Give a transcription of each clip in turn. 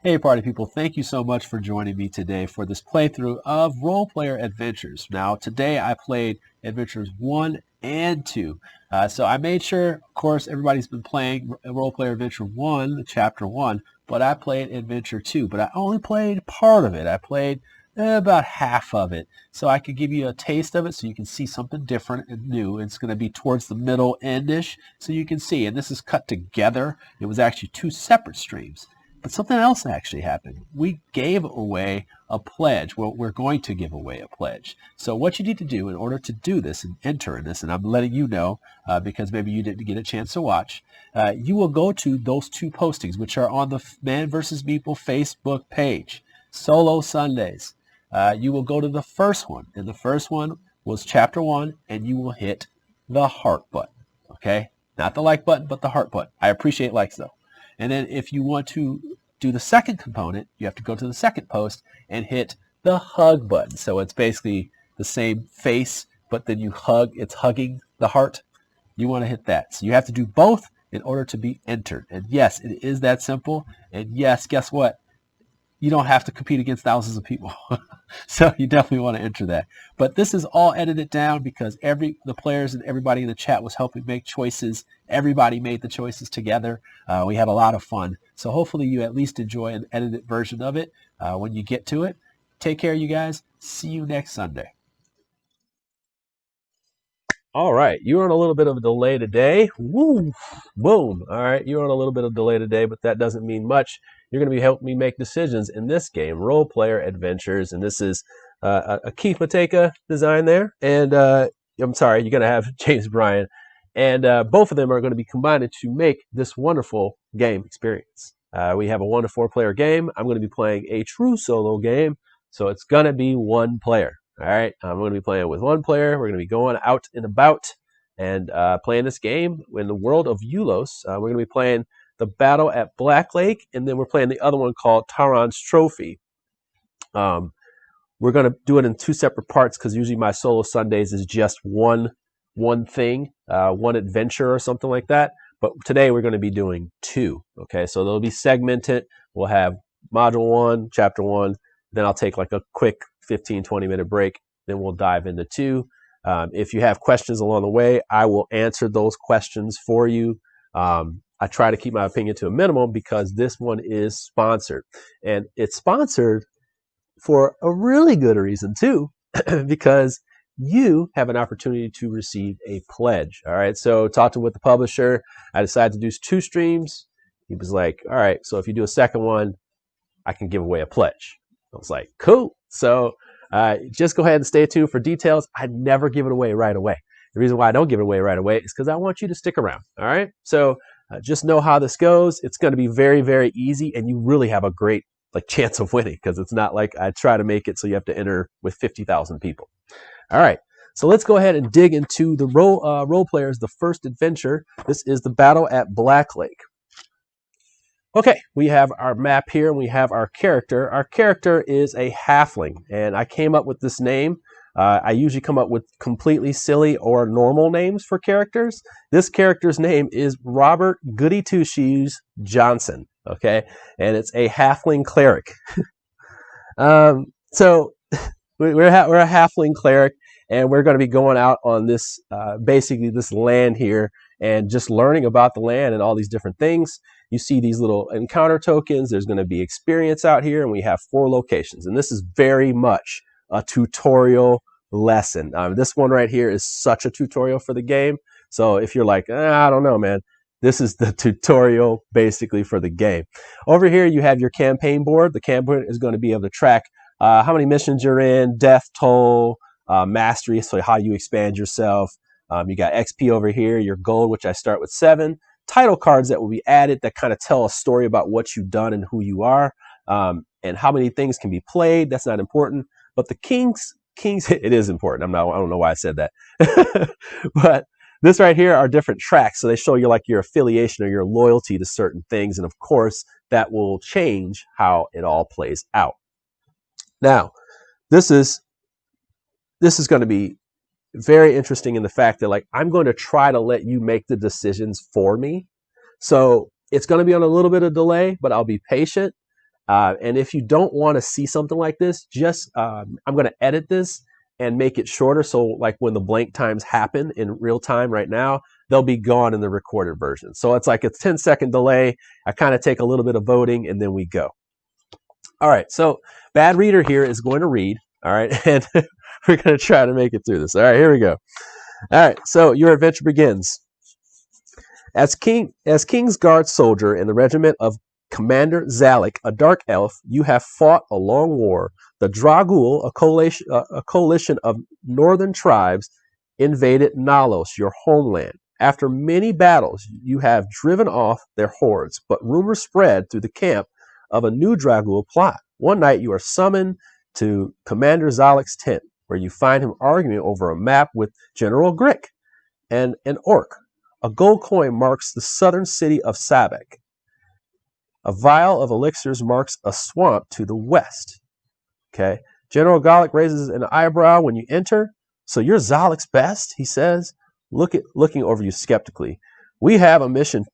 Hey party people, thank you so much for joining me today for this playthrough of Role Player Adventures. Now today I played Adventures 1 and 2. So I made sure, of course, everybody's been playing Role Player Adventure 1, Chapter 1, but I played Adventure 2, but I only played part of it. I played about half of it. So I could give you a taste of it so you can see something different and new. It's going to be towards the middle end-ish so you can see. And this is cut together. It was actually two separate streams. But something else actually happened. We gave away a pledge. Well, we're going to give away a pledge. So what you need to do in order to do this and enter in this, and I'm letting you know because maybe you didn't get a chance to watch, you will go to those two postings, which are on the Man vs. Meeple Facebook page, Solo Sundays. You will go to the first one, and the first one was Chapter 1, and you will hit the heart button, okay? Not the like button, but the heart button. I appreciate likes, though. And then if you want to do the second component, you have to go to the second post and hit the hug button. So it's basically the same face, but then you hug, it's hugging the heart. You want to hit that. So you have to do both in order to be entered. And yes, it is that simple. And yes, guess what? You don't have to compete against thousands of people. So you definitely want to enter that. But this is all edited down because the players and everybody in the chat was helping make choices. Everybody made the choices together. We had a lot of fun. So hopefully you at least enjoy an edited version of it when you get to it. Take care, you guys. See you next Sunday. All right, you're on a little bit of a delay today. Woo, boom. All right, you're on a little bit of delay today, but that doesn't mean much. You're going to be helping me make decisions in this game, Role Player Adventures, and this is a Keith Mateka design there, and I'm sorry, you're going to have James Bryan, and both of them are going to be combined to make this wonderful game experience. We have a 1 to 4 player game. I'm going to be playing a true solo game, so it's going to be one player. All right, I'm going to be playing with one player. We're going to be going out and about and playing this game in the world of Ulos. We're going to be playing the battle at Black Lake, and then we're playing the other one called Taran's Trophy. We're going to do it in 2 separate parts because usually my solo Sundays is just one thing, one adventure or something like that. But today we're going to be doing 2. Okay, so they'll be segmented. We'll have Module 1, Chapter 1. Then I'll take like a quick 15-20 minute break. Then we'll dive into 2. If you have questions along the way, I will answer those questions for you. I try to keep my opinion to a minimum because this one is sponsored. And it's sponsored for a really good reason too, because you have an opportunity to receive a pledge. All right, so talking with the publisher, I decided to do 2 streams. He was like, all right, so if you do a second one, I can give away a pledge. I was like, cool. So just go ahead and stay tuned for details. I never give it away right away. The reason why I don't give it away right away is because I want you to stick around. All right, so just know how this goes. It's going to be very, very easy, and you really have a great chance of winning because it's not like I try to make it so you have to enter with 50,000 people. All right, so let's go ahead and dig into the role players. The first adventure. This is the battle at Black Lake. Okay, we have our map here, and we have our character. Our character is a halfling, and I came up with this name. I usually come up with completely silly or normal names for characters. This character's name is Robert Goody Two Shoes Johnson, okay? And it's a halfling cleric. So we're a halfling cleric, and we're going to be going out on this, basically this land here, and just learning about the land and all these different things. You see these little encounter tokens. There's going to be experience out here, and we have 4 locations. And this is very much a tutorial lesson. This one right here is such a tutorial for the game. So if you're like, I don't know, man, this is the tutorial basically for the game. Over here, you have your campaign board. The campaign board is going to be able to track how many missions you're in, death toll, mastery, so how you expand yourself. You got XP over here, your gold, which I start with 7. Title cards that will be added that kind of tell a story about what you've done and who you are, and how many things can be played. That's not important, but the kings, it is important. I don't know why I said that, but this right here are different tracks. So they show you your affiliation or your loyalty to certain things, and of course that will change how it all plays out. Now, this is going to be very interesting in the fact that I'm going to try to let you make the decisions for me. So it's going to be on a little bit of delay, but I'll be patient. And if you don't want to see something like this, just I'm going to edit this and make it shorter. So like when the blank times happen in real time right now, they'll be gone in the recorded version. So it's like a 10-second delay. I kind of take a little bit of voting and then we go. All right, so bad reader here is going to read. All right, and we're going to try to make it through this. All right, here we go. All right, so your adventure begins. As King's Guard soldier in the regiment of Commander Zalek, a dark elf, you have fought a long war. The Dragul, a coalition of northern tribes, invaded Nalos, your homeland. After many battles, you have driven off their hordes, but rumors spread through the camp of a new Dragul plot. One night you are summoned to Commander Zalek's tent, where you find him arguing over a map with General Grick and an orc. A gold coin marks the southern city of Sabek. A vial of elixirs marks a swamp to the west. Okay. General Gallic raises an eyebrow when you enter. So you're Zalek's best, he says, looking over you skeptically. We have a mission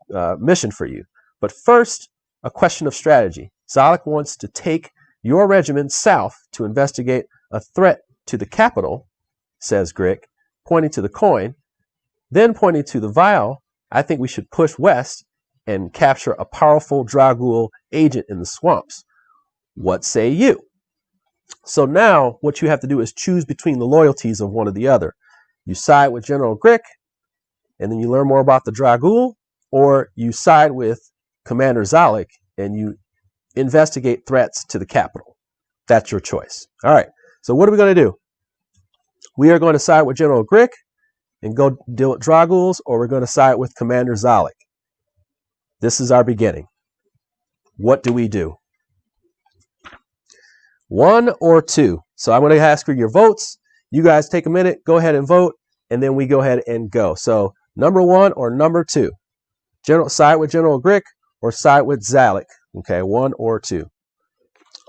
for you. But first, a question of strategy. Zalek wants to take your regiment south to investigate a threat to the capital, says Grick, pointing to the coin. Then pointing to the vial, I think we should push west and capture a powerful Dragul agent in the swamps. What say you? So now what you have to do is choose between the loyalties of one or the other. You side with General Grick, and then you learn more about the Dragul, or you side with Commander Zalek, and you investigate threats to the capital. That's your choice. All right, so what are we going to do? We are going to side with General Grick and go deal with Draguls, or we're going to side with Commander Zalek. This is our beginning. What do we do? 1 or 2. So I'm going to ask for your votes. You guys take a minute, go ahead and vote, and then we go ahead and go. So number 1 or number 2. Side with General Grick or side with Zalek. Okay, 1 or 2.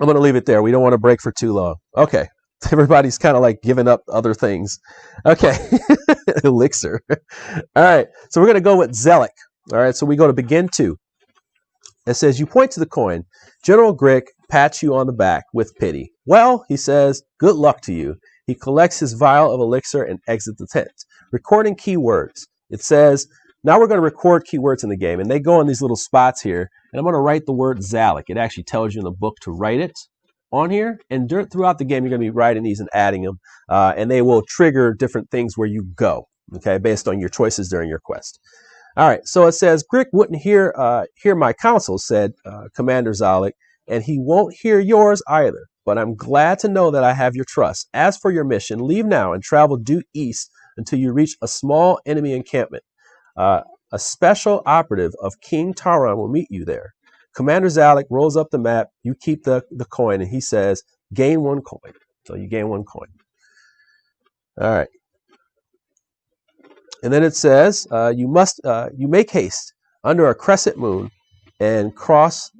I'm going to leave it there. We don't want to break for too long. Okay. Everybody's kind of like giving up other things. Okay. Elixir. All right. So we're going to go with Zalek. All right. So we go to begin 2. It says, you point to the coin. General Grick pats you on the back with pity. Well, he says, good luck to you. He collects his vial of elixir and exits the tent. Recording keywords. It says, now we're going to record keywords in the game. And they go in these little spots here. And I'm going to write the word Zalek. It actually tells you in the book to write it on here, and throughout the game you're going to be writing these and adding them, and they will trigger different things where you go, okay, based on your choices during your quest. All right, so it says Grick wouldn't hear my counsel, said Commander Zalek, and he won't hear yours either, but I'm glad to know that I have your trust. As for your mission, leave now and travel due east until you reach a small enemy encampment. A special operative of King Taran will meet you there. Commander Zalek rolls up the map. You keep the coin, and he says, gain 1 coin. So you gain 1 coin. All right. And then it says, you make haste under a crescent moon and crossing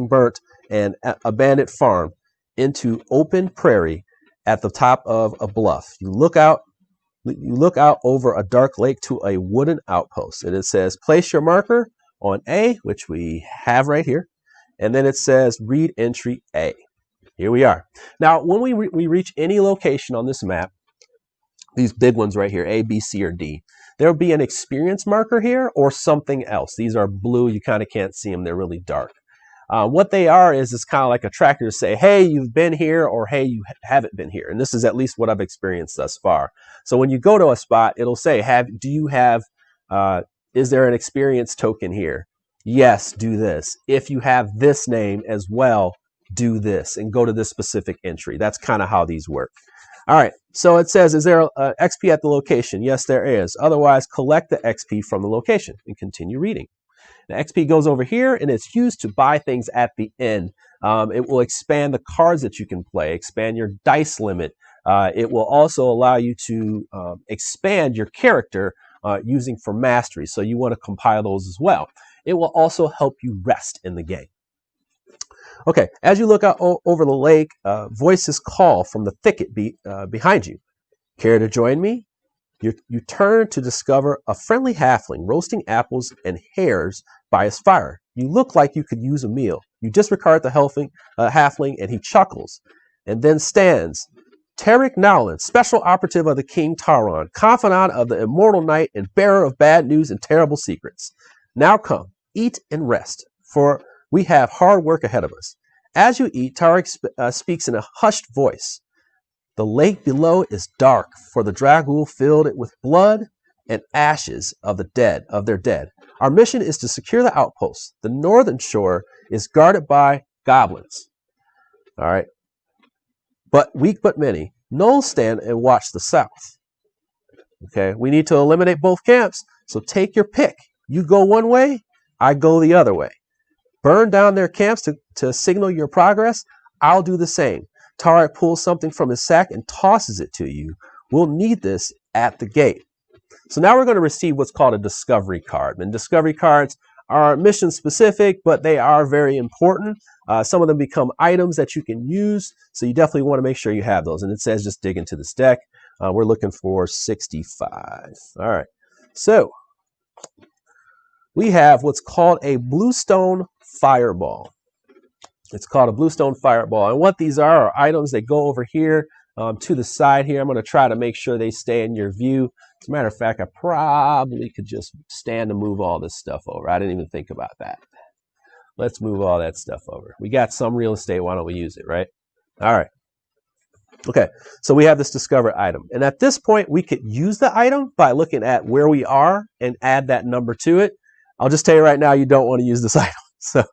burnt and abandoned farm into open prairie at the top of a bluff. You look out over a dark lake to a wooden outpost, and it says, place your marker on A, which we have right here, and then it says read entry A. Here we are. Now, when we reach any location on this map, these big ones right here, A, B, C, or D, there will be an experience marker here or something else. These are blue. You kind of can't see them. They're really dark. What they are is it's kind of like a tracker to say, hey, you've been here, or hey, you haven't been here. And this is at least what I've experienced thus far. So when you go to a spot, it'll say, is there an experience token here? Yes, do this. If you have this name as well, do this and go to this specific entry. That's kind of how these work. All right, so it says, is there XP at the location? Yes, there is. Otherwise, collect the XP from the location and continue reading. The XP goes over here, and it's used to buy things at the end. It will expand the cards that you can play, expand your dice limit. It will also allow you to expand your character using for mastery. So you want to compile those as well. It will also help you rest in the game. Okay, as you look out over the lake, voices call from the thicket behind you. Care to join me? You turn to discover a friendly halfling roasting apples and hares by his fire. You look like you could use a meal. You disregard the halfling, and he chuckles, and then stands. Tarek Nowlin, special operative of the King Taron, confidant of the immortal knight, and bearer of bad news and terrible secrets. Now come, eat and rest, for we have hard work ahead of us. As you eat, Tarek speaks in a hushed voice. The lake below is dark, for the Dragul filled it with blood and ashes of their dead. Our mission is to secure the outpost. The northern shore is guarded by goblins. All right. But weak but many. Gnolls stand and watch the south. Okay. We need to eliminate both camps. So take your pick. You go one way, I go the other way. Burn down their camps to signal your progress. I'll do the same. Tarek pulls something from his sack and tosses it to you. We'll need this at the gate. So now we're going to receive what's called a discovery card. And discovery cards are mission specific, but they are very important. Some of them become items that you can use. So you definitely want to make sure you have those. And it says just dig into this deck. We're looking for 65. All right. So we have what's called a bluestone fireball. It's called a bluestone fireball. And what these are items that go over here to the side here. I'm going to try to make sure they stay in your view. As a matter of fact, I probably could just stand to move all this stuff over. I didn't even think about that. Let's move all that stuff over. We got some real estate. Why don't we use it, right? All right. Okay, so we have this discovered item. And at this point, we could use the item by looking at where we are and add that number to it. I'll just tell you right now, you don't want to use this item. So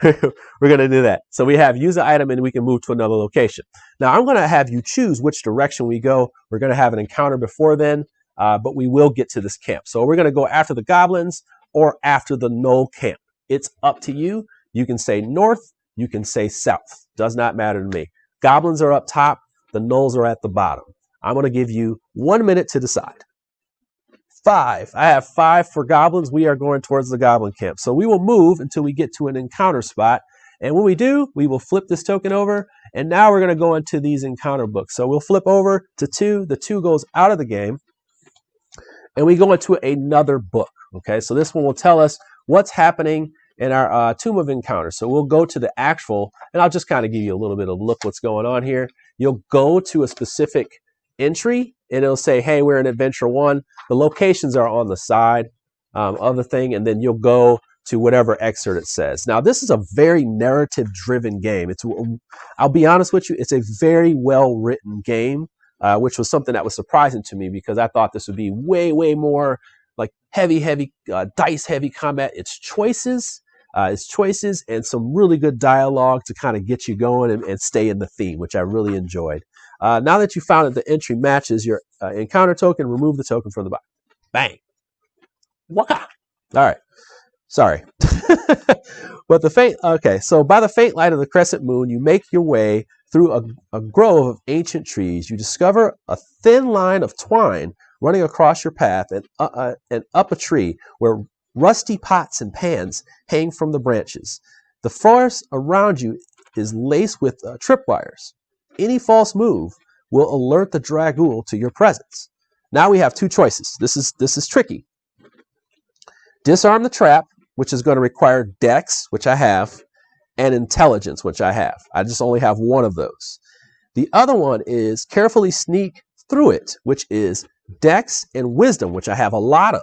we're going to do that. So we have use the item and we can move to another location. Now I'm going to have you choose which direction we go. We're going to have an encounter before then, but we will get to this camp. So we're going to go after the goblins or after the Gnoll camp. It's up to you. You can say north, you can say south. Does not matter to me. Goblins are up top, the Gnolls are at the bottom. I'm going to give you 1 minute to decide. 5. I have 5 for goblins. We are going towards the goblin camp. So we will move until we get to an encounter spot. And when we do, we will flip this token over. And now we're going to go into these encounter books. So we'll flip over to 2. The 2 goes out of the game. And we go into another book. Okay, so this one will tell us what's happening in our Tomb of Encounters. So we'll go to the actual, and I'll just kind of give you a little bit of look what's going on here. You'll go to a specific entry, and it'll say, hey, we're in Adventure 1. The locations are on the side of the thing, and then you'll go to whatever excerpt it says. Now, this is a very narrative-driven game. I'll be honest with you, it's a very well-written game, which was something that was surprising to me because I thought this would be way, way more like heavy, dice-heavy combat. It's choices and some really good dialogue to kind of get you going and stay in the theme, which I really enjoyed. Now that you found that the entry matches your encounter token, remove the token from the box. Bang. Waka. All right. Sorry. But okay, so by the faint light of the crescent moon, you make your way through a grove of ancient trees. You discover a thin line of twine running across your path and up a tree where rusty pots and pans hang from the branches. The forest around you is laced with tripwires. Any false move will alert the Dragul to your presence. Now we have 2 choices. This is tricky. Disarm the trap, which is going to require Dex, which I have, and Intelligence, which I have. I just only have one of those. The other one is carefully sneak through it, which is Dex and Wisdom, which I have a lot of.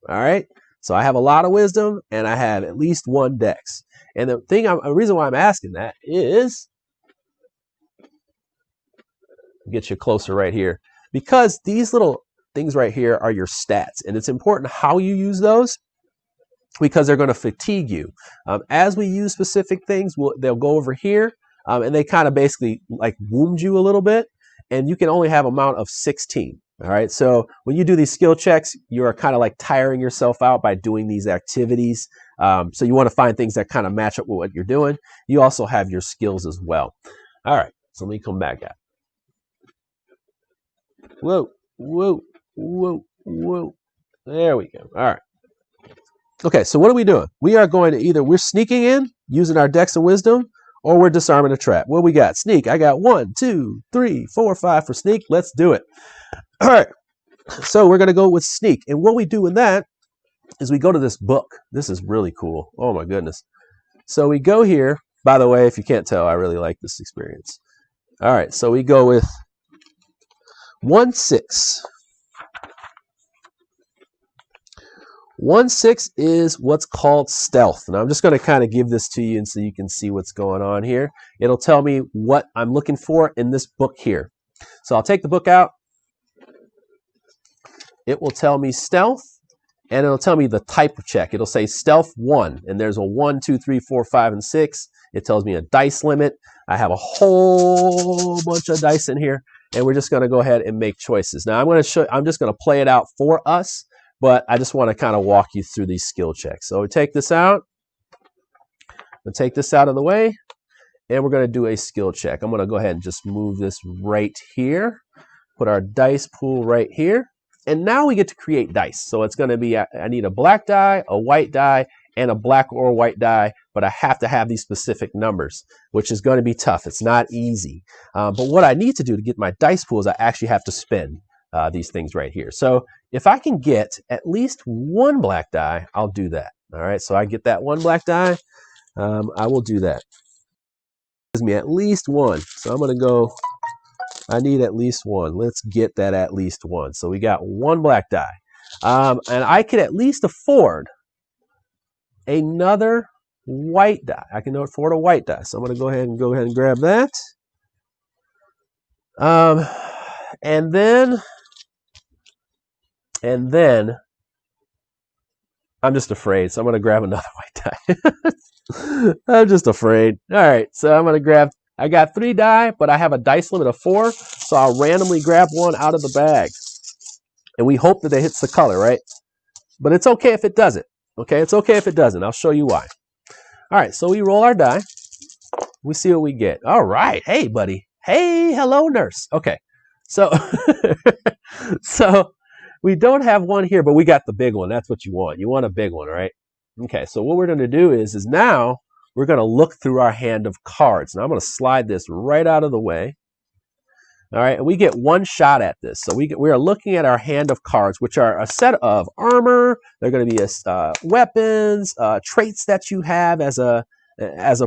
All right. So I have a lot of Wisdom and I have at least 1 Dex. And the reason why I'm asking that is, get you closer right here, because these little things right here are your stats, and it's important how you use those because they're going to fatigue you. As we use specific things, they'll go over here, and they kind of basically like wound you a little bit, and you can only have amount of 16. All right, so when you do these skill checks, you are kind of like tiring yourself out by doing these activities. So you want to find things that kind of match up with what you're doing. You also have your skills as well. All right, so let me come back at. Whoa, whoa, whoa, whoa. There we go. All right. Okay, so what are we doing? We are going to we're sneaking in using our Dex and Wisdom, or we're disarming a trap. What we got? Sneak. I got 1, 2, 3, 4, 5 for sneak. Let's do it. All right. So we're going to go with sneak. And what we do in that is we go to this book. This is really cool. Oh, my goodness. So we go here. By the way, if you can't tell, I really like this experience. All right, so we go with 1 6. 1 6 is what's called stealth. And I'm just going to kind of give this to you and so you can see what's going on here. It'll tell me what I'm looking for in this book here. So I'll take the book out. It will tell me stealth, and it'll tell me the type of check. It'll say stealth 1, and there's a 1, 2, 3, 4, 5, and 6. It tells me a dice limit. I have a whole bunch of dice in here, and we're just going to go ahead and make choices. Now I'm just going to play it out for us, but I just want to kind of walk you through these skill checks. So we take this out. We'll take this out of the way, and we're going to do a skill check. I'm going to go ahead and just move this right here. Put our dice pool right here. And now we get to create dice. So it's going to be, I need a black die, a white die, and a black or white die, but I have to have these specific numbers, which is going to be tough. It's not easy. But what I need to do to get my dice pool is I actually have to spin these things right here. So if I can get at least one black die, I'll do that. All right, so I get that one black die. I will do that. It gives me at least one. So I'm going to go, I need at least one. Let's get that at least one. So we got one black die. And I could at least afford another white die. I can afford a white die. So I'm going to go ahead and grab that. And then I'm just afraid. So I'm going to grab another white die. I'm just afraid. All right. So I'm going to grab, I got 3 die, but I have a dice limit of 4. So I'll randomly grab one out of the bag. And we hope that it hits the color, right? But it's okay if it doesn't. Okay, it's okay if it doesn't. I'll show you why. All right, so we roll our die. We see what we get. All right. Hey, buddy. Hey, hello, nurse. Okay, so so we don't have one here, but we got the big one. That's what you want. You want a big one, right? Okay, so what we're going to do is now we're going to look through our hand of cards. Now I'm going to slide this right out of the way. All right, and we get one shot at this. So we are looking at our hand of cards, which are a set of armor. They're going to be weapons, traits that you have as a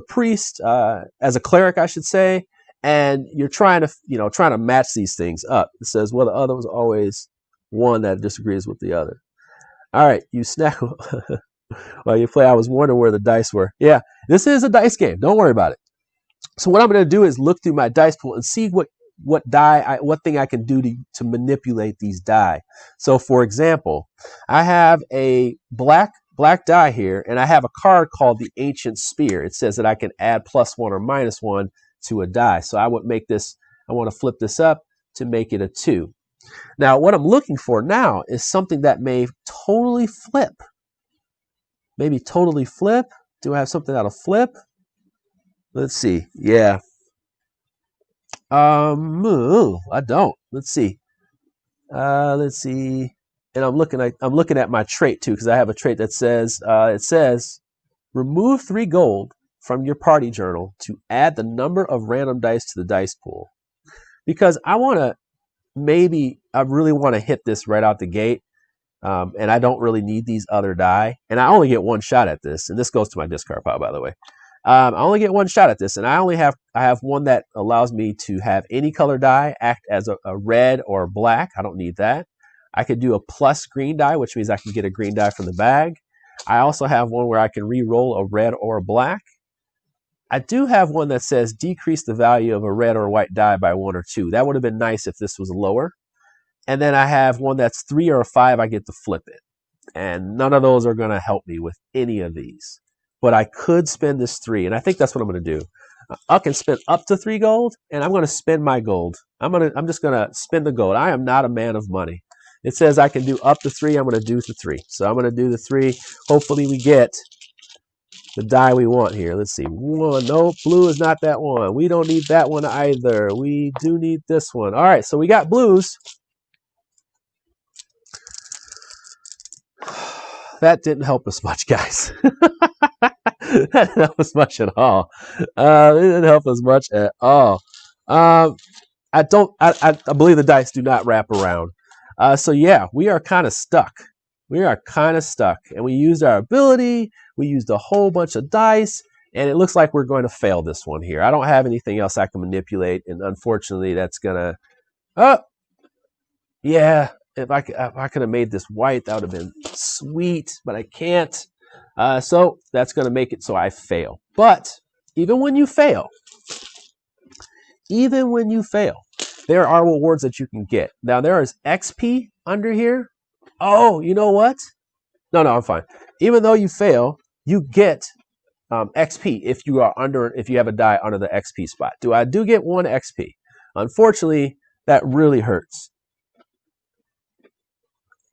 priest, as a cleric, I should say. And you're trying to match these things up. It says, well, the other was always one that disagrees with the other. All right, you snack while you play. I was wondering where the dice were. Yeah, this is a dice game. Don't worry about it. So what I'm going to do is look through my dice pool and see what thing I can do to manipulate these die. So for example, I have a black die here, and I have a card called the Ancient Spear. It says that I can add +1 or -1 to a die. So I would make this, I want to flip this up to make it a 2. Now what I'm looking for now is something that may totally flip. Maybe totally flip. Do I have something that'll flip? Let's see. Yeah. I don't. Let's see. And I'm looking at my trait too, because I have a trait that says it says remove 3 gold from your party journal to add the number of random dice to the dice pool. Because I really want to hit this right out the gate. And I don't really need these other die. And I only get one shot at this. And this goes to my discard pile, by the way. I only get one shot at this, and I have one that allows me to have any color die act as a red or a black. I don't need that. I could do a plus green die, which means I can get a green die from the bag. I also have one where I can re-roll a red or a black. I do have one that says decrease the value of a red or a white die by 1 or 2. That would have been nice if this was lower. And then I have one that's 3 or a 5. I get to flip it. And none of those are going to help me with any of these. But I could spend this 3, and I think that's what I'm going to do. I can spend up to 3 gold, and I'm going to spend my gold. I'm just going to spend the gold. I am not a man of money. It says I can do up to 3. I'm going to do the 3. So I'm going to do the 3. Hopefully we get the die we want here. Let's see. 1. Nope, blue is not that one. We don't need that one either. We do need this one. All right, so we got blues. That didn't help us much, guys. That didn't help us much at all. It didn't help us much at all. I believe the dice do not wrap around. So yeah, we are kind of stuck. We are kind of stuck. And we used our ability. We used a whole bunch of dice. And it looks like we're going to fail this one here. I don't have anything else I can manipulate, and unfortunately that's gonna, oh, yeah, if I could have made this white, that would have been sweet, but I can't. So that's gonna make it so I fail. But even when you fail, there are rewards that you can get. Now there is XP under here. Oh, you know what? No, I'm fine. Even though you fail, you get XP if you have a die under the XP spot. I do get 1 XP. Unfortunately, that really hurts.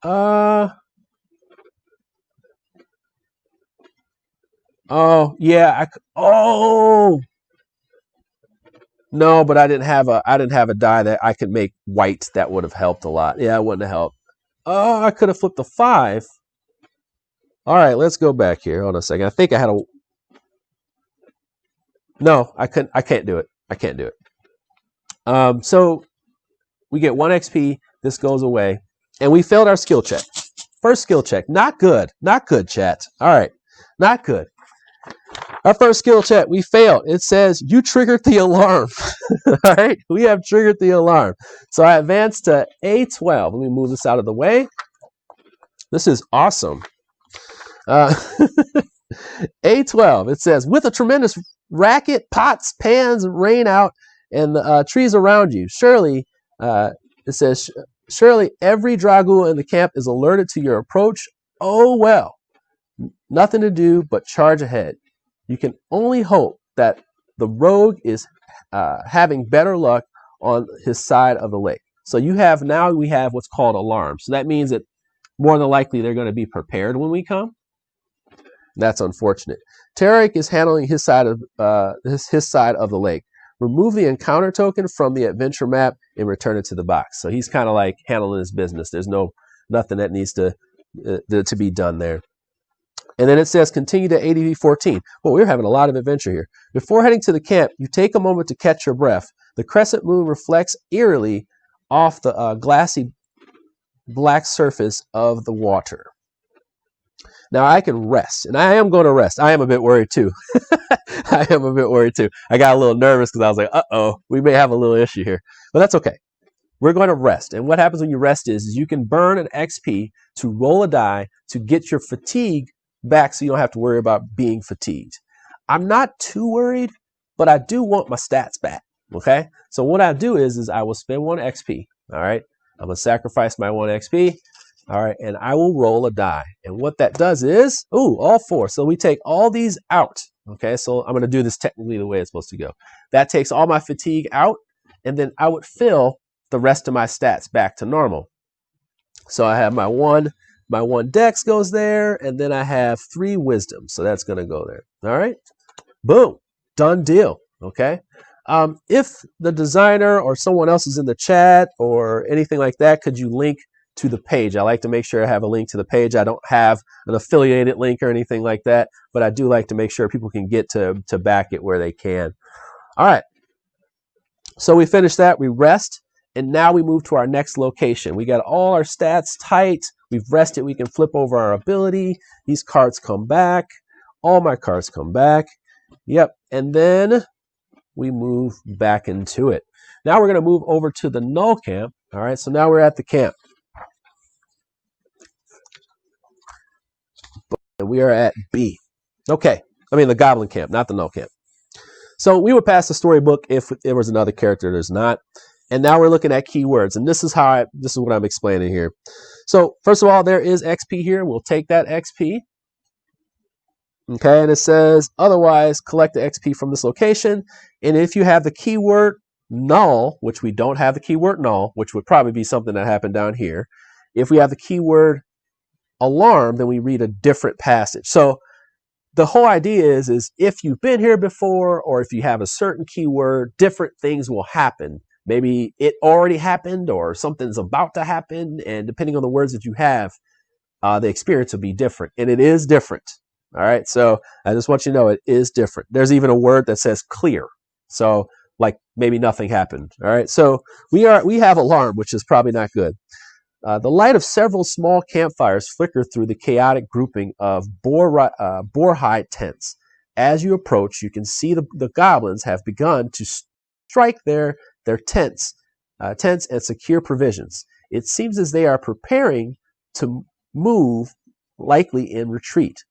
Oh yeah, no, but I didn't have a die that I could make white that would have helped a lot. Yeah, it wouldn't have helped. Oh, I could have flipped a 5. All right, let's go back here. Hold on a second. I think I had a. No, I couldn't. I can't do it. I can't do it. So we get 1 XP. This goes away, and we failed our skill check. First skill check. Not good. Not good, chat. All right, not good. Our first skill check, we failed. It says you triggered the alarm. All right, we have triggered the alarm. So I advanced to A12. Let me move this out of the way. This is awesome. A12, it says, with a tremendous racket, pots, pans rain out, and the trees around you. Surely, it says, surely every Dragul in the camp is alerted to your approach. Oh, well, nothing to do but charge ahead. You can only hope that the rogue is having better luck on his side of the lake. So we have what's called alarms. So that means that more than likely they're going to be prepared when we come. That's unfortunate. Tarek is handling his side of his side of the lake. Remove the encounter token from the adventure map and return it to the box. So he's kind of like handling his business. There's nothing that needs to be done there. And then it says continue to ADV 14. Well, we're having a lot of adventure here. Before heading to the camp, you take a moment to catch your breath. The crescent moon reflects eerily off the glassy black surface of the water. Now I can rest, and I am going to rest. I am a bit worried too. I am a bit worried too. I got a little nervous because I was like, uh-oh, we may have a little issue here. But that's okay. We're going to rest. And what happens when you rest is you can burn an XP to roll a die to get your fatigue back so you don't have to worry about being fatigued. I'm not too worried, but I do want my stats back. Okay? So what I do is I will spend 1 XP. All right? I'm going to sacrifice my 1 XP. All right, and I will roll a die. And what that does is, all 4. So we take all these out. Okay, so I'm going to do this technically the way it's supposed to go. That takes all my fatigue out, and then I would fill the rest of my stats back to normal. So I have my one dex goes there, and then I have 3 wisdom. So that's going to go there. All right, boom, done deal. Okay. If the designer or someone else is in the chat or anything like that, could you link to the page? I like to make sure I have a link to the page. I don't have an affiliated link or anything like that, but I do like to make sure people can get to back it where they can. All right. So we finished that. We rest, and now we move to our next location. We got all our stats tight. We've rested. We can flip over our ability. These cards come back. All my cards come back. Yep. And then we move back into it. Now we're going to move over to the null camp. All right. So now we're at the camp. And we are at B. Okay. I mean the goblin camp, not the null camp. So we would pass the storybook if there was another character. There's not. And now we're looking at keywords. And this is what I'm explaining here. So first of all, there is XP here. We'll take that XP. Okay. And it says, otherwise, collect the XP from this location. And if you have the keyword null, which we don't have the keyword null, which would probably be something that happened down here. If we have the keyword alarm, then we read a different passage. So the whole idea is if you've been here before, or if you have a certain keyword, different things will happen. Maybe it already happened or something's about to happen. And depending on the words that you have, the experience will be different. And it is different. All right. So I just want you to know it is different. There's even a word that says clear. So like maybe nothing happened. All right. So we have alarm, which is probably not good. The light of several small campfires flicker through the chaotic grouping of boar hide tents. as you approach, you can see the goblins have begun to strike their tents and secure provisions. It seems as they are preparing to move, likely in retreat.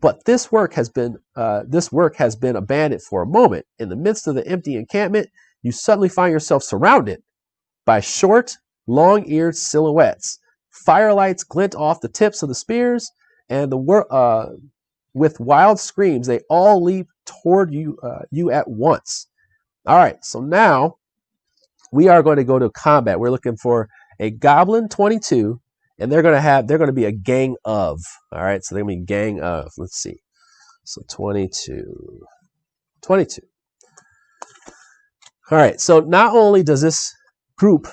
But this work has been abandoned for a moment. In the midst of the empty encampment, you suddenly find yourself surrounded by short, long-eared silhouettes. Firelights glint off the tips of the spears, and with wild screams, they all leap toward you at once. All right, so now we are going to go to combat. We're looking for a Goblin 22, and they're going to be a gang of. All right, so they're going to be gang of. Let's see. So 22. All right, so not only does this group,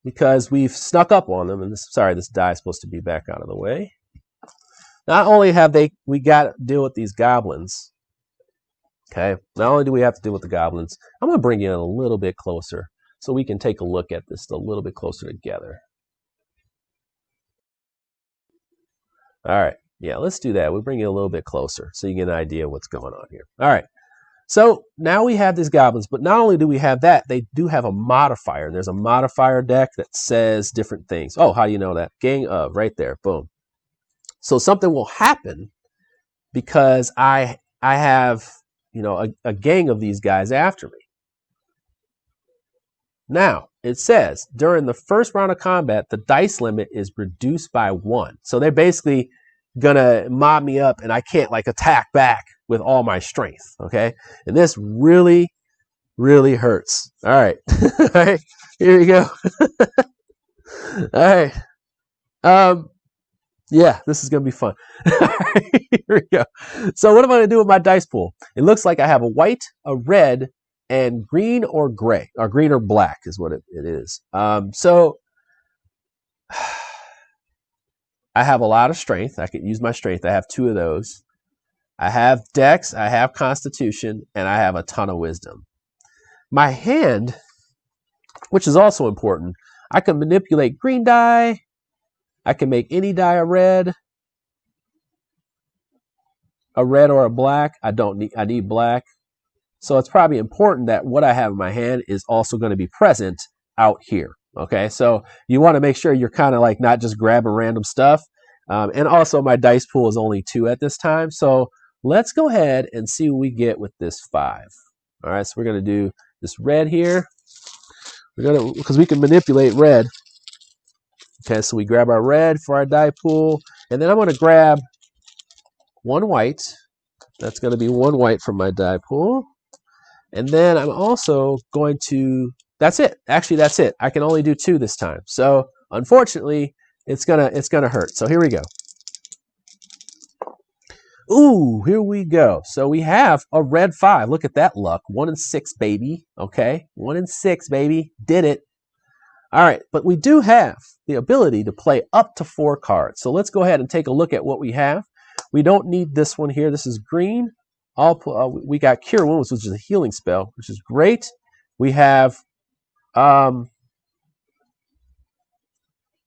because we've snuck up on them, and this die is supposed to be back out of the way. Not only have we got to deal with these goblins. Okay, not only do we have to deal with the goblins, I'm going to bring you in a little bit closer so we can take a look at this a little bit closer together. All right, yeah, let's do that. We'll bring you a little bit closer so you get an idea of what's going on here. All right, so now we have these goblins, but not only do we have that, they do have a modifier. There's a modifier deck that says different things. Oh, how do you know that? Gang of, right there, boom. So something will happen because I have, you know, a gang of these guys after me. Now, it says, during the first round of combat, the dice limit is reduced by 1. So they're basically going to mob me up, and I can't, like, attack back with all my strength, okay? And this really, really hurts. All right. All right, here we go. All right. Yeah, this is going to be fun. Here we go. So what am I going to do with my dice pool? It looks like I have a white, a red, and green or gray, or green or black is what it is. So I have a lot of strength. I can use my strength. I have 2 of those. I have Dex, I have Constitution, and I have a ton of Wisdom. My hand, which is also important, I can manipulate green die. I can make any die a red or a black. I need black. So it's probably important that what I have in my hand is also going to be present out here. Okay, so you want to make sure you're kind of like not just grabbing random stuff. And also my dice pool is only 2 at this time. So let's go ahead and see what we get with this 5. All right, so we're going to do this red here. Because we can manipulate red. Okay, so we grab our red for our die pool, and then I'm going to grab 1 white. That's going to be 1 white from my die pool. And then I'm also going to, that's it. Actually, that's it. I can only do 2 this time. So unfortunately, it's gonna hurt. So here we go. Ooh, here we go. So we have a red 5. Look at that luck. 1 in 6, baby. Okay, 1 in 6, baby. Did it. All right, but we do have the ability to play up to 4 cards. So let's go ahead and take a look at what we have. We don't need this one here. This is green. We got Cure Wounds, which is a healing spell, which is great. We have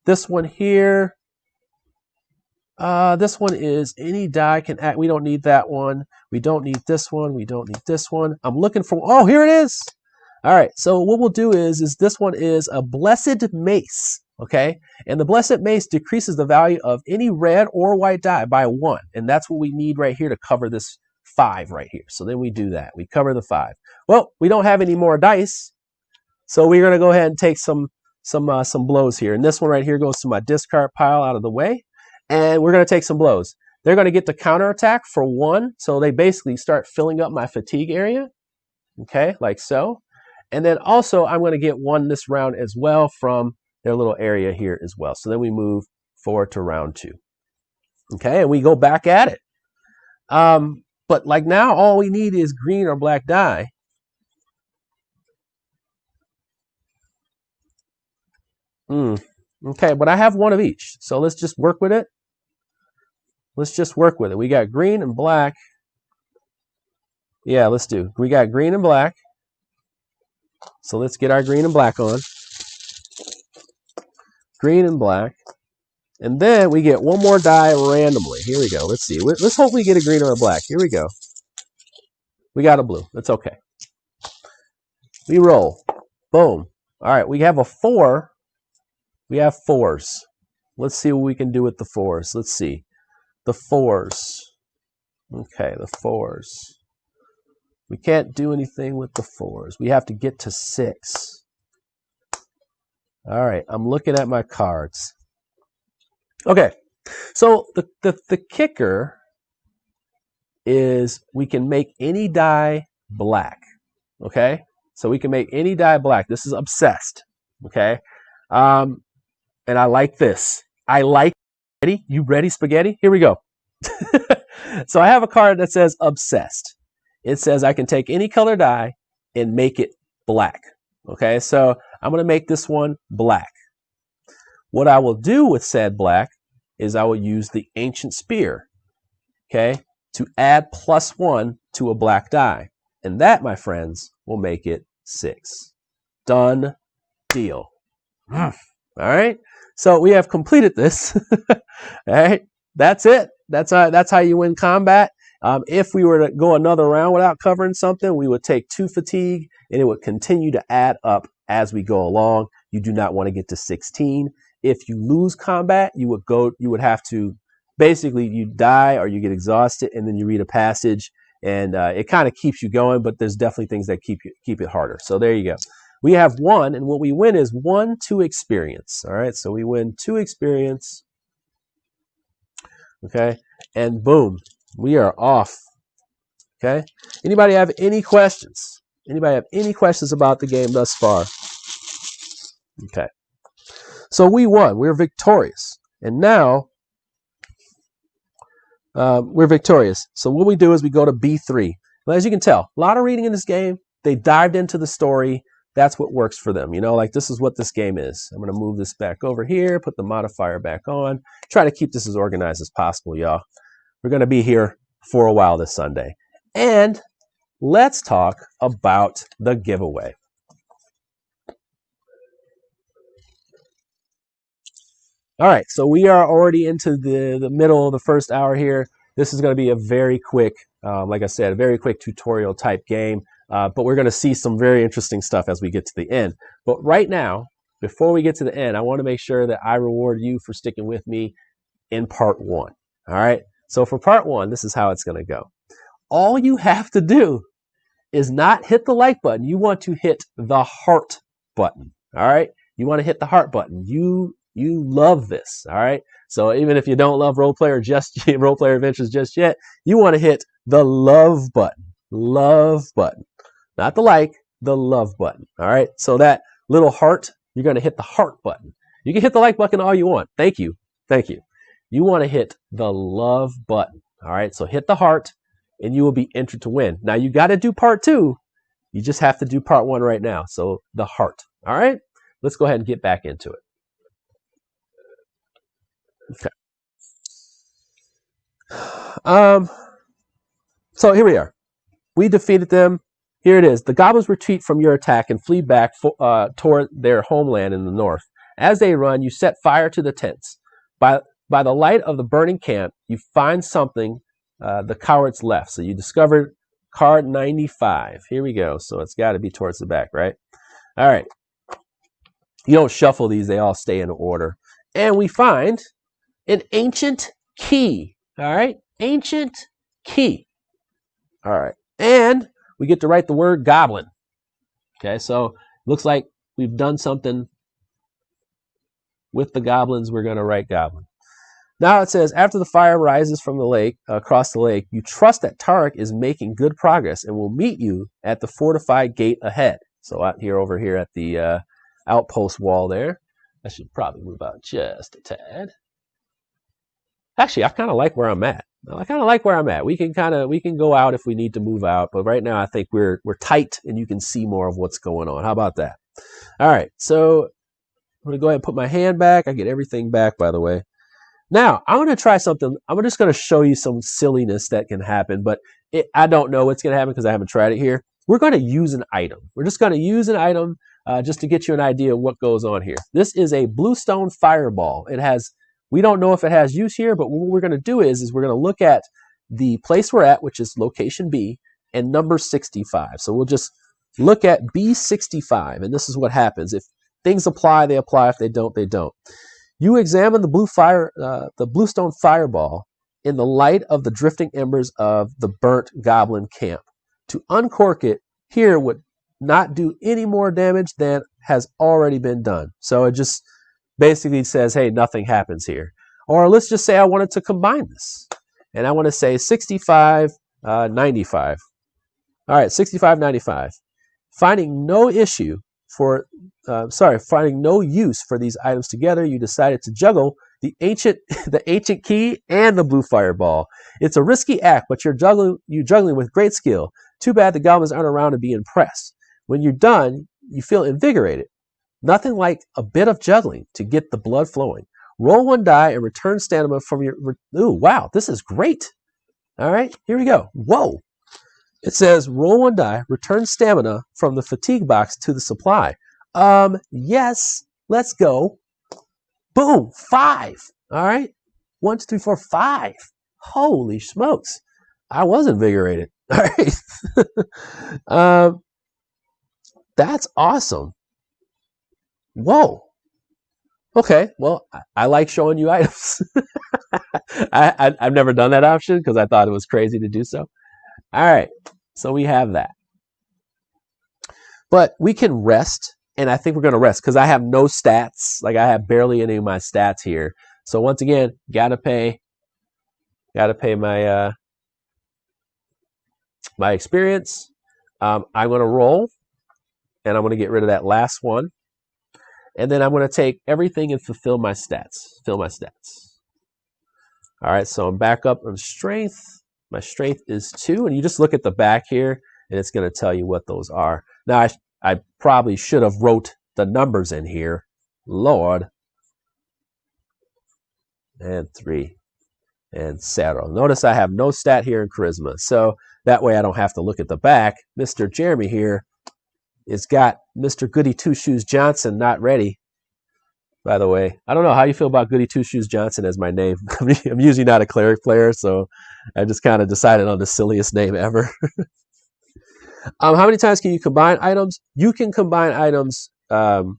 this one here. This one is any die can act. We don't need that one. We don't need this one. We don't need this one. I'm looking for, oh, here it is. All right, so what we'll do is this one is a Blessed Mace, okay? And the Blessed Mace decreases the value of any red or white die by 1. And that's what we need right here to cover this 5 right here. So then we do that. We cover the 5. Well, we don't have any more dice. So we're going to go ahead and take some blows here. And this one right here goes to my discard pile out of the way. And we're going to take some blows. They're going to get the counterattack for 1. So they basically start filling up my fatigue area. Okay, like so. And then also I'm going to get 1 this round as well from their little area here as well. So then we move forward to round 2. Okay, and we go back at it. But like now all we need is green or black die. Okay, but I have 1 of each. So let's just work with it. Let's just work with it. We got green and black. Yeah, let's do. We got green and black. So let's get our green and black on. Green and black. And then we get 1 more die randomly. Here we go. Let's see. Let's hope we get a green or a black. Here we go. We got a blue. That's okay. We roll. Boom. All right, we have a 4. We have 4s. Let's see what we can do with the 4s. Let's see. The 4s. Okay, the 4s. We can't do anything with the 4s. We have to get to 6. All right, I'm looking at my cards. Okay, so the kicker is we can make any die black. Okay, so we can make any die black. This is obsessed. Okay, and I like this. I like spaghetti. You ready, spaghetti? Here we go. So I have a card that says obsessed. It says I can take any color die and make it black. Okay, so I'm going to make this one black. What I will do with said black is I will use the Ancient Spear, okay, to add +1 to a black die. And that, my friends, will make it 6. Done deal. All right, so we have completed this. All right, that's it. That's how you win combat. If we were to go another round without covering something, we would take 2 fatigue, and it would continue to add up as we go along. You do not want to get to 16. If you lose combat, you would have to, basically you die or you get exhausted, and then you read a passage, and it kind of keeps you going, but there's definitely things that keep it harder. So there you go. We have 1, and what we win is 1 2 experience. All right, so we win 2 experience. Okay, and boom, we are off. Okay, anybody have any questions? Anybody have any questions about the game thus far? Okay, so we won. We're victorious, and now we're victorious. So what we do is we go to B3. Well, as you can tell, a lot of reading in this game. They dived into the story. That's what works for them. You know, like this is what this game is. I'm going to move this back over here, put the modifier back on. Try to keep this as organized as possible, y'all. We're going to be here for a while this Sunday. And let's talk about the giveaway. All right, so we are already into the middle of the first hour here. This is going to be a very quick, like I said, a very quick tutorial type game. But we're going to see some very interesting stuff as we get to the end. But right now, before we get to the end, I want to make sure that I reward you for sticking with me in part 1. All right. So for part 1, this is how it's going to go. All you have to do is not hit the like button. You want to hit the heart button. All right. You want to hit the heart button. You love this. All right. So even if you don't love role player adventures just yet, you want to hit the love button. Love button. Not the like, the love button. All right. So that little heart, you're going to hit the heart button. You can hit the like button all you want. Thank you. Thank you. You want to hit the love button. All right. So hit the heart and you will be entered to win. Now you got to do part 2. You just have to do part 1 right now. So the heart. All right. Let's go ahead and get back into it. Okay. So here we are. We defeated them. Here it is. The goblins retreat from your attack and flee back toward their homeland in the north. As they run, you set fire to the tents. By the light of the burning camp, you find something the cowards left. So you discovered card 95. Here we go. So it's got to be towards the back, right? All right. You don't shuffle these. They all stay in order. And we find an ancient key. All right. Ancient key. All right. And we get to write the word goblin. Okay, so looks like we've done something with the goblins. We're going to write goblin. Now it says, after the fire rises from the lake, across the lake, you trust that Tarek is making good progress and will meet you at the fortified gate ahead. So out here, over here at the outpost wall there. I should probably move out just a tad. Actually, I kind of like where I'm at. We can go out if we need to move out, but right now I think we're tight and you can see more of what's going on. How about that? All right, so I'm gonna go ahead and put my hand back. I get everything back, by the way. Now I'm gonna try something. I'm just gonna show you some silliness that can happen, but I don't know what's gonna happen because I haven't tried it here. We're gonna use an item. We're just gonna use an item just to get you an idea of what goes on here. This is a bluestone fireball. We don't know if it has use here, but what we're going to do is we're going to look at the place we're at, which is location B, and number 65. So we'll just look at B65, and this is what happens. If things apply, they apply. If they don't, they don't. You examine the bluestone fireball in the light of the drifting embers of the burnt goblin camp. To uncork it here would not do any more damage than has already been done. So it just basically says, hey, nothing happens here. Or let's just say I wanted to combine this. And I want to say 65, 95. All right, 65, 95. Finding no use for these items together, you decided to juggle the ancient key and the blue fireball. It's a risky act, but you're juggling with great skill. Too bad the goblins aren't around to be impressed. When you're done, you feel invigorated. Nothing like a bit of juggling to get the blood flowing. Roll one die and return stamina from your... Ooh, wow, this is great. All right, here we go. Whoa. It says, roll one die, return stamina from the fatigue box to the supply. Yes, let's go. Boom, 5. All right, 1, 2, 3, 4, 5. Holy smokes. I was invigorated. All right. That's awesome. Whoa. Okay, well, I like showing you items. I've never done that option because I thought it was crazy to do so. All right, so we have that. But we can rest, and I think we're going to rest because I have no stats. Like I have barely any of my stats here. So once again, gotta pay my my experience. I'm going to roll, and I'm going to get rid of that last one. And then I'm going to take everything and fulfill my stats. Fill my stats. All right, so I'm back up on strength. My strength is 2, and you just look at the back here, and it's going to tell you what those are. Now, I probably should have wrote the numbers in here. Lord. And 3. And 0. Notice I have no stat here in Charisma, so that way I don't have to look at the back. Mr. Jeremy here has got Mr. Goody Two Shoes Johnson not ready. By the way, I don't know how you feel about Goody Two Shoes Johnson as my name. I'm usually not a cleric player, so I just kind of decided on the silliest name ever. How many times can you combine items? You can combine items. You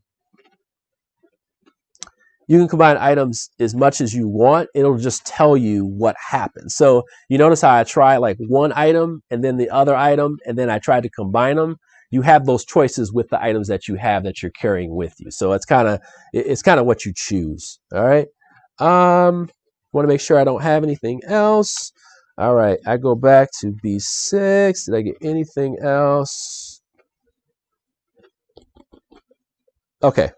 can combine items as much as you want. It'll just tell you what happens. So you notice how I try like one item and then the other item, and then I tried to combine them. You have those choices with the items that you have that you're carrying with you. So it's kind of what you choose. All right. Want to make sure I don't have anything else. All right. I go back to B6. Did I get anything else? Okay.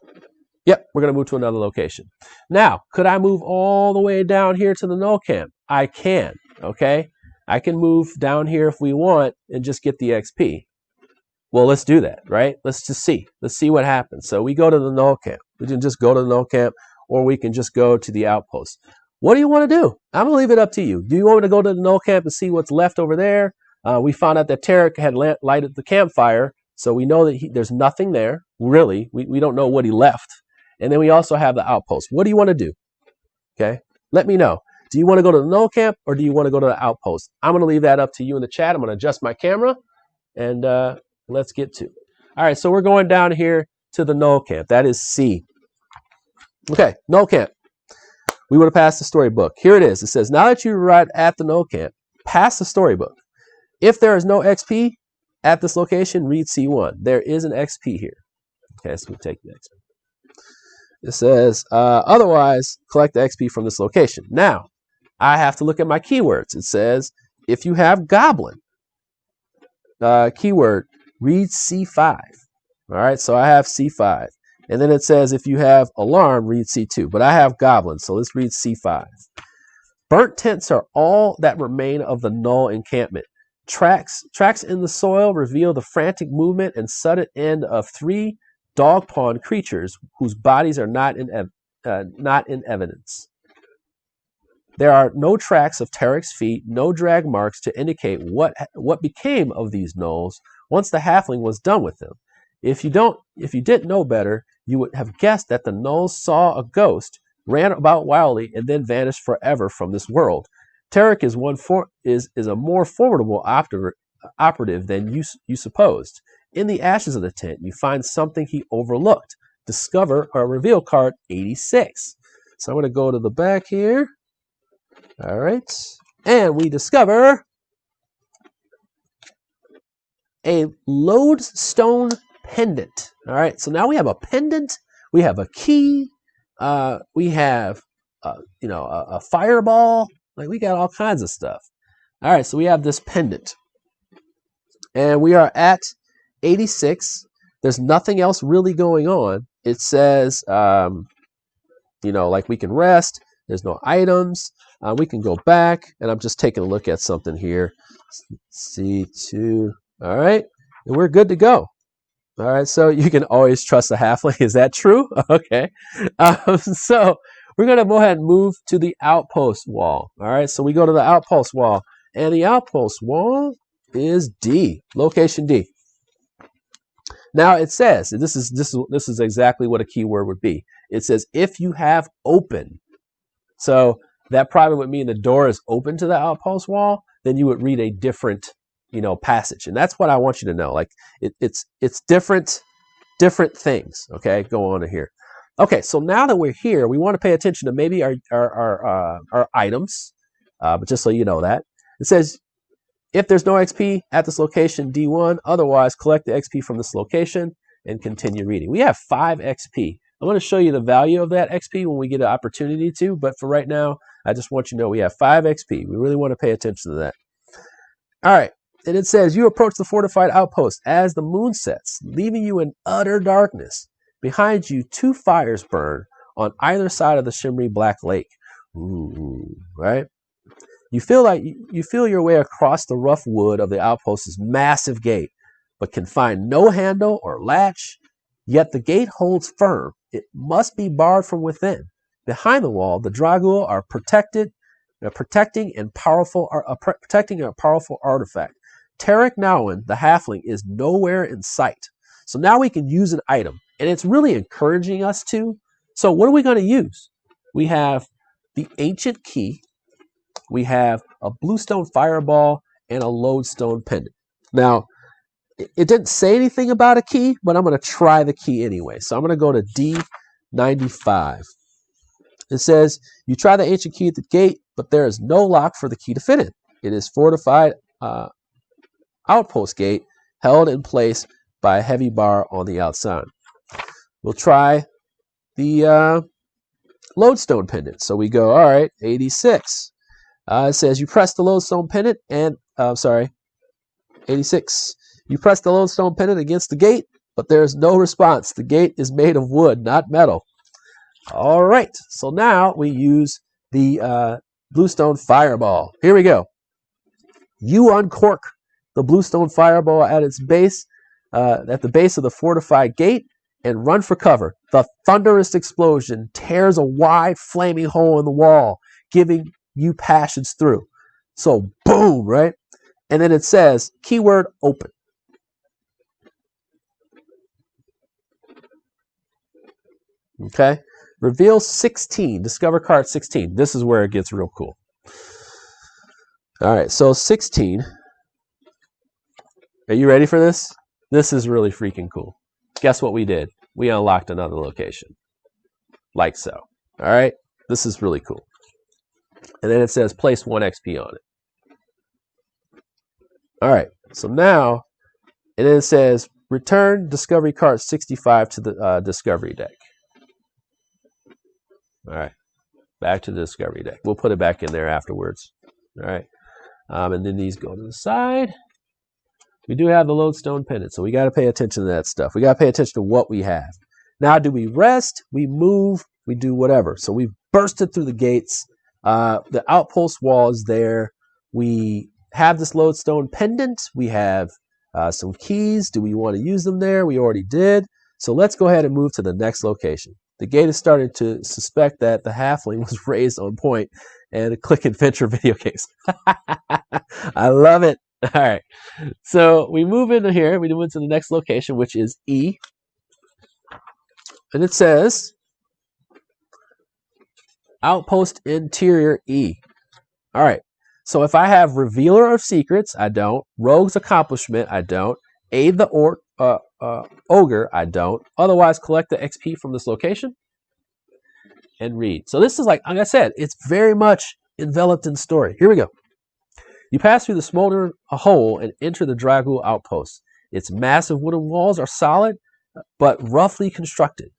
Yep. We're going to move to another location. Now, could I move all the way down here to the null camp? I can. Okay. I can move down here if we want and just get the XP. Well, let's do that, right? Let's just see. Let's see what happens. So we go to the null camp. We can just go to the null camp, or we can just go to the outpost. What do you want to do? I'm going to leave it up to you. Do you want me to go to the null camp and see what's left over there? We found out that Tarek had lighted the campfire, so we know that there's nothing there, really. We don't know what he left. And then we also have the outpost. What do you want to do? Okay, let me know. Do you want to go to the null camp, or do you want to go to the outpost? I'm going to leave that up to you in the chat. I'm going to adjust my camera, and let's get to it. All right, so we're going down here to the null camp. That is C. Okay, null camp. We would have passed the storybook. Here it is. It says, now that you arrived at the null camp, pass the storybook. If there is no XP at this location, read C1. There is an XP here. Okay, so we take the XP. It says, otherwise, collect the XP from this location. Now, I have to look at my keywords. It says, if you have goblin, keyword, read C5. All right, so I have C5. And then it says if you have alarm, read C2. But I have goblin, so let's read C5. Burnt tents are all that remain of the null encampment. Tracks in the soil reveal the frantic movement and sudden end of 3 dog-pawned creatures whose bodies are not in evidence. There are no tracks of Tarek's feet, no drag marks to indicate what became of these gnolls once the halfling was done with them. If you didn't know better, you would have guessed that the gnolls saw a ghost, ran about wildly, and then vanished forever from this world. Tarek is a more formidable operative than you supposed. In the ashes of the tent, you find something he overlooked. Discover or reveal card 86. So I'm going to go to the back here. All right. And we discover a lodestone pendant. All right. So now we have a pendant. We have a key. We have, a fireball. Like, we got all kinds of stuff. All right. So we have this pendant. And we are at 86. There's nothing else really going on. It says, like we can rest. There's no items. We can go back, and I'm just taking a look at something here. C2. All right, and we're good to go. All right, so you can always trust a halfling. Is that true? Okay. So we're going to go ahead and move to the Outpost Wall. All right, so we go to the Outpost Wall, and the Outpost Wall is D, location D. Now it says, this is exactly what a keyword would be. It says if you have open. So that probably would mean the door is open to the Outpost Wall. Then you would read a different, passage, and that's what I want you to know. Like it's different things. Okay, go on here. Okay, so now that we're here, we want to pay attention to maybe our items. But just so you know that it says, if there's no XP at this location, D1. Otherwise, collect the XP from this location and continue reading. We have 5 XP. I'm going to show you the value of that XP when we get an opportunity to, but for right now, I just want you to know we have 5 XP. We really want to pay attention to that. All right, and it says, you approach the fortified outpost as the moon sets, leaving you in utter darkness. Behind you, 2 fires burn on either side of the shimmery black lake. Ooh, right? You feel your way across the rough wood of the outpost's massive gate, but can find no handle or latch. Yet the gate holds firm. It must be barred from within. Behind the wall, the Dragul are protecting a powerful artifact. Tarek Nowan, the halfling, is nowhere in sight. So now we can use an item, and it's really encouraging us to. So what are we going to use? We have the ancient key. We have a bluestone fireball and a lodestone pendant. Now, it didn't say anything about a key, but I'm going to try the key anyway. So I'm going to go to D95. It says, you try the ancient key at the gate, but there is no lock for the key to fit in. It is fortified outpost gate held in place by a heavy bar on the outside. We'll try the lodestone pendant. So we go, all right, 86. It says you press the lodestone pendant and, 86. You press the lodestone pendant against the gate, but there is no response. The gate is made of wood, not metal. All right, so now we use the bluestone fireball. Here we go. You uncork the bluestone fireball at its base, at the base of the fortified gate, and run for cover. The thunderous explosion tears a wide flaming hole in the wall, giving you passage through. So boom, right? And then it says keyword open. Okay, reveal 16, discover card 16. This is where it gets real cool. All right, so 16. Are you ready for this? This is really freaking cool. Guess what we did? We unlocked another location. Like so. All right, this is really cool. And then it says place 1 XP on it. All right, so now, and then it says return discovery card 65 to the discovery deck. All right, back to the discovery deck. We'll put it back in there afterwards. All right, and then these go to the side. We do have the lodestone pendant, so we got to pay attention to that stuff. We got to pay attention to what we have. Now, do we rest? We move? We do whatever. So we've bursted through the gates. The outpost wall is there. We have this lodestone pendant. We have some keys. Do we want to use them there? We already did. So let's go ahead and move to the next location. The gate is starting to suspect that the halfling was raised on point and a click adventure video games. I love it. All right. So we move into here. We move into the next location, which is E. And it says Outpost Interior E. All right. So if I have Revealer of Secrets, I don't. Rogue's Accomplishment, I don't. Aid the Ogre, I don't. Otherwise, collect the XP from this location and read. So this is like I said, it's very much enveloped in story. Here we go. You pass through the smoldering hole and enter the Dragul outpost. Its massive wooden walls are solid, but roughly constructed.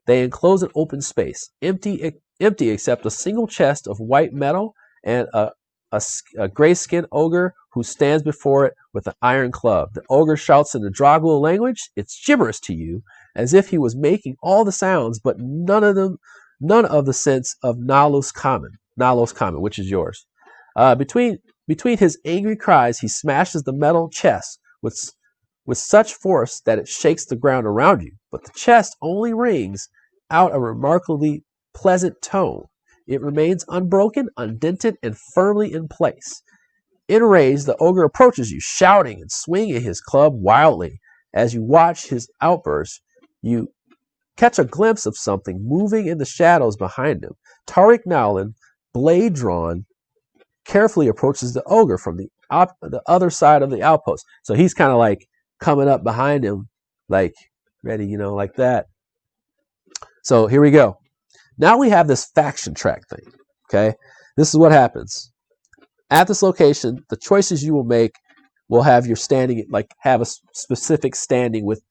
They enclose an open space, empty except a single chest of white metal and a gray-skinned ogre who stands before it with an iron club. The ogre shouts in the Dragul language. It's gibberish to you, as if he was making all the sounds, but none of the sense of Nalos Common, which is yours. Between his angry cries, he smashes the metal chest with such force that it shakes the ground around you. But the chest only rings out a remarkably pleasant tone. It remains unbroken, undented, and firmly in place. Enraged, the ogre approaches you, shouting and swinging his club wildly. As you watch his outburst, you catch a glimpse of something moving in the shadows behind him. Tariq Nowlin, blade drawn, carefully approaches the ogre from the other side of the outpost. So he's kind of like coming up behind him, like ready, like that. So here we go. Now we have this faction track thing. Okay, this is what happens at this location. The choices you will make will have your standing, like have a specific standing with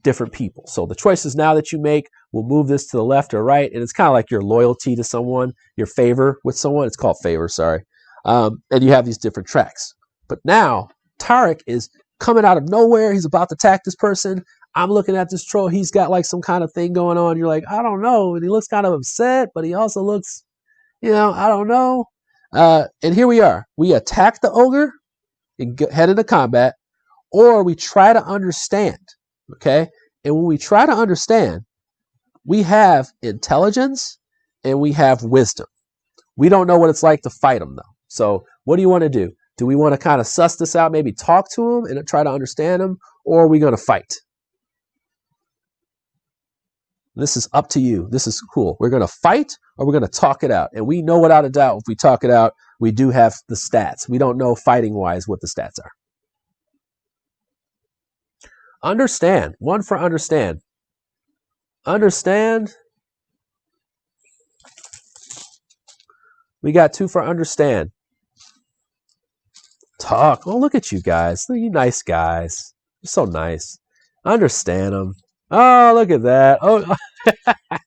different people. So the choices now that you make will move this to the left or right, and it's kind of like your loyalty to someone, your favor with someone. It's called favor, sorry. And you have these different tracks. But now Tariq is coming out of nowhere. He's about to attack this person. I'm looking at this troll. He's got like some kind of thing going on. You're like, I don't know. And he looks kind of upset, but he also looks, I don't know. And here we are. We attack the ogre and head into combat, or we try to understand. Okay? And when we try to understand, we have intelligence and we have wisdom. We don't know what it's like to fight them, though. So what do you want to do? Do we want to kind of suss this out, maybe talk to them and try to understand them, or are we going to fight? This is up to you. This is cool. We're going to fight or we're going to talk it out. And we know without a doubt, if we talk it out, we do have the stats. We don't know fighting-wise what the stats are. Understand. 1 for understand. Understand. We got 2 for understand. Talk. Oh, look at you guys. Look, you nice guys. You're so nice. Understand them. Oh, look at that. Oh,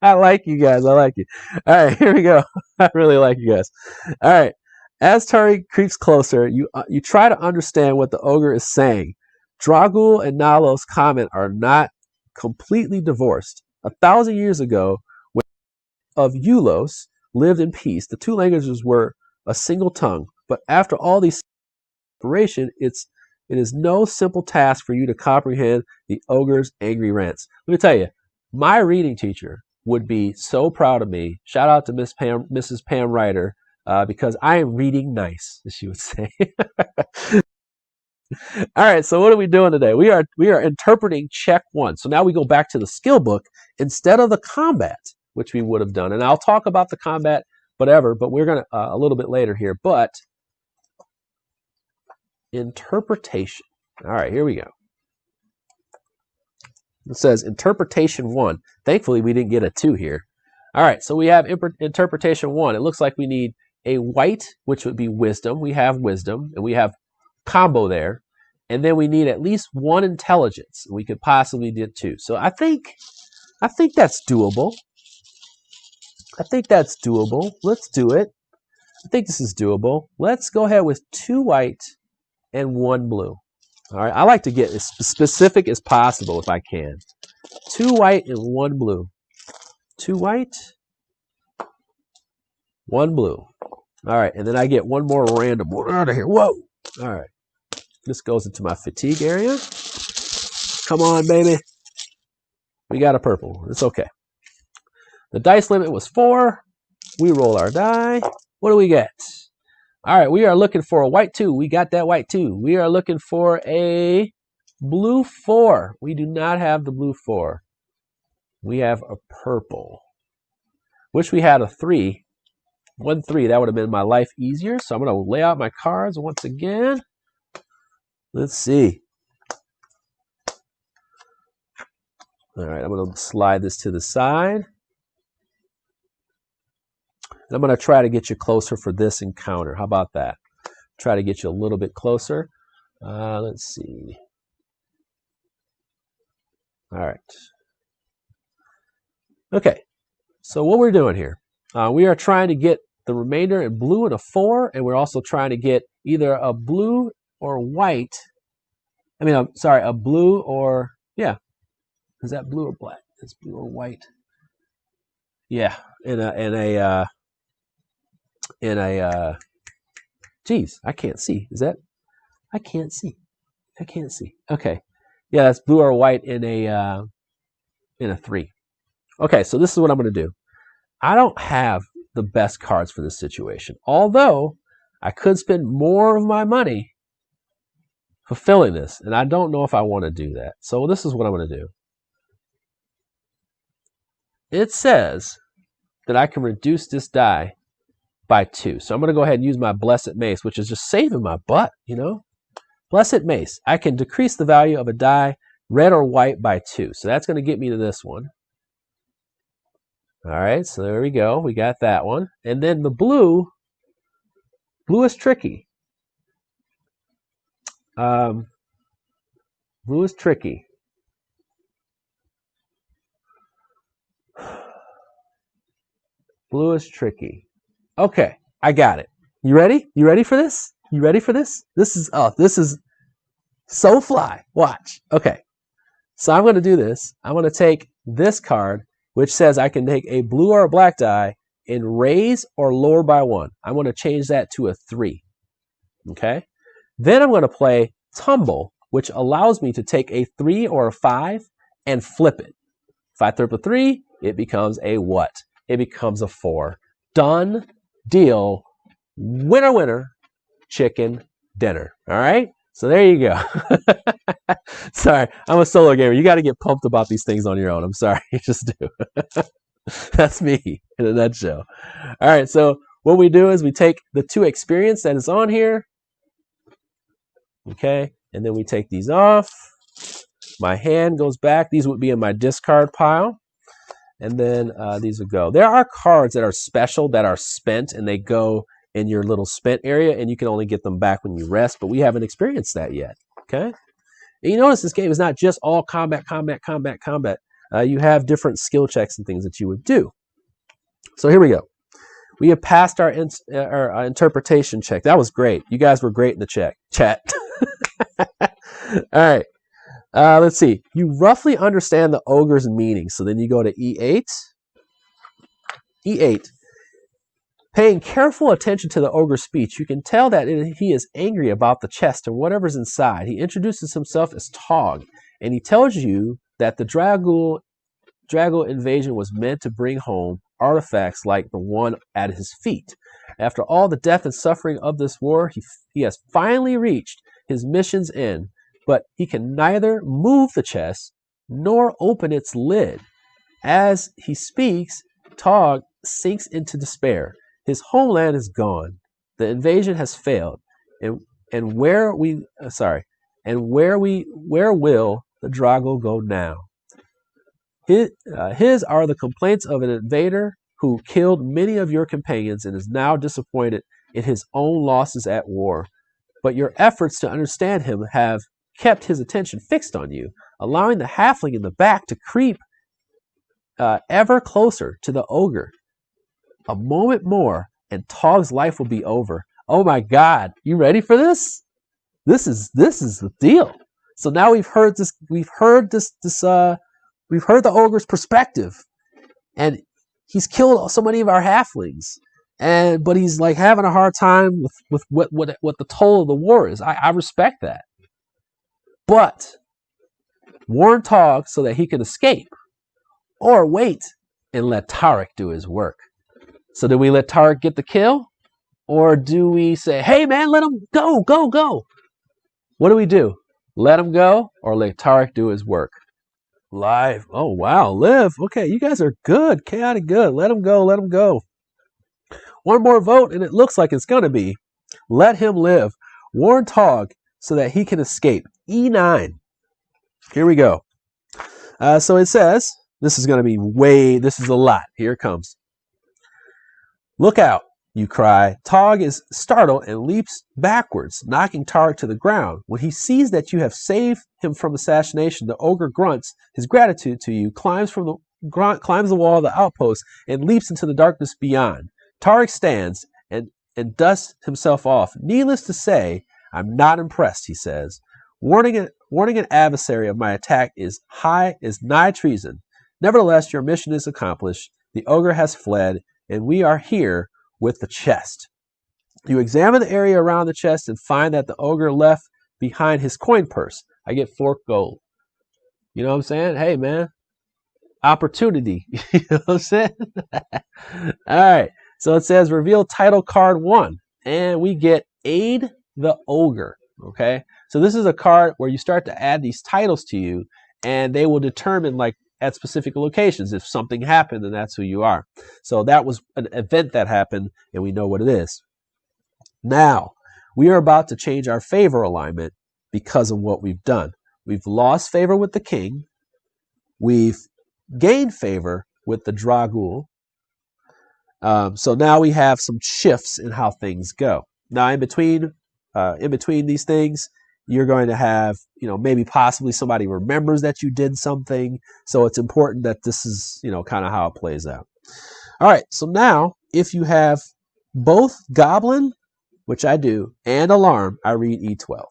I like you guys. I like you. All right, here we go. I really like you guys. All right. As Tariq creeps closer, you try to understand what the ogre is saying. Dragul and Nalos Common are not completely divorced. 1,000 years ago, when of Eulos lived in peace, the two languages were a single tongue. But after all these separation, it is no simple task for you to comprehend the ogre's angry rants. Let me tell you, my reading teacher would be so proud of me. Shout out to Mrs. Pam Ryder, because I am reading nice, as she would say. All right, so what are we doing today? We are interpreting check 1. So now we go back to the skill book instead of the combat, which we would have done. And I'll talk about the combat, whatever, but we're going to a little bit later here. But interpretation. All right, here we go. It says interpretation 1. Thankfully, we didn't get a 2 here. All right, so we have interpretation 1. It looks like we need a white, which would be wisdom. We have wisdom, and we have combo there. And then we need at least 1 intelligence. We could possibly get 2. So I think that's doable. I think that's doable. Let's do it. I think this is doable. Let's go ahead with 2 white and 1 blue. All right, I like to get as specific as possible if I can. 2 white and 1 blue. 2 white, 1 blue. All right, and then I get 1 more random one out of here. Whoa! All right, this goes into my fatigue area. Come on, baby. We got a purple. It's okay. The dice limit was 4. We roll our die. What do we get? All right, we are looking for a white 2. We got that white 2. We are looking for a blue 4. We do not have the blue 4. We have a purple. Wish we had a 3. 1-3. That would have made my life easier. So I'm going to lay out my cards once again. Let's see. All right, I'm going to slide this to the side. And I'm going to try to get you closer for this encounter. How about that? Try to get you a little bit closer. Let's see. All right. Okay, so what we're doing here, we are trying to get the remainder in blue and a 4, and we're also trying to get either a blue or white. I mean, sorry, a blue or, yeah. Is that blue or black? It's blue or white. Yeah, geez, I can't see. Is that? I can't see. I can't see. Okay, yeah, that's blue or white in a 3. Okay, so this is what I'm going to do. I don't have the best cards for this situation, although I could spend more of my money fulfilling this, and I don't know if I want to do that. So this is what I'm going to do. It says that I can reduce this die by 2. So I'm going to go ahead and use my Blessed Mace, which is just saving my butt, you know. Blessed Mace. I can decrease the value of a die, red or white, by 2. So that's going to get me to this one. All right, so there we go. We got that one. And then the blue is tricky. Blue is tricky. Blue is tricky. Okay, I got it. You ready? You ready for this? You ready for this? This is so fly. Watch. Okay. So I'm going to do this. I'm going to take this card, which says I can take a blue or a black die and raise or lower by 1. I'm going to change that to a 3. Okay? Then I'm going to play Tumble, which allows me to take a 3 or a 5 and flip it. If I flip a 3, it becomes a what? It becomes a 4. Done deal. Winner, winner, chicken dinner. All right? So there you go. Sorry, I'm a solo gamer. You got to get pumped about these things on your own. I'm sorry. You just do. That's me in a nutshell. All right, so what we do is we take the 2 experience that is on here. Okay, and then we take these off. My hand goes back. These would be in my discard pile. And then these would go. There are cards that are special that are spent, and they go in your little spent area, and you can only get them back when you rest, but we haven't experienced that yet. Okay? And you notice this game is not just all combat, combat, combat, combat. You have different skill checks and things that you would do. So here we go. We have passed our interpretation check. That was great. You guys were great in the chat. All right. Let's see. You roughly understand the ogre's meaning. So then you go to E8. E8. Paying careful attention to the ogre's speech, you can tell that he is angry about the chest and whatever's inside. He introduces himself as Tog, and he tells you that the Dragul invasion was meant to bring home artifacts like the one at his feet. After all the death and suffering of this war, he has finally reached his mission's end, but he can neither move the chest nor open its lid. As he speaks, Tog sinks into despair. His homeland is gone. The invasion has failed, and where will the Dragul go now? His are the complaints of an invader who killed many of your companions and is now disappointed in his own losses at war. But your efforts to understand him have kept his attention fixed on you, allowing the halfling in the back to creep ever closer to the ogre. A moment more, and Tog's life will be over. Oh my God! You ready for this? This is the deal. So now we've heard this. We've heard the ogre's perspective, and he's killed so many of our halflings, but he's like having a hard time with what the toll of the war is. I respect that, but warn Tog so that he can escape, or wait and let Tarek do his work. So do we let Tarek get the kill, or do we say, "Hey man, let him go, go, go"? What do we do? Let him go, or let Tarek do his work? Live. Oh, wow. Live. Okay, you guys are good. Chaotic good. Let him go. Let him go. One more vote, and it looks like it's going to be. Let him live. Warn Tog so that he can escape. E9. Here we go. So it says, this is going to be this is a lot. Here it comes. Look out, you cry. Tog is startled and leaps backwards, knocking Tarek to the ground. When he sees that you have saved him from assassination, the ogre grunts his gratitude to you, climbs the wall of the outpost, and leaps into the darkness beyond. Tarek stands and dusts himself off. Needless to say, I'm not impressed, he says. Warning an adversary of my attack is nigh treason. Nevertheless, your mission is accomplished. The ogre has fled, and we are here with the chest. You examine the area around the chest and find that the ogre left behind his coin purse. I get 4 gold. You know what I'm saying? Hey, man. Opportunity. You know what I'm saying? All right. So it says reveal title card 1. And we get Aid the Ogre. Okay. So this is a card where you start to add these titles to you, and they will determine, like, at specific locations. If something happened, then that's who you are. So that was an event that happened, and we know what it is. Now, we are about to change our favor alignment because of what we've done. We've lost favor with the king. We've gained favor with the Dragul. So now we have some shifts in how things go. Now, in between these things, you're going to have, maybe possibly somebody remembers that you did something. So it's important that this is, kind of how it plays out. All right. So now if you have both Goblin, which I do, and Alarm, I read E12.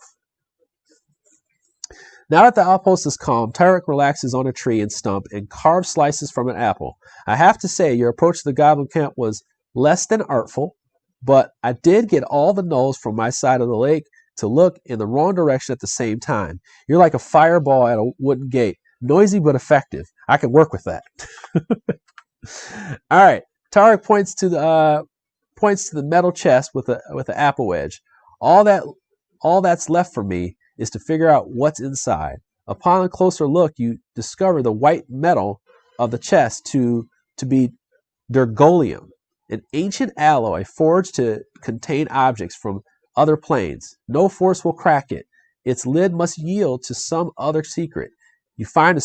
Now that the outpost is calm, Tarek relaxes on a tree and stump and carves slices from an apple. I have to say, your approach to the Goblin camp was less than artful, but I did get all the gnolls from my side of the lake to look in the wrong direction at the same time. You're like a fireball at a wooden gate. Noisy but effective. I can work with that. All right. Tarek points to the metal chest with the apple wedge. All that's left for me is to figure out what's inside. Upon a closer look, you discover the white metal of the chest to be Dergolium, an ancient alloy forged to contain objects from other planes. No force will crack it. Its lid must yield to some other secret. You find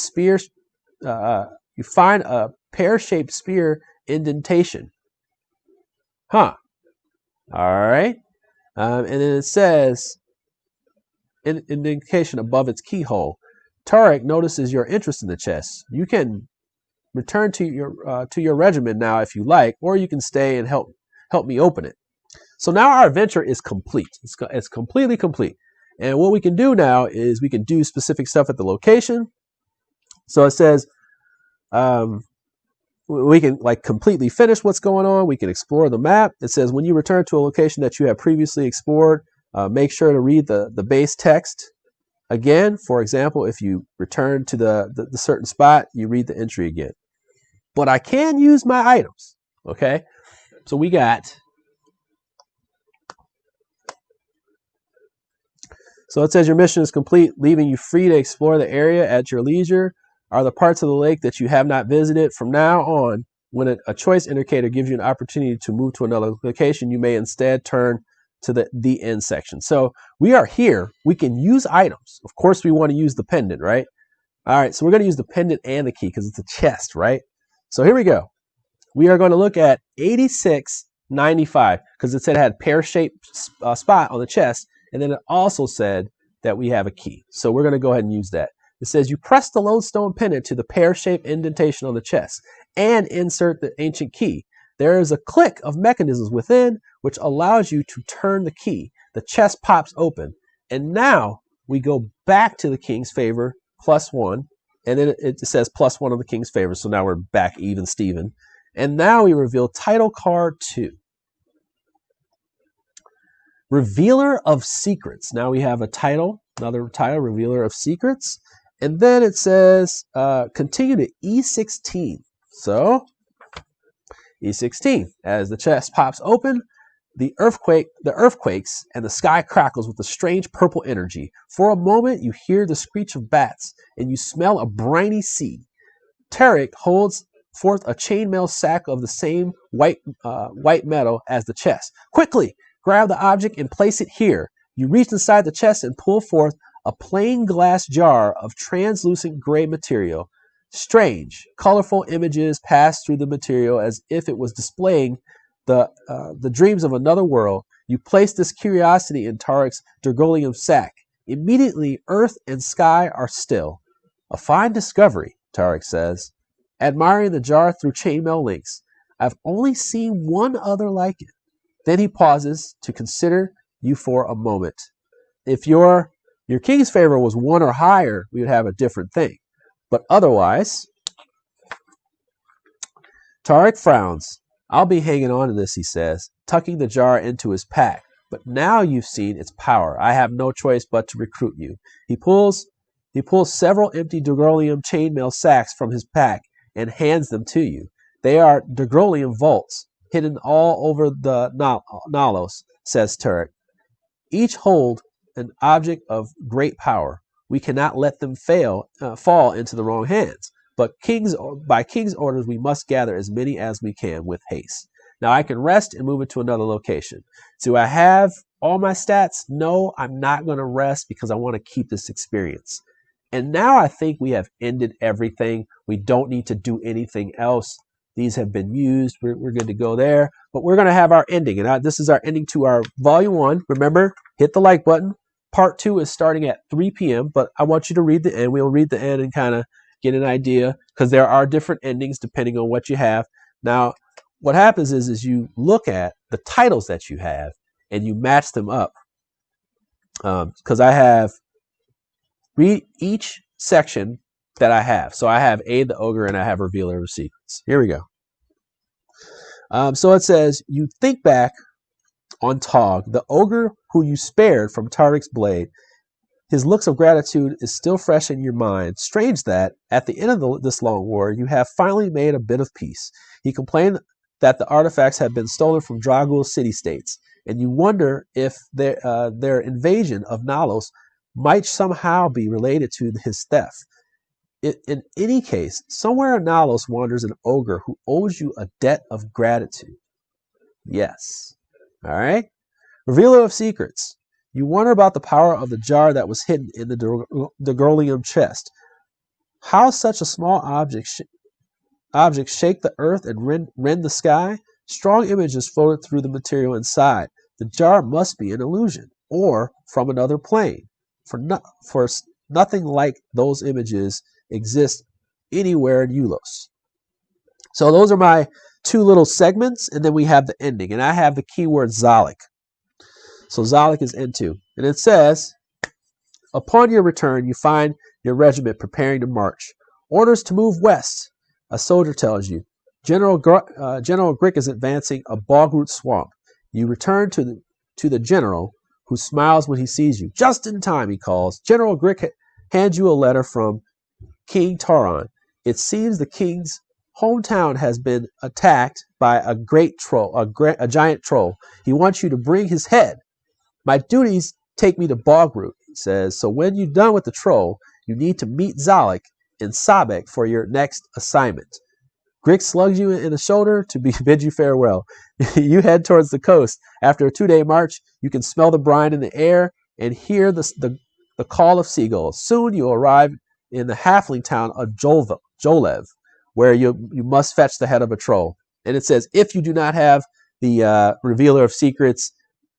a pear-shaped spear indentation. Huh. All right. And then it says, indication above its keyhole. Tarek notices your interest in the chest. You can return to your regiment now if you like, or you can stay and help me open it. So now our adventure is complete. It's completely complete. And what we can do now is we can do specific stuff at the location. So it says we can completely finish what's going on. We can explore the map. It says when you return to a location that you have previously explored, make sure to read the base text again. For example, if you return to the certain spot, you read the entry again. But I can use my items. Okay. So we got. So it says your mission is complete, leaving you free to explore the area at your leisure. Are the parts of the lake that you have not visited. From now on, when a choice indicator gives you an opportunity to move to another location, you may instead turn to the end section. So we are here. We can use items. Of course, we want to use the pendant, right? All right, so we're going to use the pendant and the key because it's a chest, right? So here we go. We are going to look at 8695 because it said it had pear-shaped spot on the chest. And then it also said that we have a key. So we're going to go ahead and use that. It says you press the lodestone pendant to the pear-shaped indentation on the chest and insert the ancient key. There is a click of mechanisms within which allows you to turn the key. The chest pops open. And now we go back to the king's favor, +1. And then it says +1 on the king's favor. So now we're back even Steven. And now we reveal title card 2. Revealer of Secrets. Now we have a title, another title, Revealer of Secrets. And then it says continue to E16. So E16. As the chest pops open, the earth quakes and the sky crackles with a strange purple energy. For a moment, you hear the screech of bats and you smell a briny sea. Tarek holds forth a chainmail sack of the same white metal as the chest. Quickly, grab the object and place it here. You reach inside the chest and pull forth a plain glass jar of translucent gray material. Strange, colorful images pass through the material as if it was displaying the dreams of another world. You place this curiosity in Tarek's Dergolium sack. Immediately, earth and sky are still. A fine discovery, Tarek says, admiring the jar through chainmail links. I've only seen one other like it. Then he pauses to consider you for a moment. If your king's favor was 1 or higher, we would have a different thing. But otherwise, Tarek frowns. I'll be hanging on to this, he says, tucking the jar into his pack. But now you've seen its power. I have no choice but to recruit you. He pulls several empty Dergolium chainmail sacks from his pack and hands them to you. They are Dergolium vaults, hidden all over the Nalos, says Tarek. Each hold an object of great power. We cannot let them fall into the wrong hands. But by king's orders, we must gather as many as we can with haste. Now I can rest and move it to another location. Do I have all my stats? No, I'm not going to rest because I want to keep this experience. And now I think we have ended everything. We don't need to do anything else. These have been used. We're good to go there. But we're going to have our ending. And this is our ending to our Volume 1. Remember, hit the like button. Part 2 is starting at 3 p.m. But I want you to read the end. We'll read the end and kind of get an idea because there are different endings depending on what you have. Now, what happens is you look at the titles that you have and you match them up. Because I have read each section that I have. So I have Aid the Ogre and I have Revealer of Secrets. Here we go. So it says, you think back on Tog, the ogre who you spared from Tarek's blade. His looks of gratitude is still fresh in your mind. Strange that, at the end of this long war, you have finally made a bit of peace. He complained that the artifacts had been stolen from Dragul's city-states, and you wonder if their invasion of Nalos might somehow be related to his theft. In any case, somewhere in Nalos wanders an ogre who owes you a debt of gratitude. Yes. All right? Revealer of Secrets. You wonder about the power of the jar that was hidden in the Dergolium chest. How such a small object shake the earth and rend the sky? Strong images floated through the material inside. The jar must be an illusion, or from another plane. For nothing like those images exist anywhere in Ulos. So those are my 2 little segments, and then we have the ending. And I have the keyword Zalik. So Zalik is N2. And it says, upon your return, you find your regiment preparing to march. Orders to move west, a soldier tells you. General Grick is advancing a bogroot swamp. You return to the general, who smiles when he sees you. Just in time, he calls. General Grick hands you a letter from King Taron. It seems the king's hometown has been attacked by a great troll, a giant troll. He wants you to bring his head. My duties take me to Bogroot, he says. So when you're done with the troll, you need to meet Zalik in Sabek for your next assignment. Grick slugs you in the shoulder to bid you farewell. You head towards the coast. After a 2-day march, you can smell the brine in the air and hear the call of seagulls. Soon you arrive in the halfling town of Jolev, where you must fetch the head of a troll. And it says, if you do not have the Revealer of Secrets,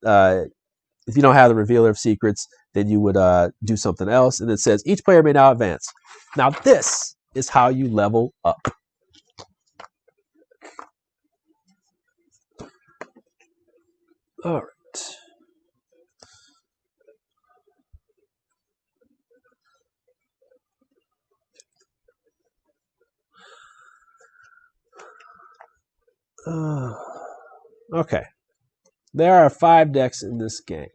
if you don't have the Revealer of Secrets, then you would do something else. And it says, each player may now advance. Now this is how you level up. All right. Okay. There are 5 decks in this game.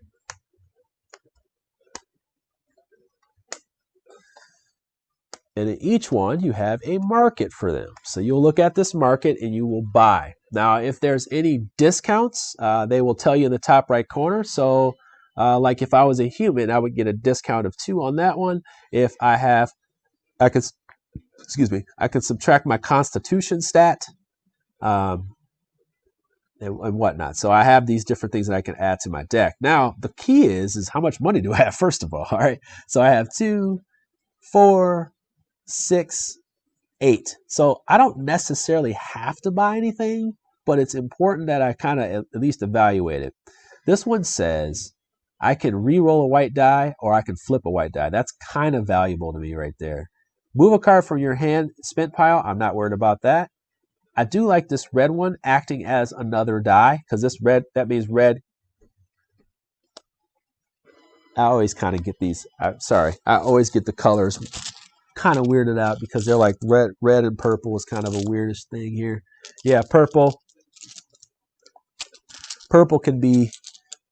And in each one, you have a market for them. So you'll look at this market and you will buy. Now, if there's any discounts, they will tell you in the top right corner. So like if I was a human, I would get a discount of 2 on that one. If I could excuse me, I can subtract my Constitution stat, and whatnot. So I have these different things that I can add to my deck. Now, the key is how much money do I have, first of all? All right. So I have 2, 4, 6, 8. So I don't necessarily have to buy anything, but it's important that I kind of at least evaluate it. This one says I can re-roll a white die or I can flip a white die. That's kind of valuable to me right there. Move a card from your hand spent pile. I'm not worried about that. I do like this red one acting as another die, because this red, that means red. I always kind of get these, I always get the colors kind of weirded out because they're like red and purple is kind of a weirdish thing here. Yeah, purple. Purple can be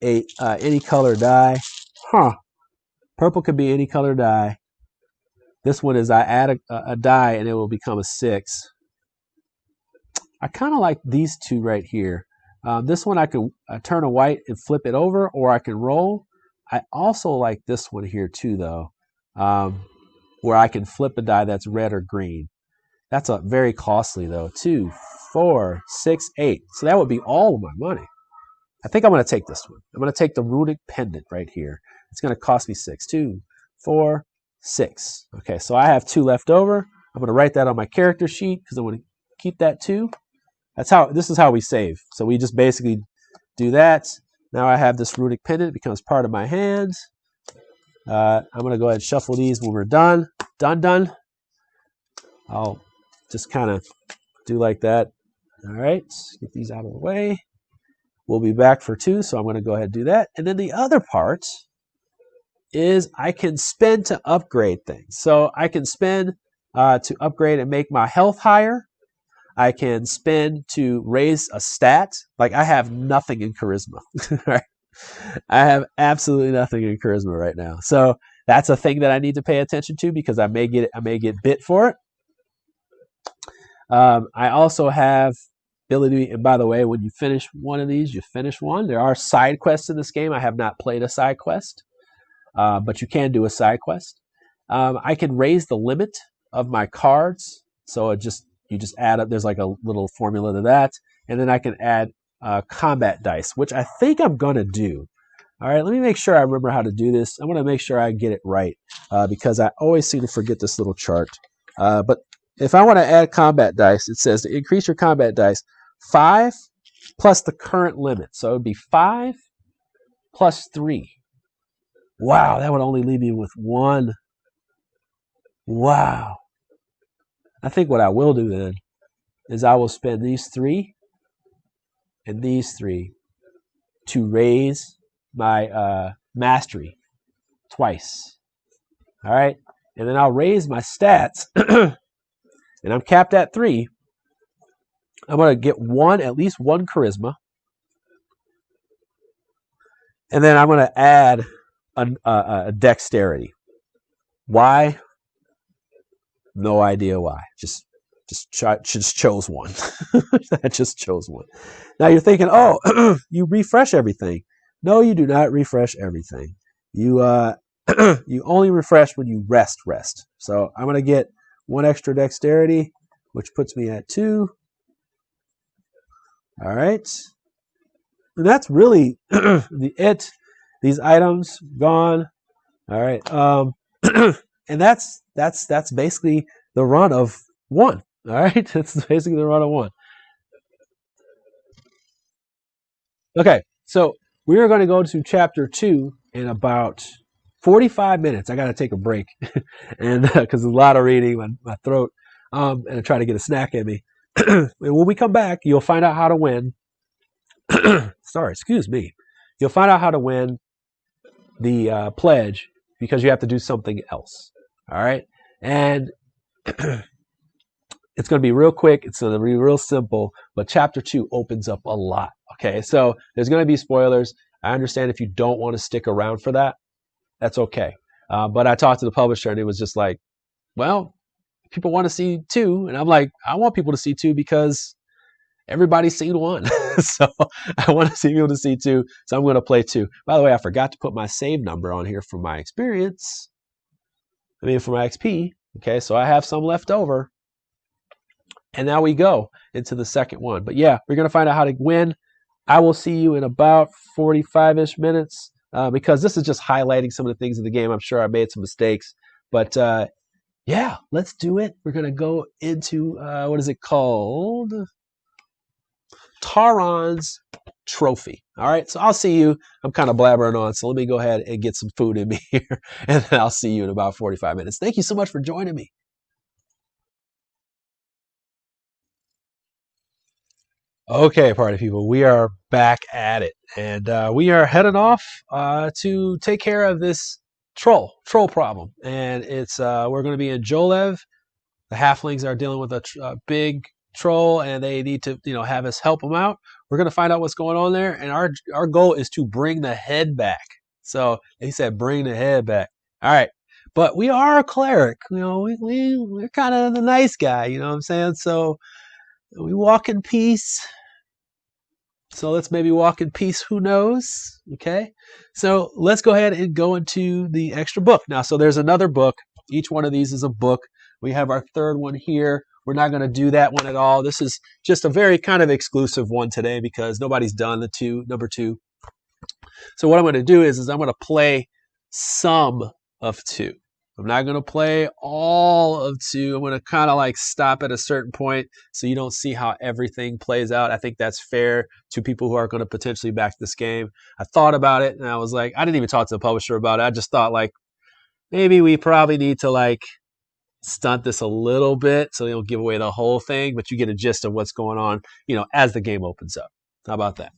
a any color die. Purple could be any color die. This one is I add a die and it will become a 6. I kind of like these two right here. This one I can turn a white and flip it over, or I can roll. I also like this one here too, though, where I can flip a die that's red or green. That's a very costly though. 2, 4, 6, 8. So that would be all of my money. I think I'm going to take this one. I'm going to take the runic pendant right here. It's going to cost me 6. 2, 4, 6. Okay, so I have 2 left over. I'm going to write that on my character sheet because I want to keep that 2. This is how we save. So we just basically do that. Now I have this runic pendant. It becomes part of my hand. I'm going to go ahead and shuffle these when we're done. Done. I'll just kind of do like that. All right, get these out of the way. We'll be back for 2, so I'm going to go ahead and do that. And then the other part is I can spend to upgrade things. So I can spend to upgrade and make my health higher. I can spend to raise a stat. Like I have nothing in charisma. Right? I have absolutely nothing in charisma right now. So that's a thing that I need to pay attention to because I may get bit for it. I also have ability, and by the way, when you finish one of these, you finish one. There are side quests in this game. I have not played a side quest, but you can do a side quest. I can raise the limit of my cards. So you just add up, there's like a little formula to that. And then I can add combat dice, which I think I'm going to do. All right, let me make sure I remember how to do this. I'm going to make sure I get it right because I always seem to forget this little chart. But if I want to add combat dice, it says to increase your combat dice 5 plus the current limit. So it would be 5 plus 3. Wow, that would only leave me with 1. Wow. I think what I will do then is I will spend these 3 and these 3 to raise my mastery twice. All right. And then I'll raise my stats and I'm capped at 3. I'm going to get at least one charisma. And then I'm going to add a dexterity. Why? No idea why. Just chose one. I just chose one. Now you're thinking, oh, you refresh everything. No, you do not refresh everything. You you only refresh when you rest. So I'm going to get 1 extra dexterity, which puts me at 2. All right. And that's really these items gone. All right. And that's basically the run of 1. All right. That's basically the run of 1. Okay. So we are going to go to chapter 2 in about 45 minutes. I got to take a break and because there's a lot of reading, my throat, and I try to get a snack in me. And when we come back, you'll find out how to win. Sorry, excuse me. You'll find out how to win the pledge because you have to do something else. All right. And it's going to be real quick. It's going to be real simple. But chapter 2 opens up a lot. Okay. So there's going to be spoilers. I understand if you don't want to stick around for that. That's okay. But I talked to the publisher and it was just like, well, people want to see 2. And I'm like, I want people to see 2 because everybody's seen 1. So I want to see people to see 2. So I'm going to play 2. By the way, I forgot to put my save number on here for my experience. For my XP. Okay, so I have some left over. And now we go into the second one. But yeah, we're going to find out how to win. I will see you in about 45-ish minutes because this is just highlighting some of the things in the game. I'm sure I made some mistakes. But yeah, let's do it. We're going to go into, what is it called? Taron's Trophy. All right, so I'll see you. I'm kind of blabbering on, so let me go ahead and get some food in me here, and then I'll see you in about 45 minutes. Thank you so much for joining me. Okay, party people, we are back at it, and we are heading off to take care of this troll problem. And it's we're going to be in Jolev. The halflings are dealing with a big troll, and they need to have us help them out. We're going to find out what's going on there, and our goal is to bring the head back. So he said, bring the head back. All right, but we are a cleric. We're kind of the nice guy. You know what I'm saying? So we walk in peace. So let's maybe walk in peace. Who knows? Okay. So let's go ahead and go into the extra book. Now, so there's another book. Each one of these is a book. We have our third one here. We're not going to do that one at all. This is just a very kind of exclusive one today because nobody's done number two. So what I'm going to do is I'm going to play some of two. I'm not going to play all of two. I'm going to kind of like stop at a certain point so you don't see how everything plays out. I think that's fair to people who are going to potentially back this game. I thought about it and I was like, I didn't even talk to the publisher about it. I just thought like maybe we probably need to like stunt this a little bit so they don't give away the whole thing, but you get a gist of what's going on, as the game opens up. How about that?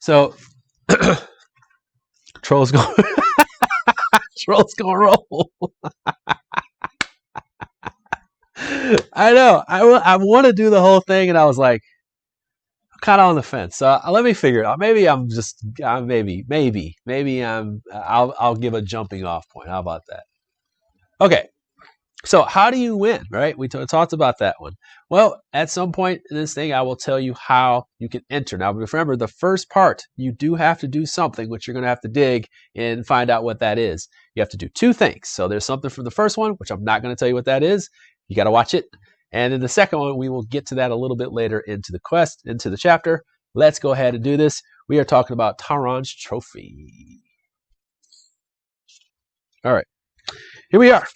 So Troll's going Troll's going to roll. I know. I want to do the whole thing, and I was like, I'm kind of on the fence. So let me figure it out. Maybe I'll give a jumping off point. How about that? Okay. So how do you win, right? We talked about that one. Well, at some point in this thing, I will tell you how you can enter. Now, remember, the first part, you do have to do something, which you're going to have to dig and find out what that is. You have to do two things. So there's something from the first one, which I'm not going to tell you what that is. You got to watch it. And in the second one, we will get to that a little bit later into the quest, into the chapter. Let's go ahead and do this. We are talking about Taron's Trophy. All right, here we are.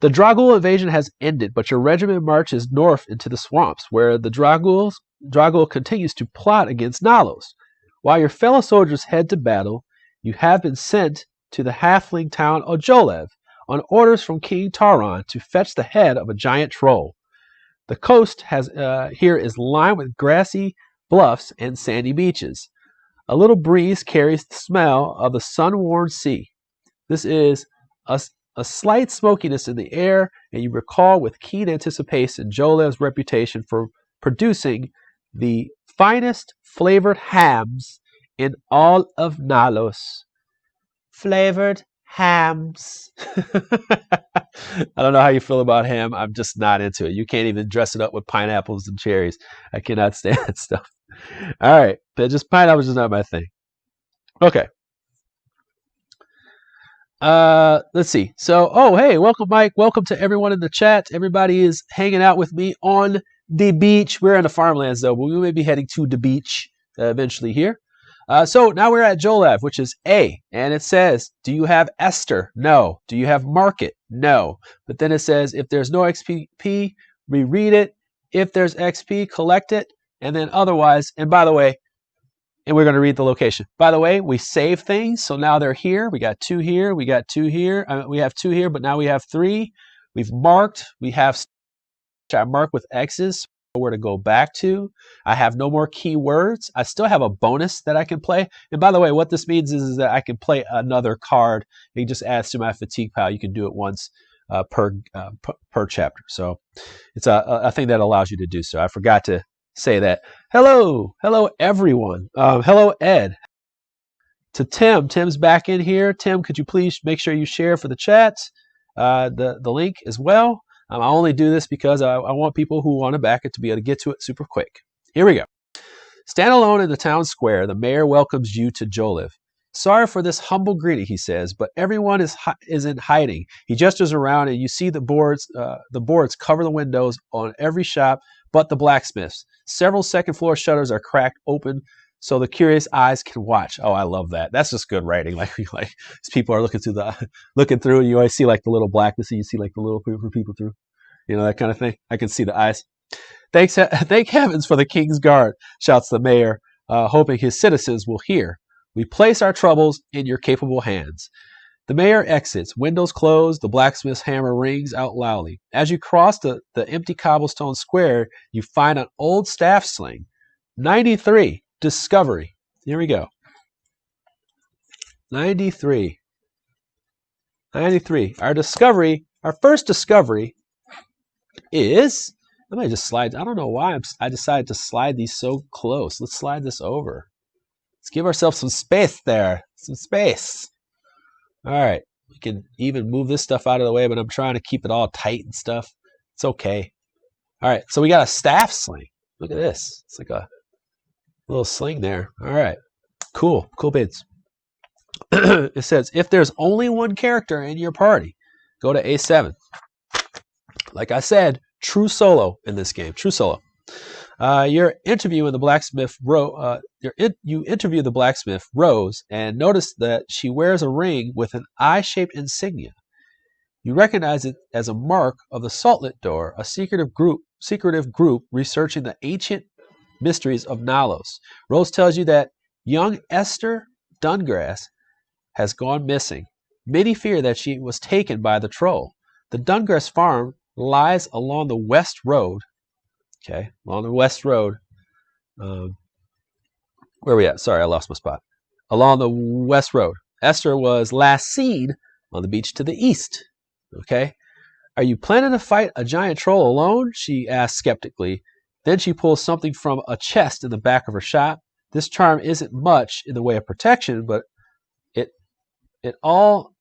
The Dragul invasion has ended, but your regiment marches north into the swamps, where the Dragul continues to plot against Nalos. While your fellow soldiers head to battle, you have been sent to the halfling town of Jolev on orders from King Taron to fetch the head of a giant troll. The coast here is lined with grassy bluffs and sandy beaches. A little breeze carries the smell of the sun-warmed sea. This is a slight smokiness in the air, and you recall with keen anticipation Jolev's reputation for producing the finest flavored hams in all of Nalos. Flavored hams. I don't know how you feel about ham. I'm just not into it. You can't even dress it up with pineapples and cherries. I cannot stand that stuff. All right, but just pineapples is not my thing. Okay. Let's see. So, hey, welcome, Mike. Welcome to everyone in the chat. Everybody is hanging out with me on the beach. We're in the farmlands, though, but we may be heading to the beach eventually here. So now we're at Jolev, which is A, and it says, do you have Esther? No. Do you have Market? No. But then it says, if there's no XP, reread it. If there's XP, collect it. And then otherwise, and by the way, and we're going to read the location. By the way, we save things, so now they're here. We got 2 here. We got 2 here. We have 2 here, but now we have 3. We've marked. We have I mark with X's where to go back to. I have no more keywords. I still have a bonus that I can play. And by the way, what this means is that I can play another card. It just adds to my fatigue pile. You can do it once per chapter. So it's a thing that allows you to do so. I forgot to say that. Hello everyone. Hello Ed. To Tim. Tim's back in here. Tim, could you please make sure you share for the chat the link as well. I only do this because I want people who want to back it to be able to get to it super quick. Here we go. Stand alone in the town square. The mayor welcomes you to Jolev. Sorry for this humble greeting, he says, but everyone is in hiding. He gestures around, and you see the boards cover the windows on every shop but the blacksmith's. Several second-floor shutters are cracked open so the curious eyes can watch. Oh, I love that. That's just good writing. Like people are looking through, and you always see like the little blackness, and you see like the little people through. You know, that kind of thing. I can see the eyes. Thank heavens for the King's Guard, shouts the mayor, hoping his citizens will hear. We place our troubles in your capable hands. The mayor exits. Windows close. The blacksmith's hammer rings out loudly. As you cross the empty cobblestone square, you find an old staff sling. 93. Discovery. Here we go. 93. 93. Our first discovery is... Let me just slide. I don't know why I decided to slide these so close. Let's slide this over. Let's give ourselves some space there. Some space. All right. We can even move this stuff out of the way, but I'm trying to keep it all tight and stuff. It's okay. All right. So we got a staff sling. Look at this. It's like a little sling there. All right. Cool. Cool bids. It says, if there's only one character in your party, go to A7. Like I said, true solo in this game. True solo. You're interviewing the blacksmith you interview the blacksmith Rose and notice that she wears a ring with an eye-shaped insignia. You recognize it as a mark of the Saltlet Door, a secretive group researching the ancient mysteries of Nalos. Rose tells you that young Esther Dungrass has gone missing. Many fear that she was taken by the troll. The Dungrass farm lies along the West Road. Okay, along the West Road. Where are we at? Sorry, I lost my spot. Along the West Road. Esther was last seen on the beach to the east. Okay. Are you planning to fight a giant troll alone? She asks skeptically. Then she pulls something from a chest in the back of her shop. This charm isn't much in the way of protection, but it's all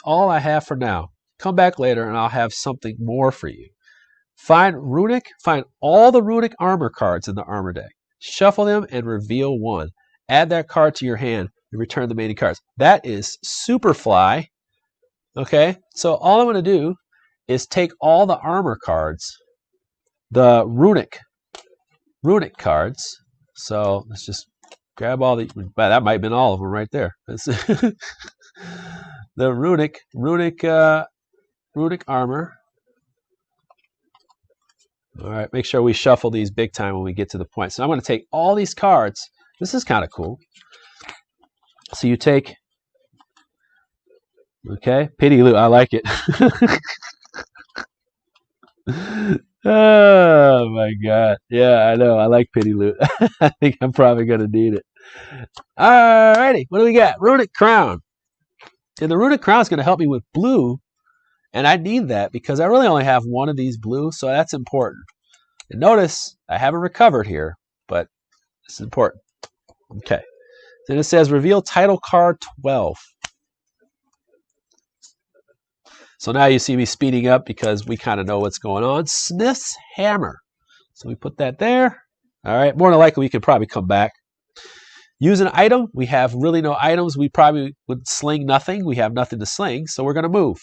I have for now. Come back later and I'll have something more for you. Find all the runic armor cards in the armor deck. Shuffle them and reveal one. Add that card to your hand and return the remaining cards. That is Superfly. Okay, so all I'm going to do is take all the armor cards, the runic cards. So let's just grab all the. That might have been all of them right there. The runic armor. All right, make sure we shuffle these big time when we get to the point. So I'm going to take all these cards. This is kind of cool. So you take, okay, pity loot. I like it. Oh my God. Yeah, I know. I like pity loot. I think I'm probably going to need it. All righty, what do we got? Runic Crown. And the Runic Crown is going to help me with blue. And I need that because I really only have one of these blue, so that's important. And notice I haven't recovered here, but this is important. Okay. Then it says reveal title card 12. So now you see me speeding up because we kind of know what's going on. Smith's Hammer. So we put that there. All right. More than likely, we could probably come back. Use an item. We have really no items. We probably would sling nothing. We have nothing to sling, so we're going to move.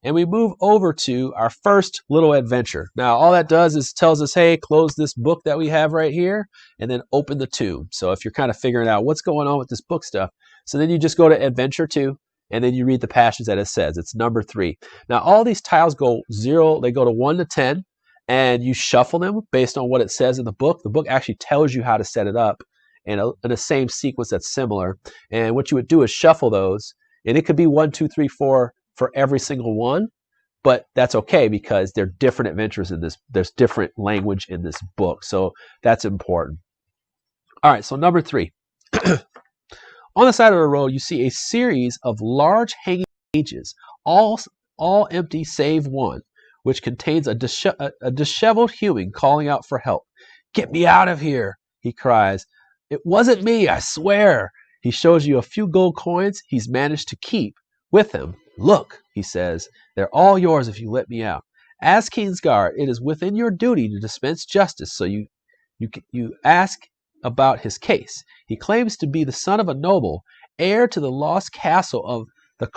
And we move over to our first little adventure. Now, all that does is tells us, hey, close this book that we have right here, and then open the tomb. So if you're kind of figuring out what's going on with this book stuff, so then you just go to Adventure 2, and then you read the passage that it says. It's number 3. Now, all these tiles go 0, they go to 1 to 10, and you shuffle them based on what it says in the book. The book actually tells you how to set it up in the same sequence that's similar. And what you would do is shuffle those, and it could be 1, 2, 3, 4, for every single one, but that's okay because they're different adventures in this. There's different language in this book, so that's important. All right, so number 3. On the side of the road, you see a series of large hanging cages, all empty save one, which contains a disheveled human calling out for help. "Get me out of here," he cries. "It wasn't me, I swear." He shows you a few gold coins he's managed to keep with him. "Look," he says, "they're all yours if you let me out. As King's Guard, it is within your duty to dispense justice, so you ask about his case. He claims to be the son of a noble heir to the lost castle of the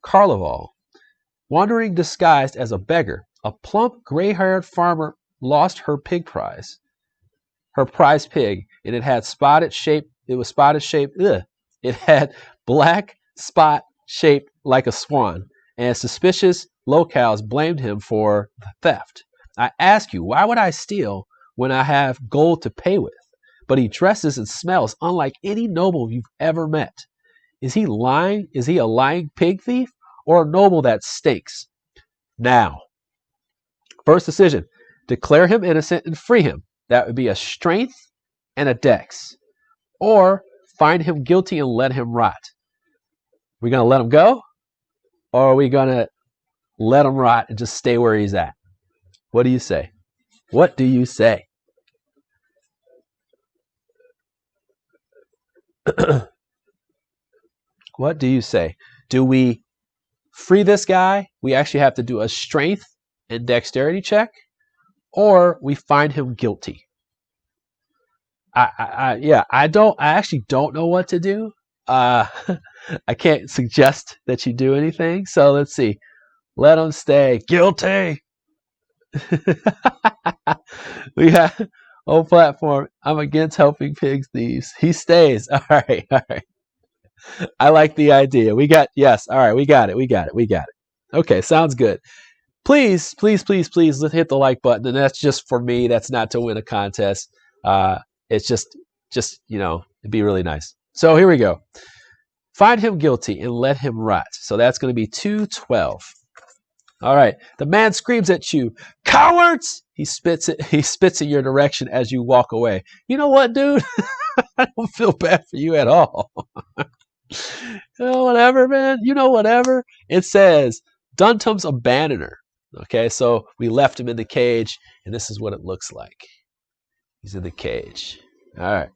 Carnival, wandering disguised as a beggar. A plump, gray-haired farmer lost her prize pig, and it had spotted shape. It was spotted shaped. It had black spot shaped like a swan, and suspicious locals blamed him for the theft. I ask you, why would I steal when I have gold to pay with? But he dresses and smells unlike any noble you've ever met. Is he lying? Is he a lying pig thief or a noble that stinks? Now, first decision, declare him innocent and free him. That would be a strength and a dex. Or find him guilty and let him rot. We going to let him go? Or are we going to let him rot and just stay where he's at? What do you say? What do you say? What do you say? Do we free this guy? We actually have to do a strength and dexterity check, or we find him guilty. I actually don't know what to do. I can't suggest that you do anything. So let's see. Let him stay guilty. We have whole platform. I'm against helping pigs thieves. He stays. All right. I like the idea. Yes. All right. We got it. Okay. Sounds good. Please, let's hit the like button. And that's just for me. That's not to win a contest. It's just, it'd be really nice. So here we go. Find him guilty and let him rot. So that's going to be 212. All right. The man screams at you, cowards! He spits in your direction as you walk away. You know what, dude? I don't feel bad for you at all. Whatever, man. Whatever. It says, Duntum's abandoner. Okay, so we left him in the cage, and this is what it looks like. He's in the cage. All right.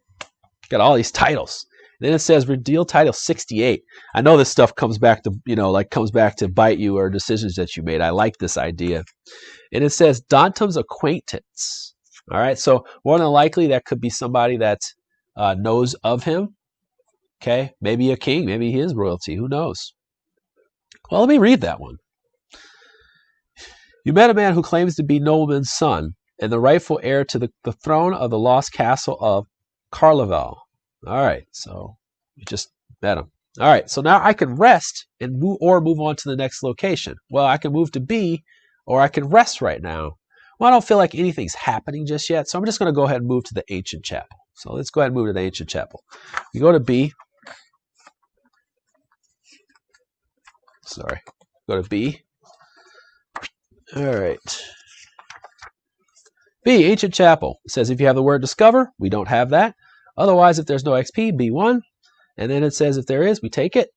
Got all these titles. Then it says reveal title 68. I know this stuff comes back to, comes back to bite you or decisions that you made. I like this idea. And it says Dantum's acquaintance. All right. So more than likely that could be somebody that knows of him. Okay. Maybe a king. Maybe he is royalty. Who knows? Well, let me read that one. You met a man who claims to be nobleman's son and the rightful heir to the throne of the lost castle of Carnival. All right, so we just met him. All right, so now I can rest and move on to the next location. Well, I can move to B, or I can rest right now. Well, I don't feel like anything's happening just yet, so I'm just going to go ahead and move to the ancient chapel. So let's go ahead and move to the ancient chapel. We go to B. Sorry, go to B. All right. B, ancient chapel. It says if you have the word discover, we don't have that. Otherwise, if there's no XP, B1. And then it says if there is, we take it.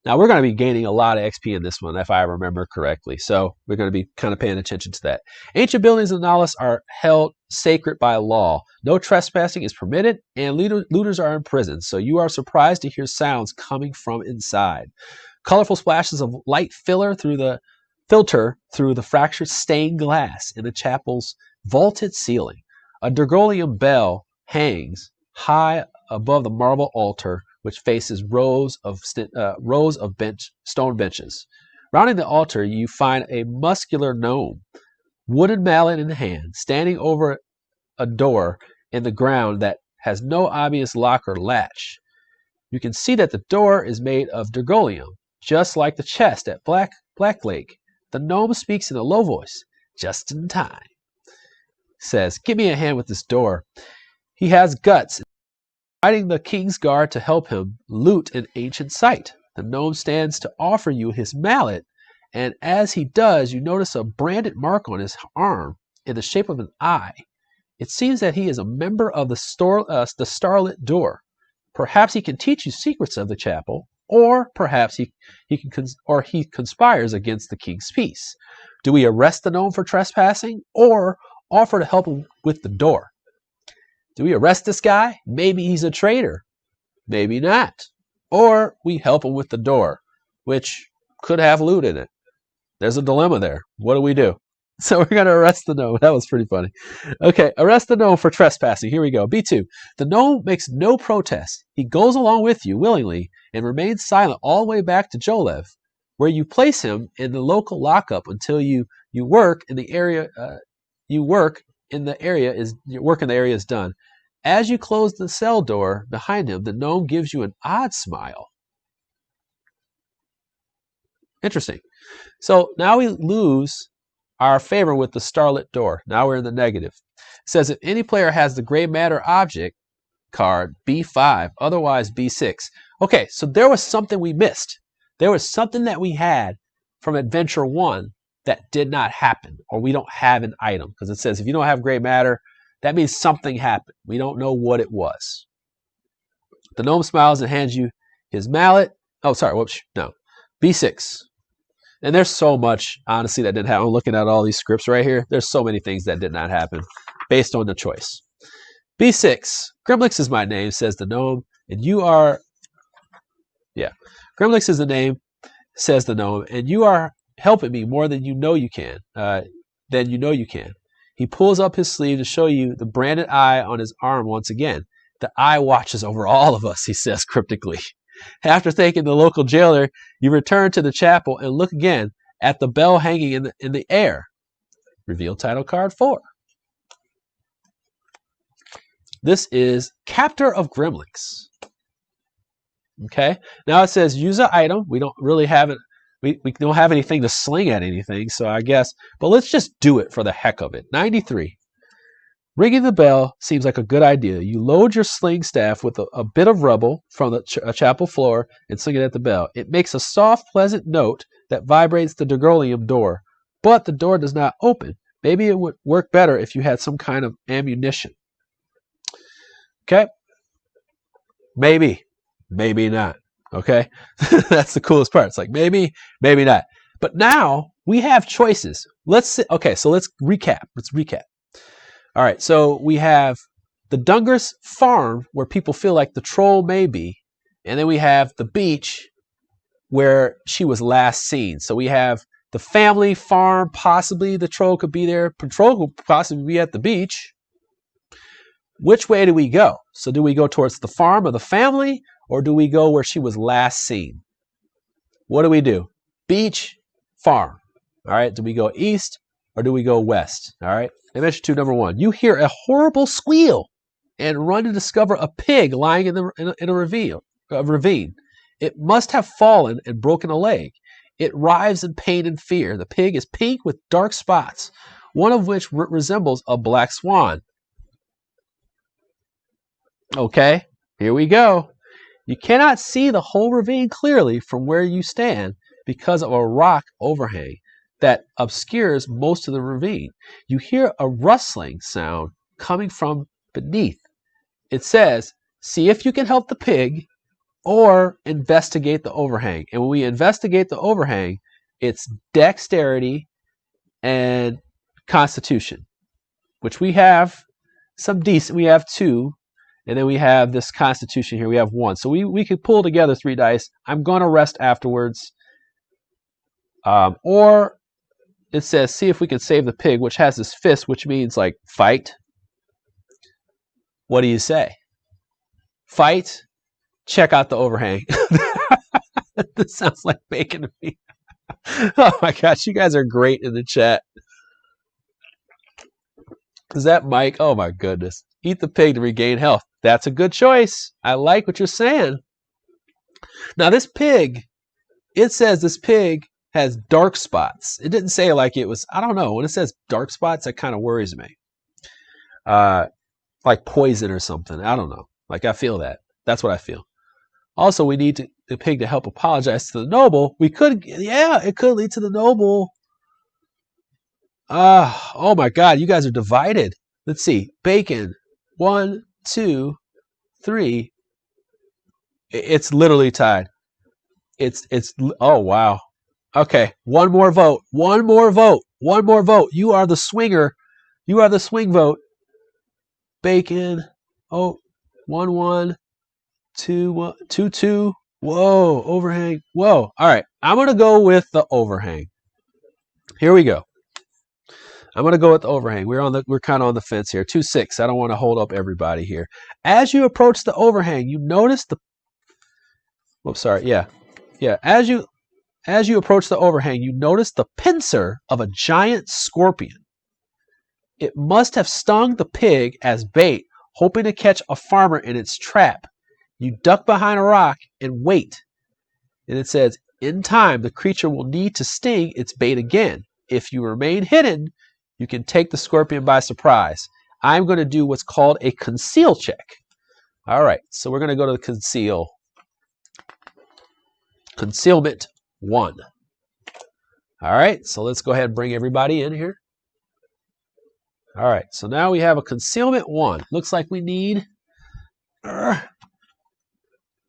Now, we're going to be gaining a lot of XP in this one, if I remember correctly. So we're going to be kind of paying attention to that. Ancient buildings in Nautilus are held sacred by law. No trespassing is permitted, and looters are imprisoned. So you are surprised to hear sounds coming from inside. Colorful splashes of light filter through the fractured stained glass in the chapel's vaulted ceiling. A Dergolium bell hangs high above the marble altar, which faces rows of stone benches. Rounding the altar, you find a muscular gnome, wooden mallet in hand, standing over a door in the ground that has no obvious lock or latch. You can see that the door is made of Dergolium, just like the chest at Black Lake. The gnome speaks in a low voice, just in time. Says, give me a hand with this door. He has guts. Inviting the king's guard to help him loot an ancient site. The gnome stands to offer you his mallet, and as he does, you notice a branded mark on his arm in the shape of an eye. It seems that he is a member of the Starlit Door. Perhaps he can teach you secrets of the chapel, or perhaps he conspires against the king's peace. Do we arrest the gnome for trespassing, or offer to help him with the door? Do we arrest this guy? Maybe he's a traitor. Maybe not. Or we help him with the door, which could have loot in it. There's a dilemma there. What do we do? So we're going to arrest the gnome. That was pretty funny. Okay, arrest the gnome for trespassing. Here we go. B2. The gnome makes no protest. He goes along with you willingly and remains silent all the way back to Jolev, where you place him in the local lockup until you work in the area. Your work in the area is done. As you close the cell door behind him, the gnome gives you an odd smile. Interesting. So now we lose our favor with the starlit door. Now we're in the negative. It says if any player has the gray matter object card, B5, otherwise B6. Okay, so there was something we missed. There was something that we had from Adventure 1 that did not happen, or we don't have an item. Because it says if you don't have gray matter, that means something happened. We don't know what it was. The gnome smiles and hands you his mallet. Oh, sorry, whoops, no. B6. And there's so much, honestly, that didn't happen. I'm looking at all these scripts right here. There's so many things that did not happen based on the choice. B6. Grimlix is my name, says the gnome. And you are... Yeah. Grimlix is the name, says the gnome. And you are helping me more than you know you can. He pulls up his sleeve to show you the branded eye on his arm once again. The eye watches over all of us, he says cryptically. After thanking the local jailer, you return to the chapel and look again at the bell hanging in the air. Reveal title card 4. This is Captor of Grimlix. Okay. Now it says use an item. We don't really have it. We don't have anything to sling at anything, so I guess. But let's just do it for the heck of it. 93. Ringing the bell seems like a good idea. You load your sling staff with a bit of rubble from the chapel floor and sling it at the bell. It makes a soft, pleasant note that vibrates the Degolium door, but the door does not open. Maybe it would work better if you had some kind of ammunition. Okay? Maybe. Maybe not. Okay? That's the coolest part. It's like maybe, maybe not. But now we have choices. Okay, so let's recap. All right, so we have the Dungers farm where people feel like the troll may be, and then we have the beach where she was last seen. So we have the family farm, possibly the troll could be there, patrol could possibly be at the beach. Which way do we go? So do we go towards the farm of the family, or do we go where she was last seen? What do we do? Beach, farm. All right, do we go east or do we go west? All right. Adventure 2, number 1. You hear a horrible squeal and run to discover a pig lying in a ravine. It must have fallen and broken a leg. It writhes in pain and fear. The pig is pink with dark spots, one of which resembles a black swan. Okay, here we go. You cannot see the whole ravine clearly from where you stand because of a rock overhang that obscures most of the ravine. You hear a rustling sound coming from beneath. It says, see if you can help the pig or investigate the overhang. And when we investigate the overhang, it's dexterity and constitution, which we have some decent. We have 2, and then we have this constitution here. We have 1. So we could pull together 3 dice. I'm going to rest afterwards. Or it says, see if we can save the pig, which has this fist, which means like fight. What do you say? Fight. Check out the overhang. This sounds like bacon to me. Oh my gosh, you guys are great in the chat. Is that Mike? Oh my goodness. Eat the pig to regain health. That's a good choice. I like what you're saying. Now this pig, it says this pig has dark spots. It didn't say like it was, I don't know. When it says dark spots, that kind of worries me. Like poison or something. I don't know. Like I feel that. That's what I feel. Also, we need the pig to help apologize to the noble. We could, yeah, it could lead to the noble. Oh my God, you guys are divided. Let's see. Bacon. 1, 2, 3. It's literally tied. It's, oh wow. Okay, one more vote. One more vote. One more vote. You are the swinger. You are the swing vote. Bacon. Oh, 1, 1, 2, 1, 2, 2. Whoa, overhang. Whoa. All right, I'm going to go with the overhang. Here we go. I'm going to go with the overhang. We're kind of on the fence here. 2-6. I don't want to hold up everybody here. As you approach the overhang, you notice the. Oops, sorry. Yeah. As you approach the overhang, you notice the pincer of a giant scorpion. It must have stung the pig as bait, hoping to catch a farmer in its trap. You duck behind a rock and wait. And it says, in time, the creature will need to sting its bait again. If you remain hidden, you can take the scorpion by surprise. I'm going to do what's called a conceal check. All right, so we're going to go to the conceal. Concealment 1. All right, so let's go ahead and bring everybody in here. All right, so now we have a concealment 1. Looks like we need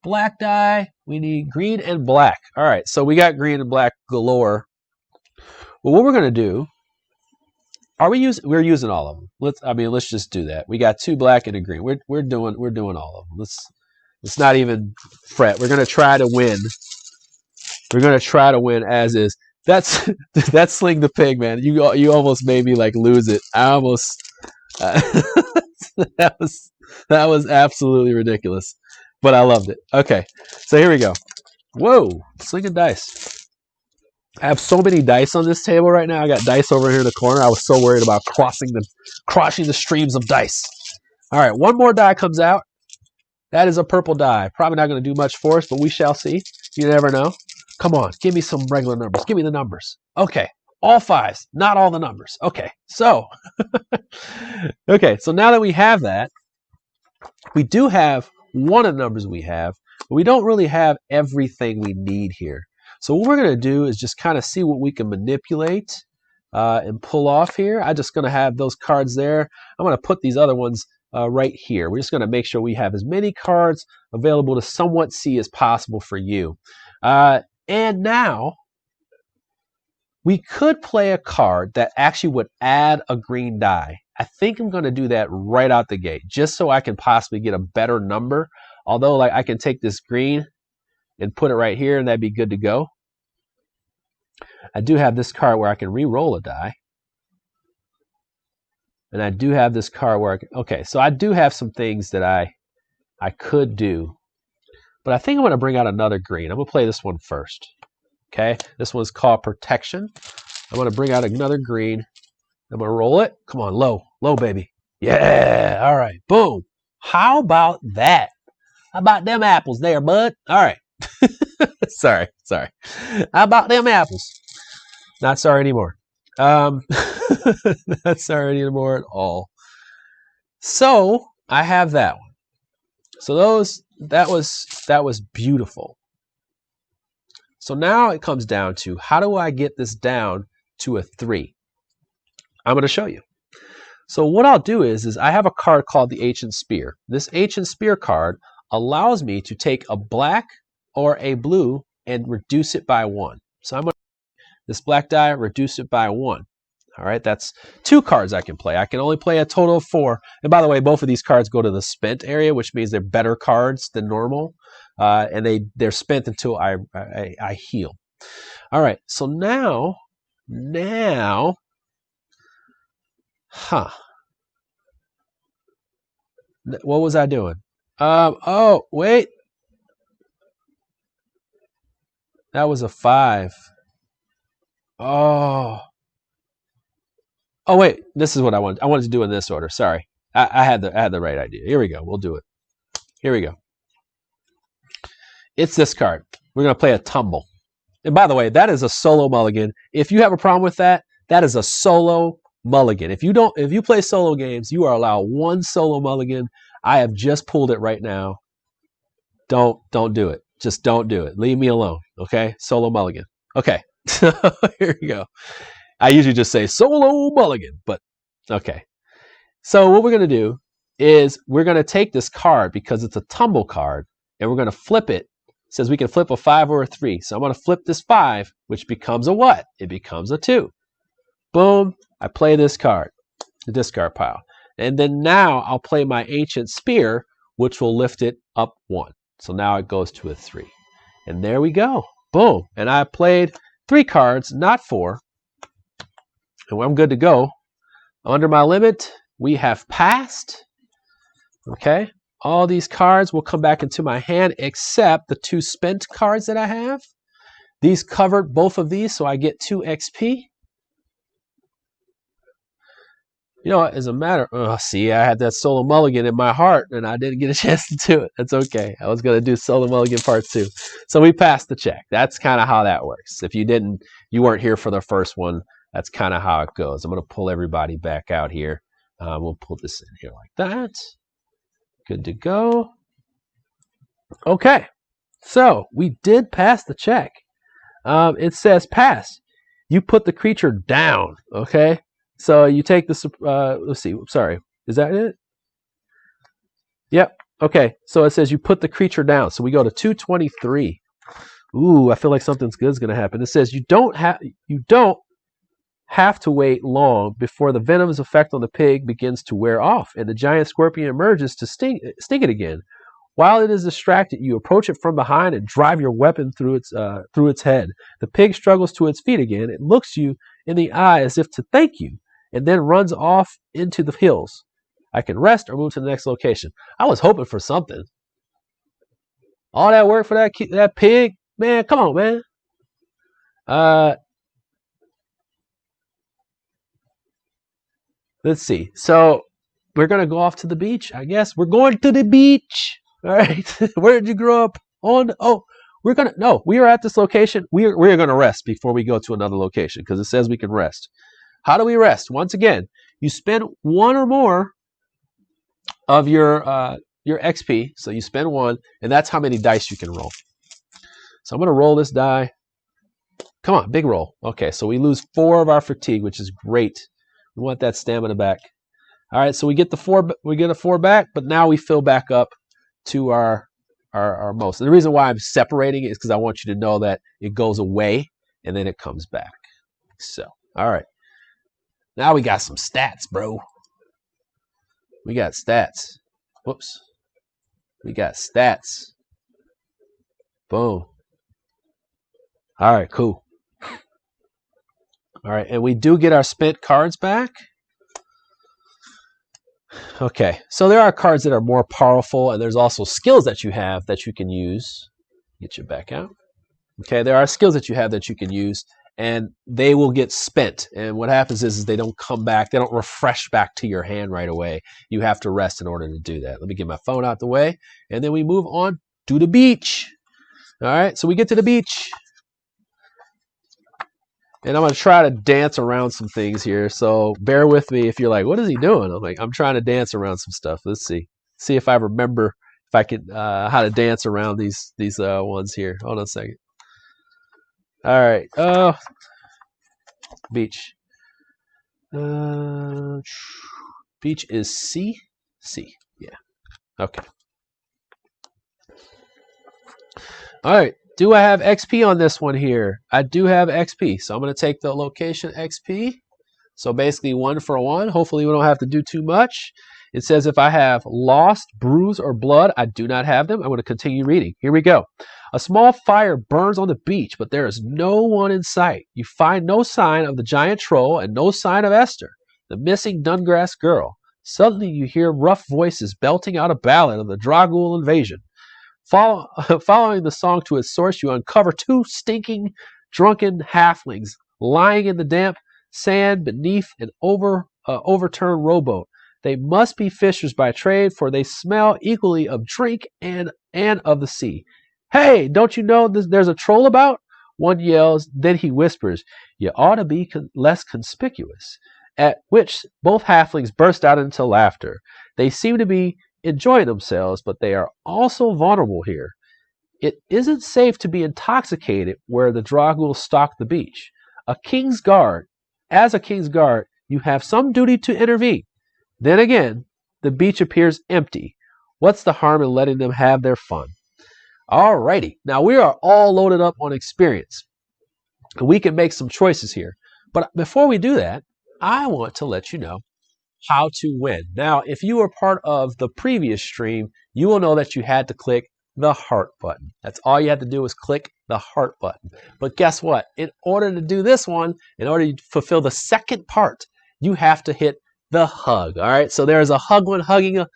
black die. We need green and black. All right, so we got green and black galore. Well, what we're going to do, we're using all of them. Let's just do that. We got 2 black and a green. We're doing all of them. Let's not even fret. We're going to try to win. We're going to try to win as is. That's Sling the Pig, man. You almost made me like lose it. I almost that was absolutely ridiculous, but I loved it. Okay, so here we go. Whoa, slinging dice. I have so many dice on this table right now. I got dice over here in the corner. I was so worried about crossing the streams of dice. All right, one more die comes out. That is a purple die. Probably not going to do much for us, but we shall see. You never know. Come on, give me some regular numbers. Give me the numbers. Okay, all 5s, not all the numbers. Okay, so so now that we have that, we do have one of the numbers we have, but we don't really have everything we need here. So what we're going to do is just kind of see what we can manipulate and pull off here. I'm just going to have those cards there. I'm going to put these other ones right here. We're just going to make sure we have as many cards available to somewhat see as possible for you. And now we could play a card that actually would add a green die. I think I'm going to do that right out the gate, just so I can possibly get a better number. Although, like, I can take this green and put it right here, and that'd be good to go. I do have this card where I can re-roll a die. And I do have this card where okay, so I do have some things that I could do. But I think I'm going to bring out another green. I'm going to play this one first. Okay, this one's called Protection. I'm going to bring out another green. I'm going to roll it. Come on, low, baby. Yeah, all right, boom. How about that? How about them apples there, bud? All right. sorry. How about them apples? Not sorry anymore. Not sorry anymore at all. So I have that one. So that was beautiful. So now it comes down to, how do I get this down to a 3? I'm going to show you. So what I'll do is I have a card called the Ancient Spear. This Ancient Spear card allows me to take a black or a blue and reduce it by 1. So I'm going to this black die, reduce it by 1. All right, that's 2 cards I can play. I can only play a total of 4. And by the way, both of these cards go to the spent area, which means they're better cards than normal. And they're spent until I heal. All right, so now, what was I doing? Oh, wait. That was a 5. Oh, wait. This is what I wanted. I wanted to do in this order. Sorry. I had the right idea. Here we go. We'll do it. Here we go. It's this card. We're going to play a Tumble. And by the way, that is a solo mulligan. If you have a problem with that, that is a solo mulligan. If you play solo games, you are allowed 1 solo mulligan. I have just pulled it right now. Don't do it. Just don't do it. Leave me alone. Okay? Solo mulligan. Okay. Here we go. I usually just say solo mulligan, but okay. So what we're going to do is we're going to take this card because it's a tumble card, and we're going to flip it. It says we can flip a 5 or a 3. So I'm going to flip this 5, which becomes a what? It becomes a 2. Boom. I play this card, the discard pile. And then now I'll play my Ancient Spear, which will lift it up 1. So now it goes to a 3. And there we go. Boom. And I played 3 cards, not 4. And I'm good to go. Under my limit, we have passed. Okay. All these cards will come back into my hand except the 2 spent cards that I have. These covered both of these, so I get 2 XP. You know, as a matter, see, I had that solo mulligan in my heart, and I didn't get a chance to do it. That's okay. I was going to do solo mulligan part 2. So we passed the check. That's kind of how that works. If you weren't here for the first one, that's kind of how it goes. I'm going to pull everybody back out here. We'll put this in here like that. Good to go. Okay. So we did pass the check. It says pass. You put the creature down. Okay. So you take the, let's see, sorry. Is that it? Yep. Okay. So it says you put the creature down. So we go to 223. Ooh, I feel like something's good is going to happen. It says you don't have to wait long before the venom's effect on the pig begins to wear off and the giant scorpion emerges to sting it again. While it is distracted, you approach it from behind and drive your weapon through its head. The pig struggles to its feet again. It looks you in the eye as if to thank you, and then runs off into the hills. I can rest or move to the next location. I was hoping for something. All that work for that pig? Man, come on, man. Let's see. So we're going to go off to the beach, I guess. We're going to the beach. All right. Where did you grow up? We are at this location. We're going to rest before we go to another location because it says we can rest. How do we rest? Once again, you spend 1 or more of your XP. So you spend 1, and that's how many dice you can roll. So I'm going to roll this die. Come on, big roll. Okay, so we lose 4 of our fatigue, which is great. We want that stamina back. All right, so we get a 4 back, but now we fill back up to our most. And the reason why I'm separating it is because I want you to know that it goes away and then it comes back. So, all right. Now we got some stats, bro. We got stats. Whoops. We got stats. Boom. All right, cool. All right, and we do get our spent cards back. Okay, so there are cards that are more powerful, and there's also skills that you have that you can use. Get you back out. Okay, there are skills that you have that you can use, and they will get spent. And what happens is they don't come back. They don't refresh back to your hand right away. You have to rest in order to do that. Let me get my phone out the way, and then we move on to the beach. All right, so we get to the beach. And I'm going to try to dance around some things here. So bear with me if you're like, what is he doing? I'm like, I'm trying to dance around some stuff. Let's see. See if I remember if I can how to dance around these ones here. Hold on a second. All right. Beach. Beach is C? C. Yeah. Okay. All right. Do I have XP on this one here? I do have XP. So I'm going to take the location XP. So basically 1 for 1. Hopefully we don't have to do too much. It says if I have lost, bruise, or blood, I do not have them. I'm going to continue reading. Here we go. A small fire burns on the beach, but there is no one in sight. You find no sign of the giant troll and no sign of Esther, the missing Dungrass girl. Suddenly you hear rough voices belting out a ballad of the Dragul invasion. Following the song to its source, you uncover 2 stinking, drunken halflings lying in the damp sand beneath an overturned rowboat. They must be fishers by trade, for they smell equally of drink and of the sea. Hey, don't you know there's a troll about? One yells, then he whispers, you ought to be less conspicuous. At which both halflings burst out into laughter. They seem to be enjoying themselves, but they are also vulnerable here. It isn't safe to be intoxicated where the Dragul stalk the beach. As a king's guard, you have some duty to intervene. Then again, the beach appears empty. What's the harm in letting them have their fun? Alrighty, now we are all loaded up on experience. We can make some choices here. But before we do that, I want to let you know how to win. Now, if you were part of the previous stream, you will know that you had to click the heart button. That's all you had to do was click the heart button. But guess what? In order to do this one, in order to fulfill the second part, you have to hit the hug. All right, so there's a hug one, hugging a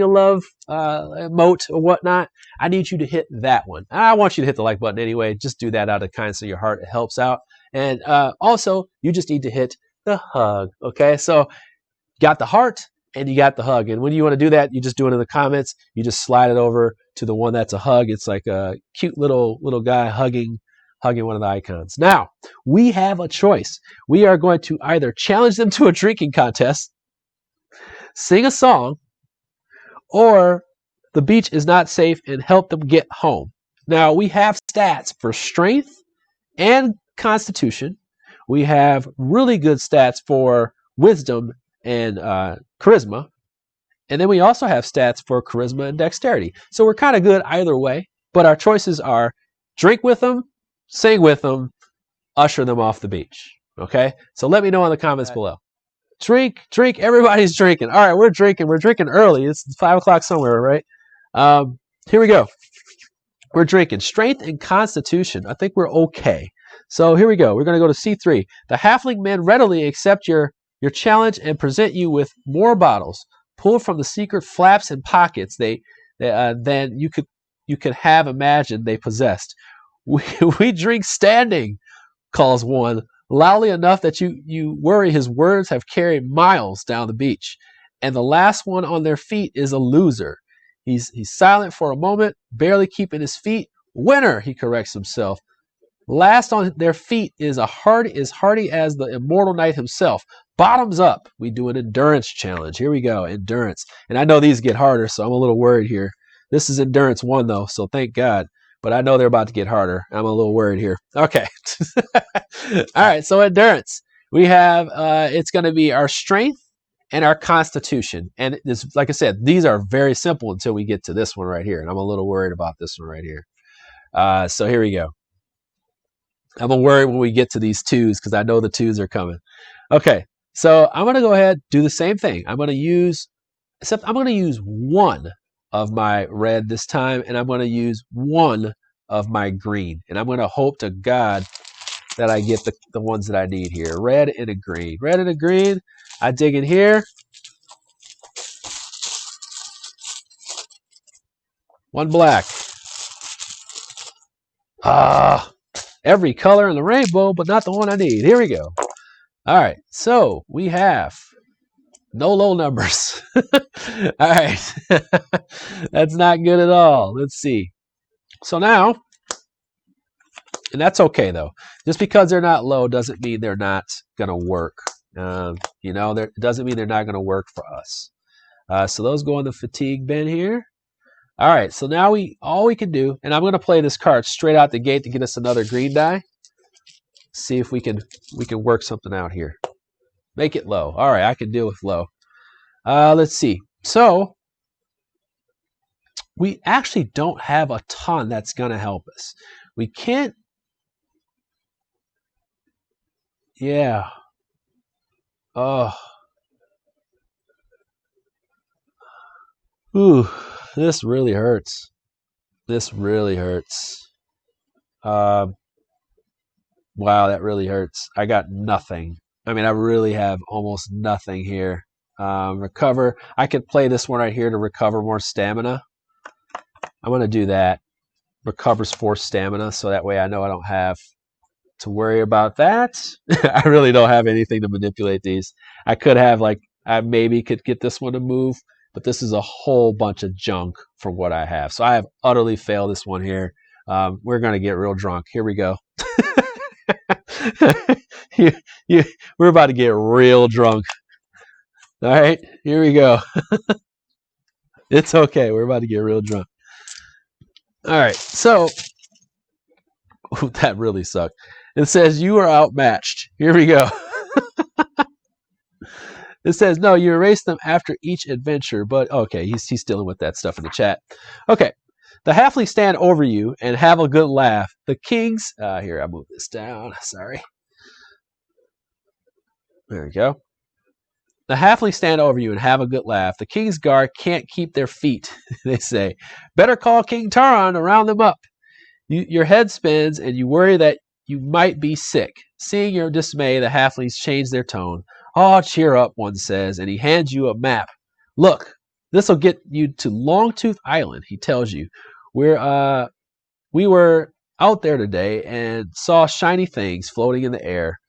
love emote or whatnot. I need you to hit that one. I want you to hit the like button anyway. Just do that out of the kindness of your heart. It helps out. And also, you just need to hit the hug. Okay, so got the heart and you got the hug. And when you want to do that, you just do it in the comments. You just slide it over to the one that's a hug. It's like a cute little guy hugging one of the icons. Now, we have a choice. We are going to either challenge them to a drinking contest, sing a song, or the beach is not safe and help them get home. Now, we have stats for strength and constitution. We have really good stats for wisdom and charisma. And then we also have stats for charisma and dexterity. So we're kind of good either way, but our choices are drink with them, sing with them, usher them off the beach. Okay? So let me know in the comments below. Drink, everybody's drinking. All right, we're drinking early. It's 5 o'clock somewhere, right? Here we go. We're drinking strength and constitution. I think we're okay. So here we go. We're going to go to C3. The halfling men readily accept your challenge and present you with more bottles. Pull from the secret flaps and pockets than you could have imagined they possessed. We drink standing, calls one, loudly enough that you worry his words have carried miles down the beach. And the last one on their feet is a loser. He's silent for a moment, barely keeping his feet. Winner, he corrects himself. Last on their feet is hardy as the immortal knight himself. Bottoms up. We do an endurance challenge. Here we go, endurance. And I know these get harder, so I'm a little worried here. This is endurance 1, though, so thank God. But I know they're about to get harder. I'm a little worried here. Okay. All right, so endurance. We have, it's going to be our strength and our constitution. And this, like I said, these are very simple until we get to this one right here. And I'm a little worried about this one right here. So here we go. I'm going to worry when we get to these 2s because I know the 2s are coming. Okay, so I'm going to go ahead do the same thing. I'm going to use 1 of my red this time, and I'm going to use 1 of my green. And I'm going to hope to God that I get the ones that I need here. Red and a green. Red and a green. I dig in here. 1 black. Every color in the rainbow, but not the one I need. Here we go. All right, so we have no low numbers. All right, that's not good at all. Let's see. So now, and that's okay though. Just because they're not low doesn't mean they're not gonna work. It doesn't mean they're not gonna work for us. So those go in the fatigue bin here. All right, so now all we can do, and I'm going to play this card straight out the gate to get us another green die. See if we can work something out here. Make it low. All right, I can deal with low. Let's see. So we actually don't have a ton that's going to help us. We can't. Yeah. Oh. Ooh. This really hurts. This really hurts. Wow, that really hurts. I got nothing. I mean, I really have almost nothing here. Recover. I could play this one right here to recover more stamina. I'm going to do that. Recovers 4 stamina, so that way I know I don't have to worry about that. I really don't have anything to manipulate these. I could have, I maybe could get this one to move. But this is a whole bunch of junk from what I have. So I have utterly failed this one here. We're going to get real drunk. Here we go. We're about to get real drunk. All right, here we go. It's okay. We're about to get real drunk. All right, so that really sucked. It says you are outmatched. Here we go. It says, no, you erase them after each adventure, but okay, he's dealing with that stuff in the chat. Okay, the halflings stand over you and have a good laugh. The kings, here, I'll move this down, sorry. There we go. The halflings stand over you and have a good laugh. The king's guard can't keep their feet, they say. Better call King Taron to round them up. Your head spins and you worry that you might be sick. Seeing your dismay, the halflings change their tone. Oh, cheer up, one says, and he hands you a map. Look, this will get you to Longtooth Island, he tells you. We were out there today and saw shiny things floating in the air.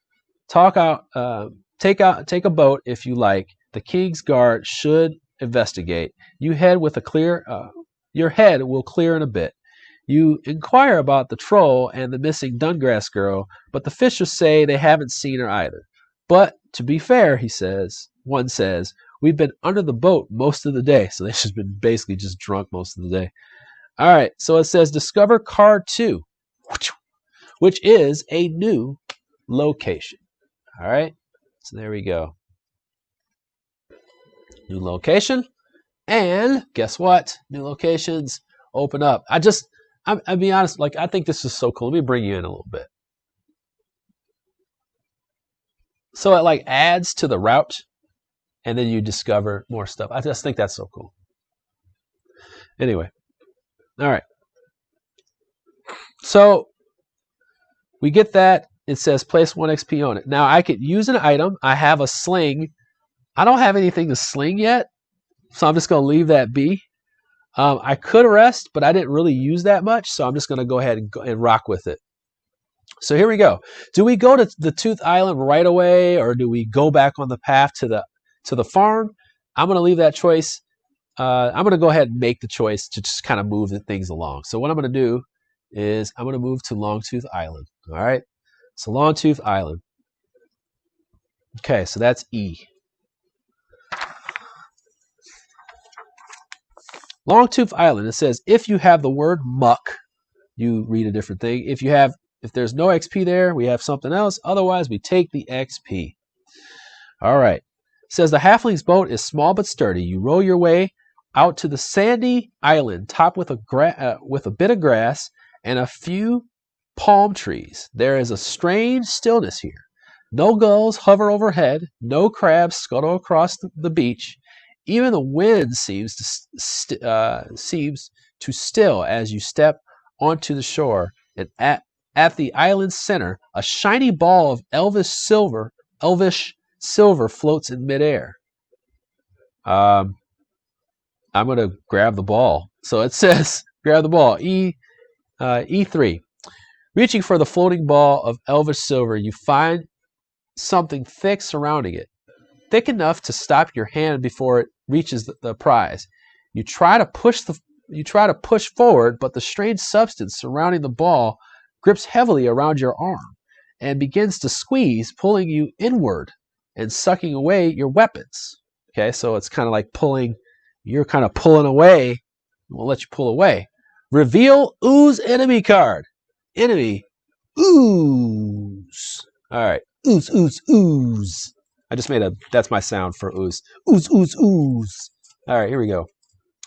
Take a boat if you like. The King's Guard should investigate. Your head will clear in a bit. You inquire about the troll and the missing Dungrass girl, but the fishers say they haven't seen her either. But to be fair, one says, we've been under the boat most of the day. So they've just been basically just drunk most of the day. All right, so it says discover card 2, which is a new location. All right, so there we go. New location. And guess what? New locations open up. I'll be honest, like, I think this is so cool. Let me bring you in a little bit. So it like adds to the route, and then you discover more stuff. I just think that's so cool. Anyway, all right. So we get that. It says place 1 XP on it. Now I could use an item. I have a sling. I don't have anything to sling yet, so I'm just going to leave that be. I could rest, but I didn't really use that much, so I'm just going to go ahead and rock with it. So here we go. Do we go to the Tooth Island right away, or do we go back on the path to the farm? I'm going to leave that choice. I'm going to go ahead and make the choice to just kind of move the things along. So what I'm going to do is I'm going to move to Longtooth Island. All right. So Longtooth Island. Okay, so that's E. Longtooth Island, it says if you have the word muck, you read a different thing. If there's no XP there, we have something else. Otherwise, we take the XP. All right. It says the halfling's boat is small but sturdy. You row your way out to the sandy island, topped with a bit of grass and a few palm trees. There is a strange stillness here. No gulls hover overhead. No crabs scuttle across the beach. Even the wind seems to still as you step onto the shore. And at the island's center, a shiny ball of elvish silver floats in midair. I'm going to grab the ball. So it says, grab the ball. E3. Reaching for the floating ball of elvish silver, you find something thick surrounding it. Thick enough to stop your hand before it reaches the prize. You try to push forward, but the strange substance surrounding the ball grips heavily around your arm and begins to squeeze, pulling you inward and sucking away your weapons. Okay, so it's kind of like you're kind of pulling away. We'll let you pull away. Reveal ooze enemy card. Enemy ooze. All right, ooze, ooze, ooze. That's my sound for ooze. Ooze, ooze, ooze. All right, here we go.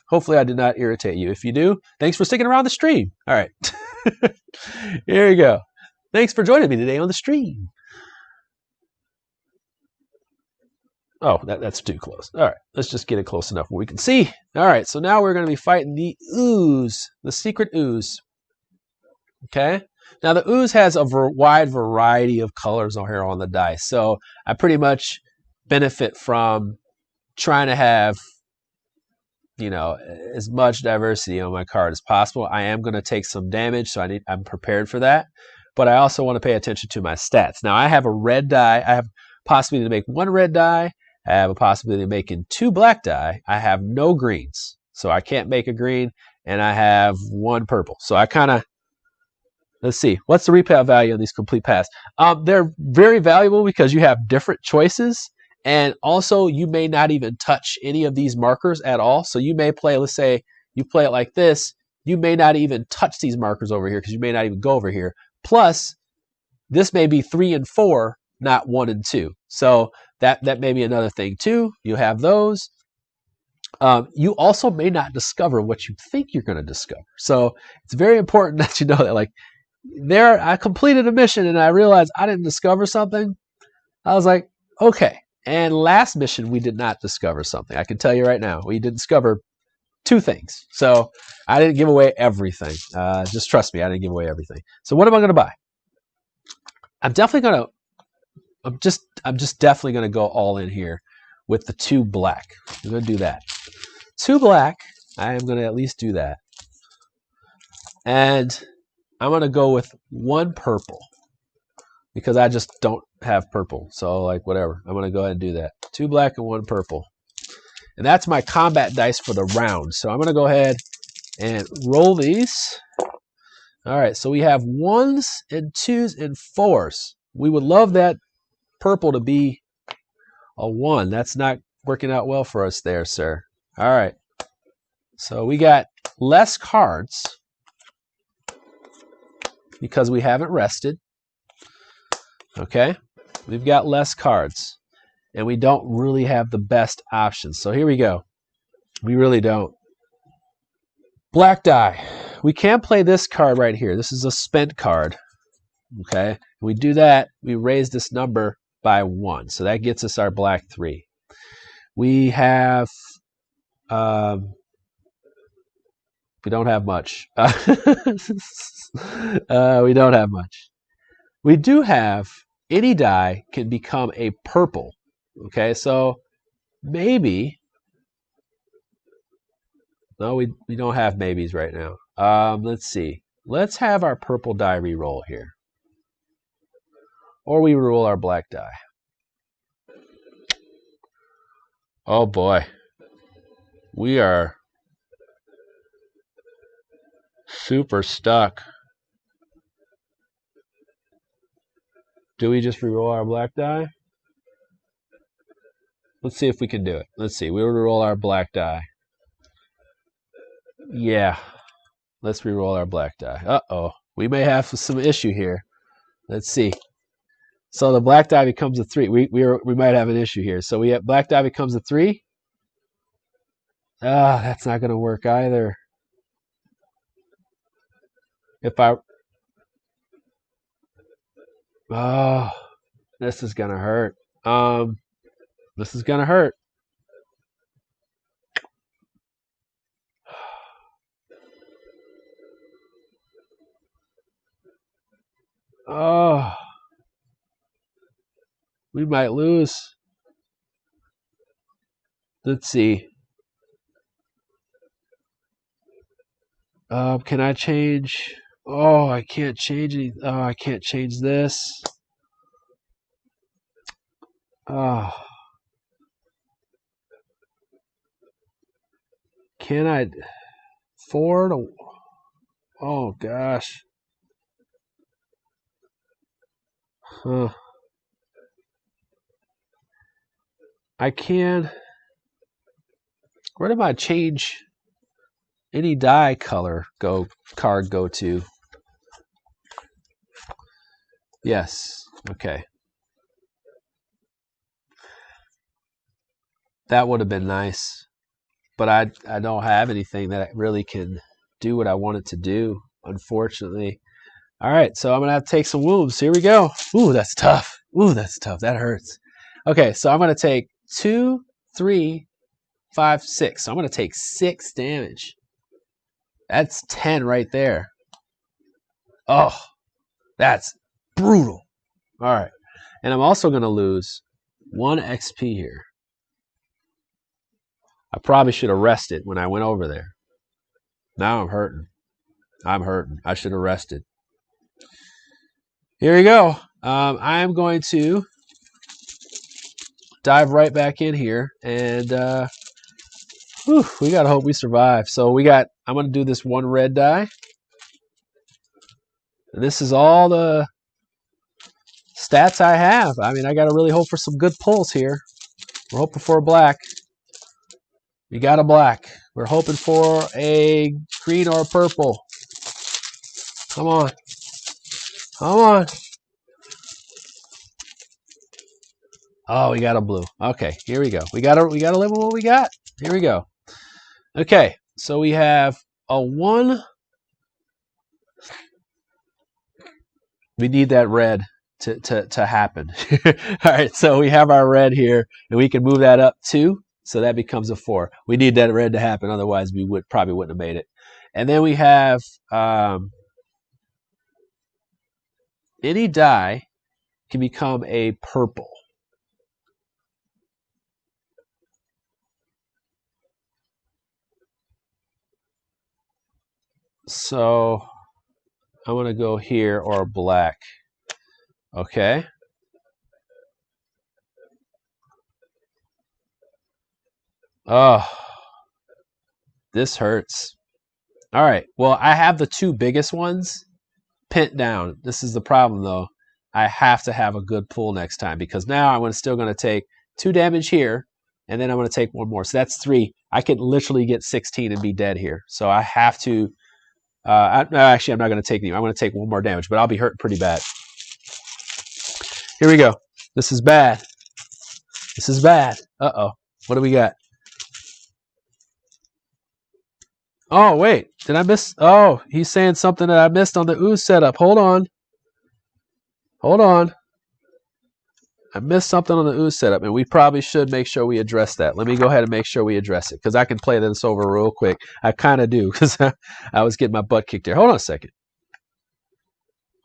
Hopefully I did not irritate you. If you do, thanks for sticking around the stream. All right. Here we go. Thanks for joining me today on the stream. Oh, that's too close. All right, let's just get it close enough where we can see. All right, so now we're going to be fighting the ooze, the secret ooze. Okay. Now the ooze has a wide variety of colors on here on the dice, so I pretty much benefit from trying to have, as much diversity on my card as possible. I am going to take some damage, so I'm prepared for that. But I also want to pay attention to my stats. Now I have a red die. I have possibility to make 1 red die. I have a possibility of making 2 black die. I have no greens, so I can't make a green, and I have 1 purple. So I kind of, let's see, what's the replay value on these complete paths? They're very valuable because you have different choices, and also you may not even touch any of these markers at all. So you may play, let's say you play it like this, you may not even touch these markers over here because you may not even go over here. Plus, this may be 3 and 4, not 1 and 2. So that may be another thing too. You have those. You also may not discover what you think you're going to discover. So it's very important that you know that, like, I completed a mission and I realized I didn't discover something. I was like, okay. And last mission, we did not discover something. I can tell you right now, we did discover 2 things. So I didn't give away everything. Just trust me, I didn't give away everything. So what am I going to buy? I'm definitely going to I'm just definitely going to go all in here with the 2 black. I'm going to do that. 2 black. I am going to at least do that. And I'm going to go with 1 purple because I just don't have purple. So like whatever. I'm going to go ahead and do that. 2 black and 1 purple. And that's my combat dice for the round. So I'm going to go ahead and roll these. All right, so we have 1s and 2s and 4s. We would love that purple to be a 1. That's not working out well for us there, sir. All right. So we got less cards because we haven't rested. Okay? We've got less cards. And we don't really have the best options. So here we go. We really don't. Black die. We can't play this card right here. This is a spent card. Okay? We do that, we raise this number by 1. So that gets us our black 3. We have we don't have much. We don't have much. We do have any die can become a purple. Okay, so maybe. No, we don't have maybes right now. Let's see. Let's have our purple die re-roll here. Or we roll our black die. Oh boy. We are super stuck. Do we just re-roll our black die? Let's see if we can do it. Let's see. We will roll our black die. Yeah. Let's re-roll our black die. Uh-oh. We may have some issue here. Let's see. So the black die becomes a 3. We might have an issue here. So we have black die becomes a 3. That's not going to work either. If I... Oh, this is going to hurt. This is going to hurt. Oh, we might lose. Let's see. Can I change? Oh, I can't change any. Oh, I can't change this. Oh. Can I afford a... Oh, gosh. Huh. I can... Where did my change any die color card go to? Yes. Okay. That would have been nice. But I don't have anything that really can do what I want it to do, unfortunately. All right, so I'm going to have to take some wounds. Here we go. Ooh, that's tough. Ooh, that's tough. That hurts. Okay, so I'm going to take 2, 3, 5, 6. So I'm going to take 6 damage. That's 10 right there. Oh, that's brutal. All right, and I'm also going to lose 1 XP here. I probably should have rested when I went over there. Now I'm hurting. I'm hurting. I should have rested. Here we go. I'm going to dive right back in here, and we gotta hope we survive. So I'm gonna do this 1 red die, and this is all the stats I have. I mean, I gotta really hope for some good pulls here. We're hoping for a black. We got a black. We're hoping for a green or a purple. Come on. Come on. Oh, we got a blue. Okay, here we go. We gotta live with what we got. Here we go. Okay, so we have a 1. We need that red to happen. All right, so we have our red here, and we can move that up 2, so that becomes a 4. We need that red to happen, otherwise we probably wouldn't have made it. And then we have any die can become a purple. So I'm going to go here, or black. Okay. Oh, this hurts. All right. Well, I have the two biggest ones pinned down. This is the problem, though. I have to have a good pull next time, because now I'm still going to take 2 damage here, and then I'm going to take 1 more. So that's 3. I could literally get 16 and be dead here. So I have to. Actually, I'm not going to take any. I'm going to take 1 more damage, but I'll be hurt pretty bad. Here we go. This is bad. This is bad. Uh-oh. What do we got? Oh, wait. Did I miss? Oh, he's saying something that I missed on the ooze setup. Hold on. Hold on. I missed something on the ooze setup, and we probably should make sure we address that. Let me go ahead and make sure we address it, because I can play this over real quick. I kind of do, because I was getting my butt kicked there. Hold on a second.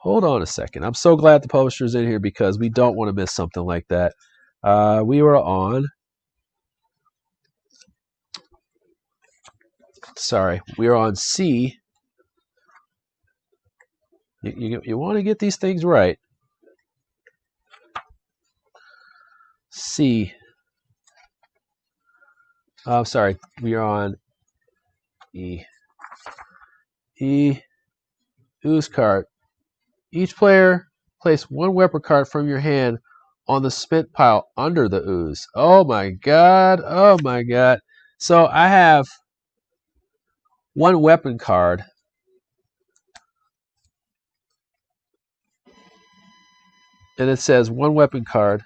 Hold on a second. I'm so glad the publisher's in here, because we don't want to miss something like that. We were on... Sorry, we are on C. You want to get these things right. C. Oh, sorry, we are on E. E. Ooze card. Each player place 1 weapon card from your hand on the spent pile under the ooze. Oh my god. Oh my god. So I have 1 weapon card. And it says 1 weapon card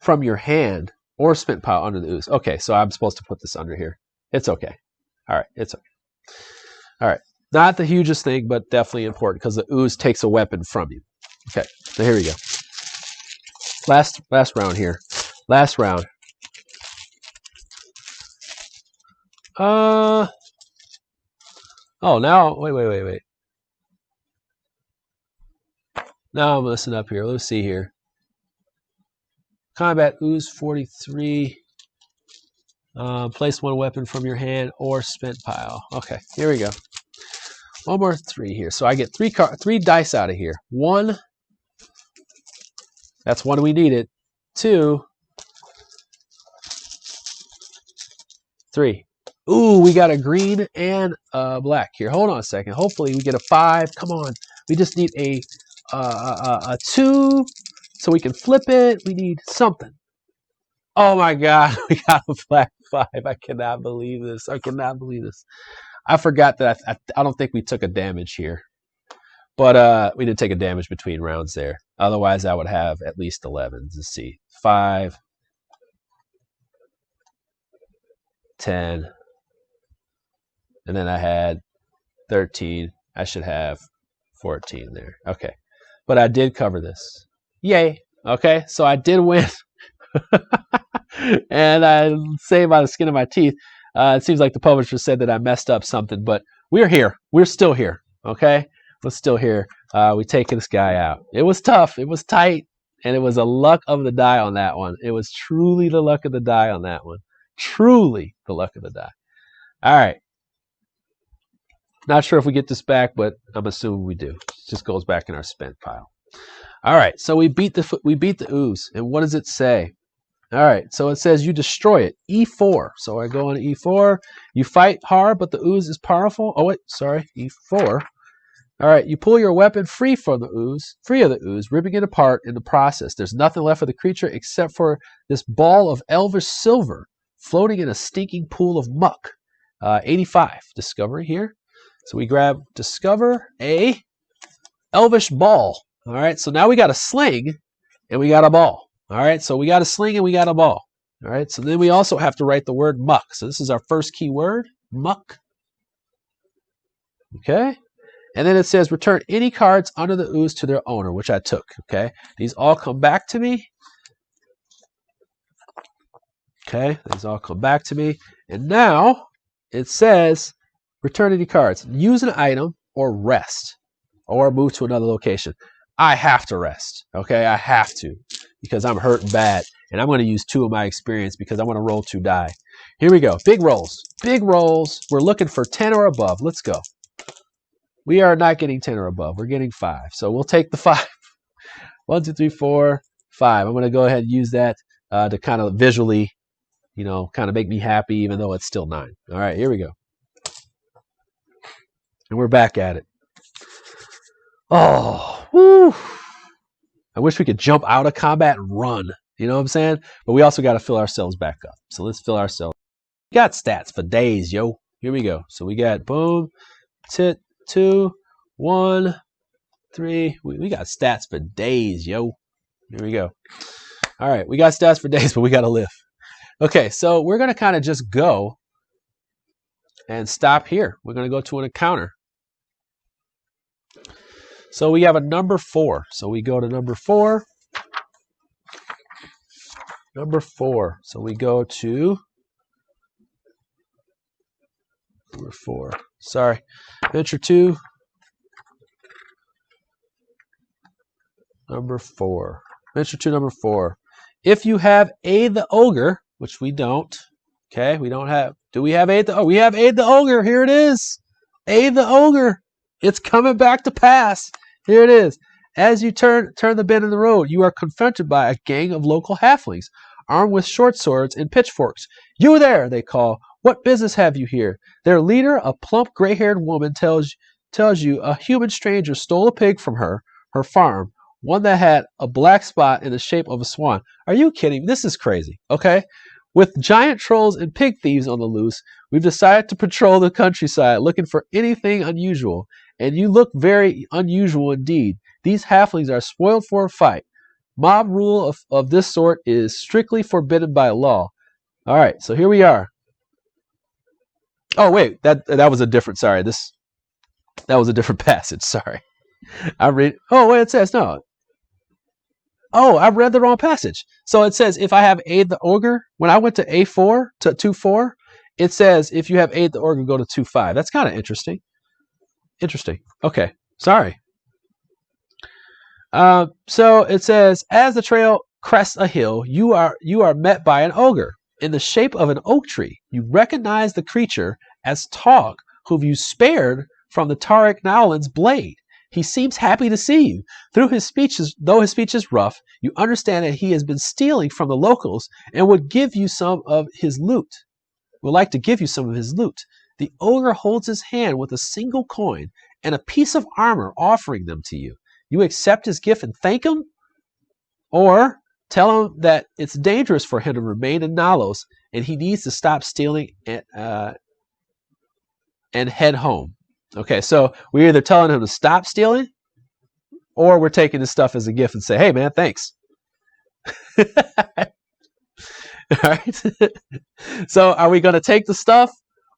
from your hand or spent pile under the ooze. Okay, so I'm supposed to put this under here. It's okay. All right, it's okay. All right, not the hugest thing, but definitely important, because the ooze takes a weapon from you. Okay, so here we go. Last round here. Last round. Oh, now wait. Now I'm listening up here. Let's see here. Combat ooze 43. Place 1 weapon from your hand or spent pile. Okay, here we go. 1 more 3 here. So I get 3 dice out of here. 1. That's 1 we needed. 2. 3. Ooh, we got a green and a black here. Hold on a second. Hopefully we get a 5. Come on. We just need a 2 so we can flip it. We need something. Oh my god, we got a black 5. I cannot believe this. I cannot believe this. I forgot that I don't think we took a damage here. But we did take a damage between rounds there. Otherwise, I would have at least 11. Let's see. 5, 10, and then I had 13. I should have 14 there. Okay. But I did cover this. Yay. Okay, so I did win. And I say by the skin of my teeth. It seems like the publisher said that I messed up something, but we're here. We're still here. Okay? We're still here. We taking this guy out. It was tough. It was tight. And it was a luck of the die on that one. It was truly the luck of the die on that one. Truly the luck of the die. All right. Not sure if we get this back, but I'm assuming we do. It just goes back in our spent pile. All right. So we beat the ooze. And what does it say? All right, so it says you destroy it. E4. So I go on E4. You fight hard, but the ooze is powerful. Oh, wait, sorry, E4. All right, you pull your weapon free of the ooze, ripping it apart in the process. There's nothing left of the creature except for this ball of elvish silver floating in a stinking pool of muck. 85. Discovery here. So we grab discover a elvish ball. All right, so now we got a sling and we got a ball. All right, so we got a sling and we got a ball. All right, so then we also have to write the word muck. So this is our first key word, muck. Okay, and then it says return any cards under the ooze to their owner, which I took. Okay, these all come back to me. Okay, these all come back to me. And now it says return any cards. Use an item or rest or move to another location. I have to rest. Okay, I have to because I'm hurting bad. And I'm going to use 2 of my experience because I want to roll 2 die. Here we go. Big rolls. Big rolls. We're looking for 10 or above. Let's go. We are not getting 10 or above. We're getting 5. So we'll take the 5. 1, 2, 3, 4, 5. I'm going to go ahead and use that to kind of visually, kind of make me happy, even though it's still 9. All right, here we go. And we're back at it. Oh, woo. I wish we could jump out of combat and run. You know what I'm saying? But we also got to fill ourselves back up. So let's fill ourselves. We got stats for days, yo. Here we go. So we got boom, 2, 1, 3. We got stats for days, yo. Here we go. All right, we got stats for days, but we got to live. Okay, so we're going to kind of just go and stop here. We're going to go to an encounter. So we have a number 4. So we go to number 4. Number 4. So we go to number 4. Sorry. Venture 2. Number 4. Venture 2, number 4. If you have Aid the Ogre, which we don't. Okay, we don't have. Do we have Aid the Ogre? We have Aid the Ogre. Here it is. Aid the Ogre. It's coming back to pass. Here it is. As you turn the bend in the road, you are confronted by a gang of local halflings, armed with short swords and pitchforks. You there, they call. What business have you here? Their leader, a plump, gray-haired woman, tells you a human stranger stole a pig from her farm, one that had a black spot in the shape of a swan. Are you kidding? This is crazy, okay? With giant trolls and pig thieves on the loose, we've decided to patrol the countryside looking for anything unusual. And you look very unusual indeed. These halflings are spoiled for a fight. Mob rule of this sort is strictly forbidden by law. All right, so here we are. Oh, wait, that was a different, sorry. That was a different passage, sorry. I read, oh, wait, it says, no. Oh, I read the wrong passage. So it says, if I have Aid the Ogre, when I went to A4, to 2-4, it says, if you have Aid the Ogre, go to 2-5. That's kind of interesting. Interesting. Okay, sorry. So it says, as the trail crests a hill, you are met by an ogre in the shape of an oak tree. You recognize the creature as Tog, whom you spared from the Tariq Nowlin's blade. He seems happy to see you. Though his speech is rough, you understand that he has been stealing from the locals and would give you some of his loot. Would like to give you some of his loot. The ogre holds his hand with a single coin and a piece of armor, offering them to you. You accept his gift and thank him, or tell him that it's dangerous for him to remain in Nalos and he needs to stop stealing and head home. Okay, so we're either telling him to stop stealing, or we're taking his stuff as a gift and say, hey, man, thanks. All right. So are we going to take the stuff,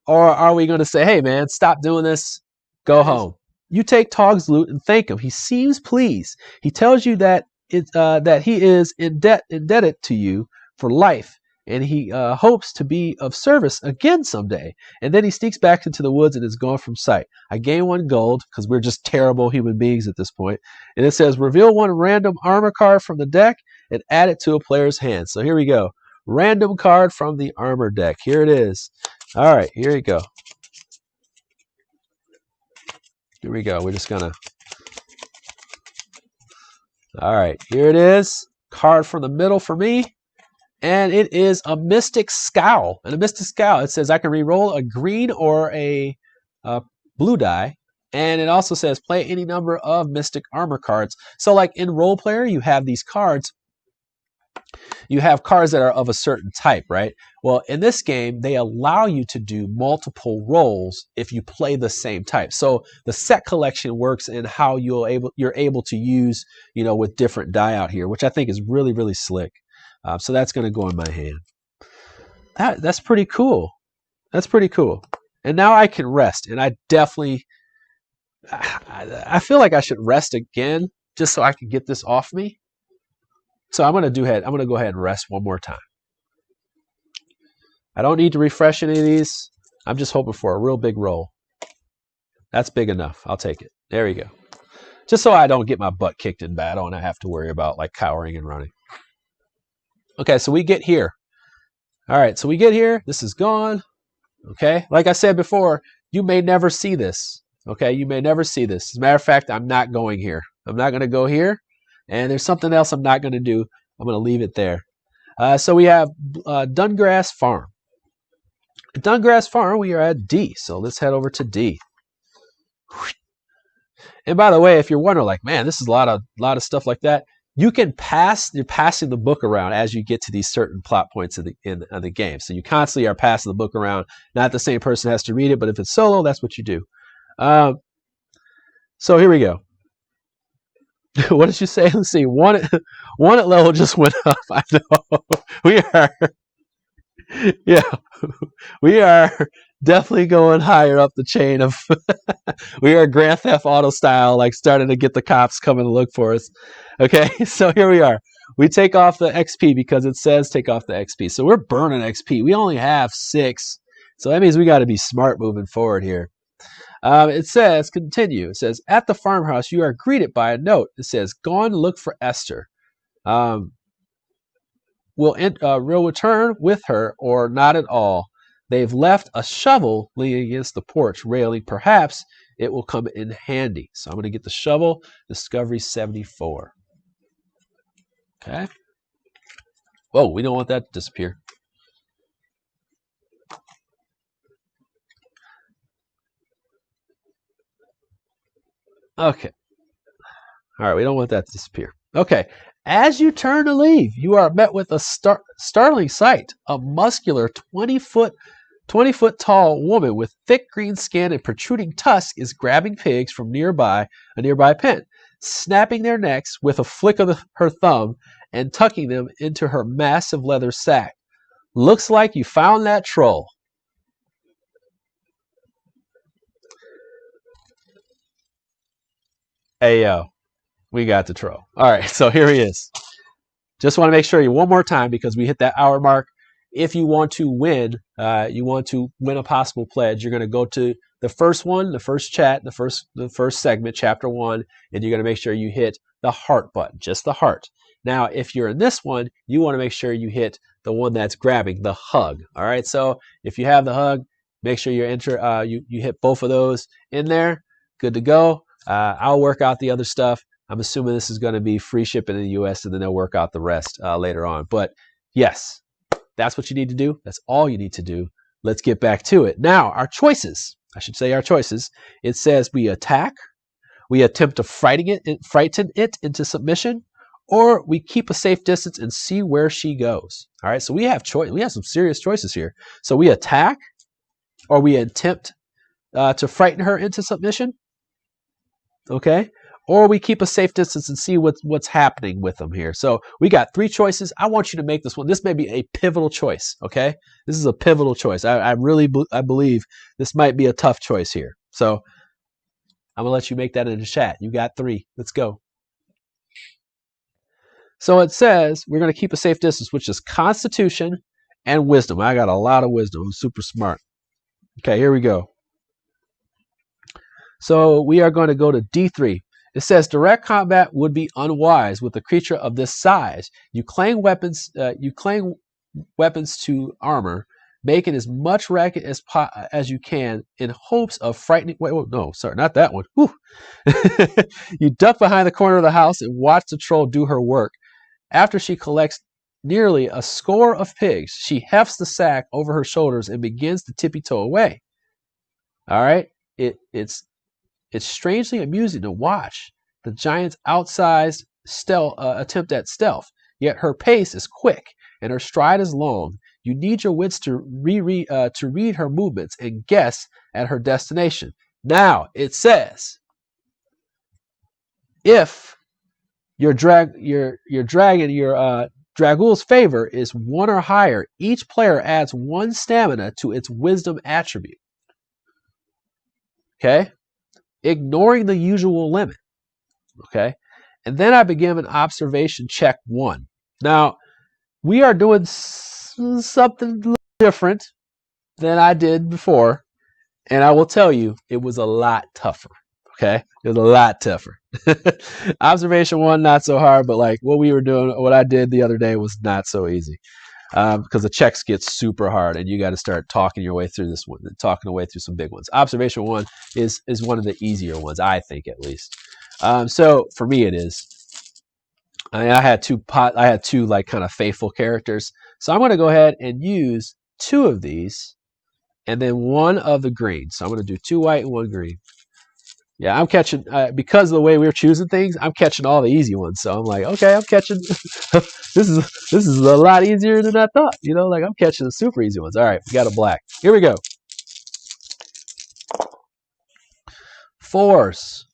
or are we going to say, hey, man, stop doing this, go home? You take Tog's loot and thank him. He seems pleased. He tells you that he is indebted to you for life, and he hopes to be of service again someday. And then he sneaks back into the woods and is gone from sight. I gain 1 gold because we're just terrible human beings at this point. And it says, reveal 1 random armor card from the deck and add it to a player's hand. So here we go. Random card from the armor deck. Here it is. All right, here we go. Here we go. We're just going to... All right, here it is. Card from the middle for me. And it is a Mystic Scowl. And a Mystic Scowl, it says I can re-roll a green or a blue die. And it also says play any number of Mystic Armor cards. So like in Role Player, you have these cards. You have cards that are of a certain type, right? Well, in this game, they allow you to do multiple rolls if you play the same type. So the set collection works in how you're able to use, with different die out here, which I think is really, really slick. So that's going to go in my hand. That's pretty cool. That's pretty cool. And now I can rest. And I feel like I should rest again just so I can get this off me. So I'm going to go ahead and rest one more time. I don't need to refresh any of these. I'm just hoping for a real big roll. That's big enough. I'll take it. There we go. just so I don't get my butt kicked in battle and I have to worry about like cowering and running. Okay, so we get here. All right, so we get here. This is gone. Okay, like I said before, you may never see this. Okay, you may never see this. As a matter of fact, I'm not going here. I'm not going to go here. And there's something else I'm not going to do. I'm going to leave it there. So we have Dungrass Farm. Dungrass Farm, we are at D. So let's head over to D. And by the way, if you're wondering, like, man, this is a lot of stuff like that, you can you're passing the book around as you get to these certain plot points in the game. So you constantly are passing the book around. Not the same person has to read it, but if it's solo, that's what you do. So here we go. What did you say? Let's see. One at level just went up. I know. We are, yeah, we are definitely going higher up the chain of. We are Grand Theft Auto style, like starting to get the cops coming to look for us. Okay, so here we are. We take off the XP because it says take off the XP. So we're burning XP. We only have 6. So that means we got to be smart moving forward here. It says, continue. It says, at the farmhouse, you are greeted by a note. It says, gone look for Esther. We'll return with her or not at all. They've left a shovel leaning against the porch railing. Perhaps it will come in handy. So I'm going to get the shovel. Discovery 74. Okay. Whoa, we don't want that to disappear. Okay. All right, we don't want that to disappear. Okay. As you turn to leave, you are met with a startling sight. A muscular 20-foot tall woman with thick green skin and protruding tusks is grabbing pigs from a nearby pen, snapping their necks with a flick of her thumb and tucking them into her massive leather sack. Looks like you found that troll. Hey, yo, we got the troll. All right, so here he is. Just want to make sure you one more time because we hit that hour mark. If you want to win, a possible pledge, you're going to go to the first one, the first chat, the first segment, chapter 1, and you're going to make sure you hit the heart button, just the heart. Now, if you're in this one, you want to make sure you hit the one that's grabbing, the hug. All right, so if you have the hug, make sure you hit both of those in there. Good to go. I'll work out the other stuff. I'm assuming this is going to be free shipping in the U.S. and then they'll work out the rest later on. But yes, that's what you need to do. That's all you need to do. Let's get back to it. Now, our choices. I should say our choices. It says we attack, we attempt to frighten it into submission, or we keep a safe distance and see where she goes. All right, so we have some serious choices here. So we attack, or we attempt to frighten her into submission. Okay, or we keep a safe distance and see what's happening with them here. So we got 3 choices. I want you to make this one. This may be a pivotal choice. Okay, this is a pivotal choice. I believe this might be a tough choice here. So I'm gonna let you make that in the chat. You got 3. Let's go. So it says we're gonna keep a safe distance, which is Constitution and Wisdom. I got a lot of wisdom. I'm super smart. Okay, here we go. So we are going to go to D3. It says direct combat would be unwise with a creature of this size. You clang weapons to armor, making as much racket as you can in hopes of frightening. Wait, no, sorry, not that one. You duck behind the corner of the house and watch the troll do her work. After she collects nearly a score of pigs, she hefts the sack over her shoulders and begins to tippy-toe away. All right, it's strangely amusing to watch the giant's outsized attempt at stealth, yet her pace is quick and her stride is long. You need your wits to read her movements and guess at her destination. Now, it says, if your Dragul's favor is 1 or higher, each player adds 1 stamina to its wisdom attribute. Okay? Ignoring the usual limit. Okay? And then I begin an observation check 1. Now, we are doing something a little different than I did before, and I will tell you, it was a lot tougher. Okay, it was a lot tougher. Observation 1, not so hard, but like what we were doing, what I did the other day was not so easy. Because the checks get super hard, and you got to start talking your way through this one, talking your way through some big ones. Observation 1 is one of the easier ones, I think, at least. So for me, it is. I had two like kind of faithful characters, so I'm going to go ahead and use 2 of these, and then 1 of the green. So I'm going to do 2 white and 1 green. Yeah, I'm catching, because of the way we're choosing things, I'm catching all the easy ones. So I'm like, okay, I'm catching, this is a lot easier than I thought. You know, like I'm catching the super easy ones. All right, we got a black. Here we go. 4s.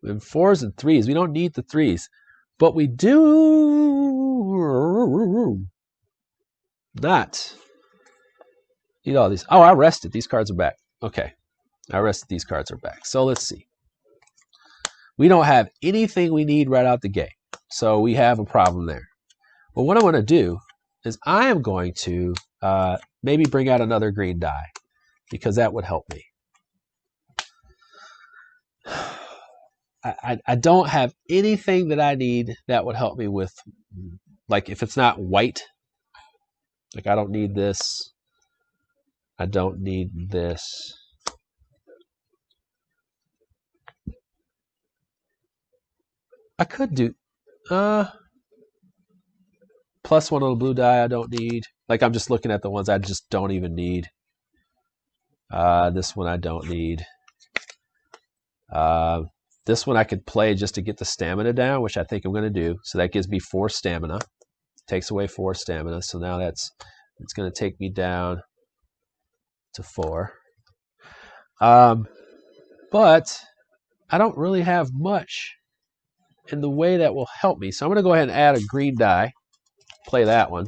And 4s and 3s. We don't need the 3s. But we do not need all these. Oh, I rested. These cards are back. Okay. I rested. These cards are back. So let's see. We don't have anything we need right out the gate. So we have a problem there. But what I want to do is I am going to maybe bring out another green die, because that would help me. I don't have anything that I need that would help me with, like if it's not white, like I don't need this. I don't need this. I could do +1 on the blue die I don't need. Like I'm just looking at the ones I just don't even need. This one I don't need. This one I could play just to get the stamina down, which I think I'm going to do. So that gives me 4 stamina. Takes away 4 stamina. So now it's going to take me down to 4. But I don't really have much in the way that will help me. So I'm going to go ahead and add a green die. Play that one.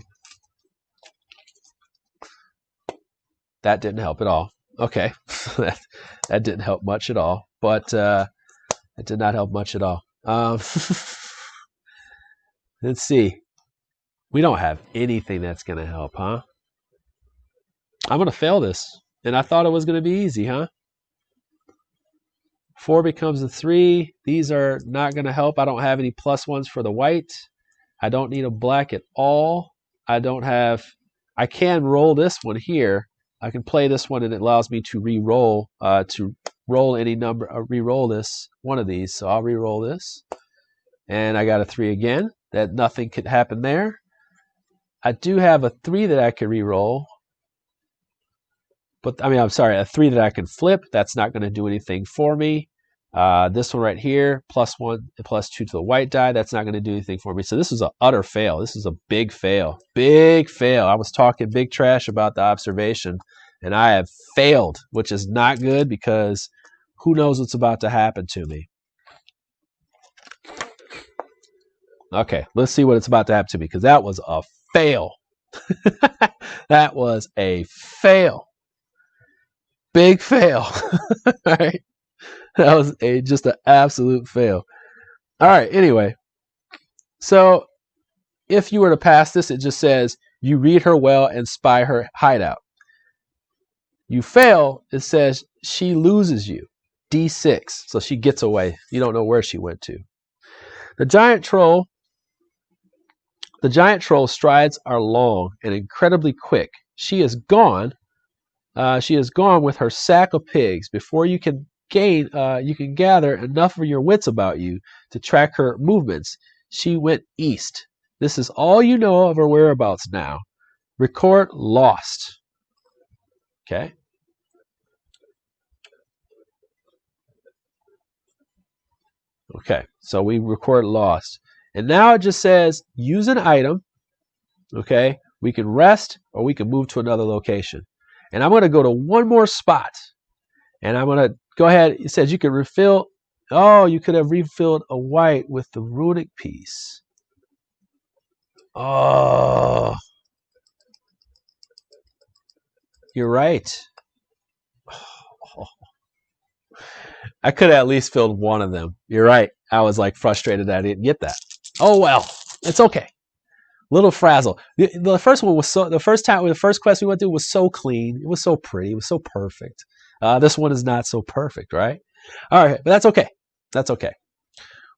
That didn't help at all. Okay. that didn't help much at all. But it did not help much at all. Let's see. We don't have anything that's going to help, huh? I'm going to fail this. And I thought it was going to be easy, huh? 4 becomes a 3. These are not going to help. I don't have any +1s for the white. I don't need a black at all. I can roll this one here. I can play this one, and it allows me to re-roll, to roll any number, re-roll this, one of these. So I'll re-roll this. And I got a 3 again. That nothing could happen there. I do have a 3 that I can re-roll. But I mean, I'm sorry, a 3 that I can flip. That's not going to do anything for me. This one right here, +1 and +2 to the white die. That's not going to do anything for me. So this is an utter fail. This is a big fail. Big fail. I was talking big trash about the observation, and I have failed, which is not good because who knows what's about to happen to me. Okay, let's see what it's about to happen to me, because that was a fail. That was a fail. Big fail. All right. That was just an absolute fail. All right, anyway. So if you were to pass this, it just says, you read her well and spy her hideout. You fail, it says, she loses you. D6. So she gets away. You don't know where she went to. The giant troll's strides are long and incredibly quick. She is gone. She is gone with her sack of pigs. Before you can gather enough of your wits about you to track her movements. She went east. This is all you know of her whereabouts now. Record lost. Okay. Okay, so we record lost. And now it just says use an item. Okay, we can rest or we can move to another location. And I'm going to go to one more spot. And I'm going to go ahead. It says you can refill. Oh, you could have refilled a white with the runic piece. Oh, you're right. Oh. I could have at least filled one of them. You're right. I was like frustrated that I didn't get that. Oh well, it's okay. Little frazzle. The first one was the first quest we went through was so clean. It was so pretty. It was so perfect. This one is not so perfect, right? All right, but that's okay. That's okay.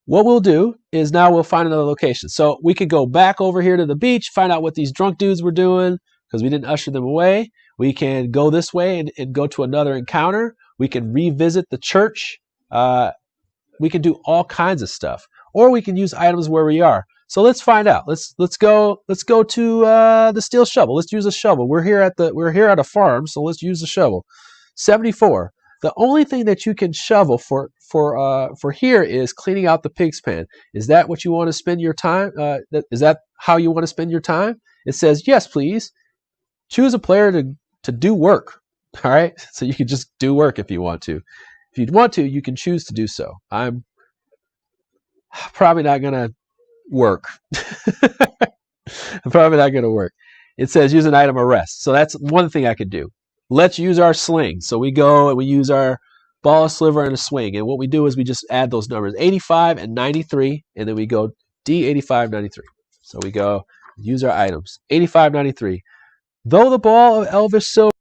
What we'll do is now we'll find another location. So we could go back over here to the beach, find out what these drunk dudes were doing because we didn't usher them away. We can go this way and go to another encounter. We can revisit the church. We can do all kinds of stuff, or we can use items where we are. So let's find out. Let's go to the steel shovel. Let's use a shovel. We're here at a farm, so let's use a shovel. 74. The only thing that you can shovel for here is cleaning out the pig's pen. Is that what you want to spend your time? Is that how you want to spend your time? It says yes, please. Choose a player to do work. All right, so you can just do work if you want to. If you want to, you can choose to do so. I'm probably not gonna work. I'm probably not gonna work. It says use an item or rest. So that's one thing I could do. Let's use our sling. So we go and we use our ball, sliver, and a swing. And what we do is we just add those numbers, 85 and 93, and then we go D85, 93. So we go use our items, 85, 93. Though the ball of elvish silver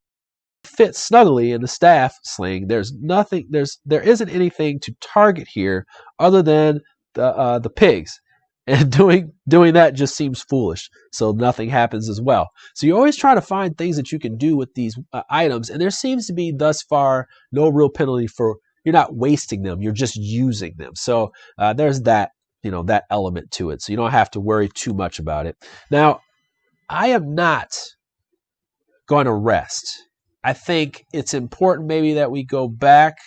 fits snugly in the staff sling, there isn't anything to target here other than the pigs. And doing that just seems foolish, so nothing happens as well. So you're always trying to find things that you can do with these items, and there seems to be thus far no real penalty for you're not wasting them, you're just using them. So there's that that element to it, so you don't have to worry too much about it. Now, I am not going to rest. I think it's important maybe that we go back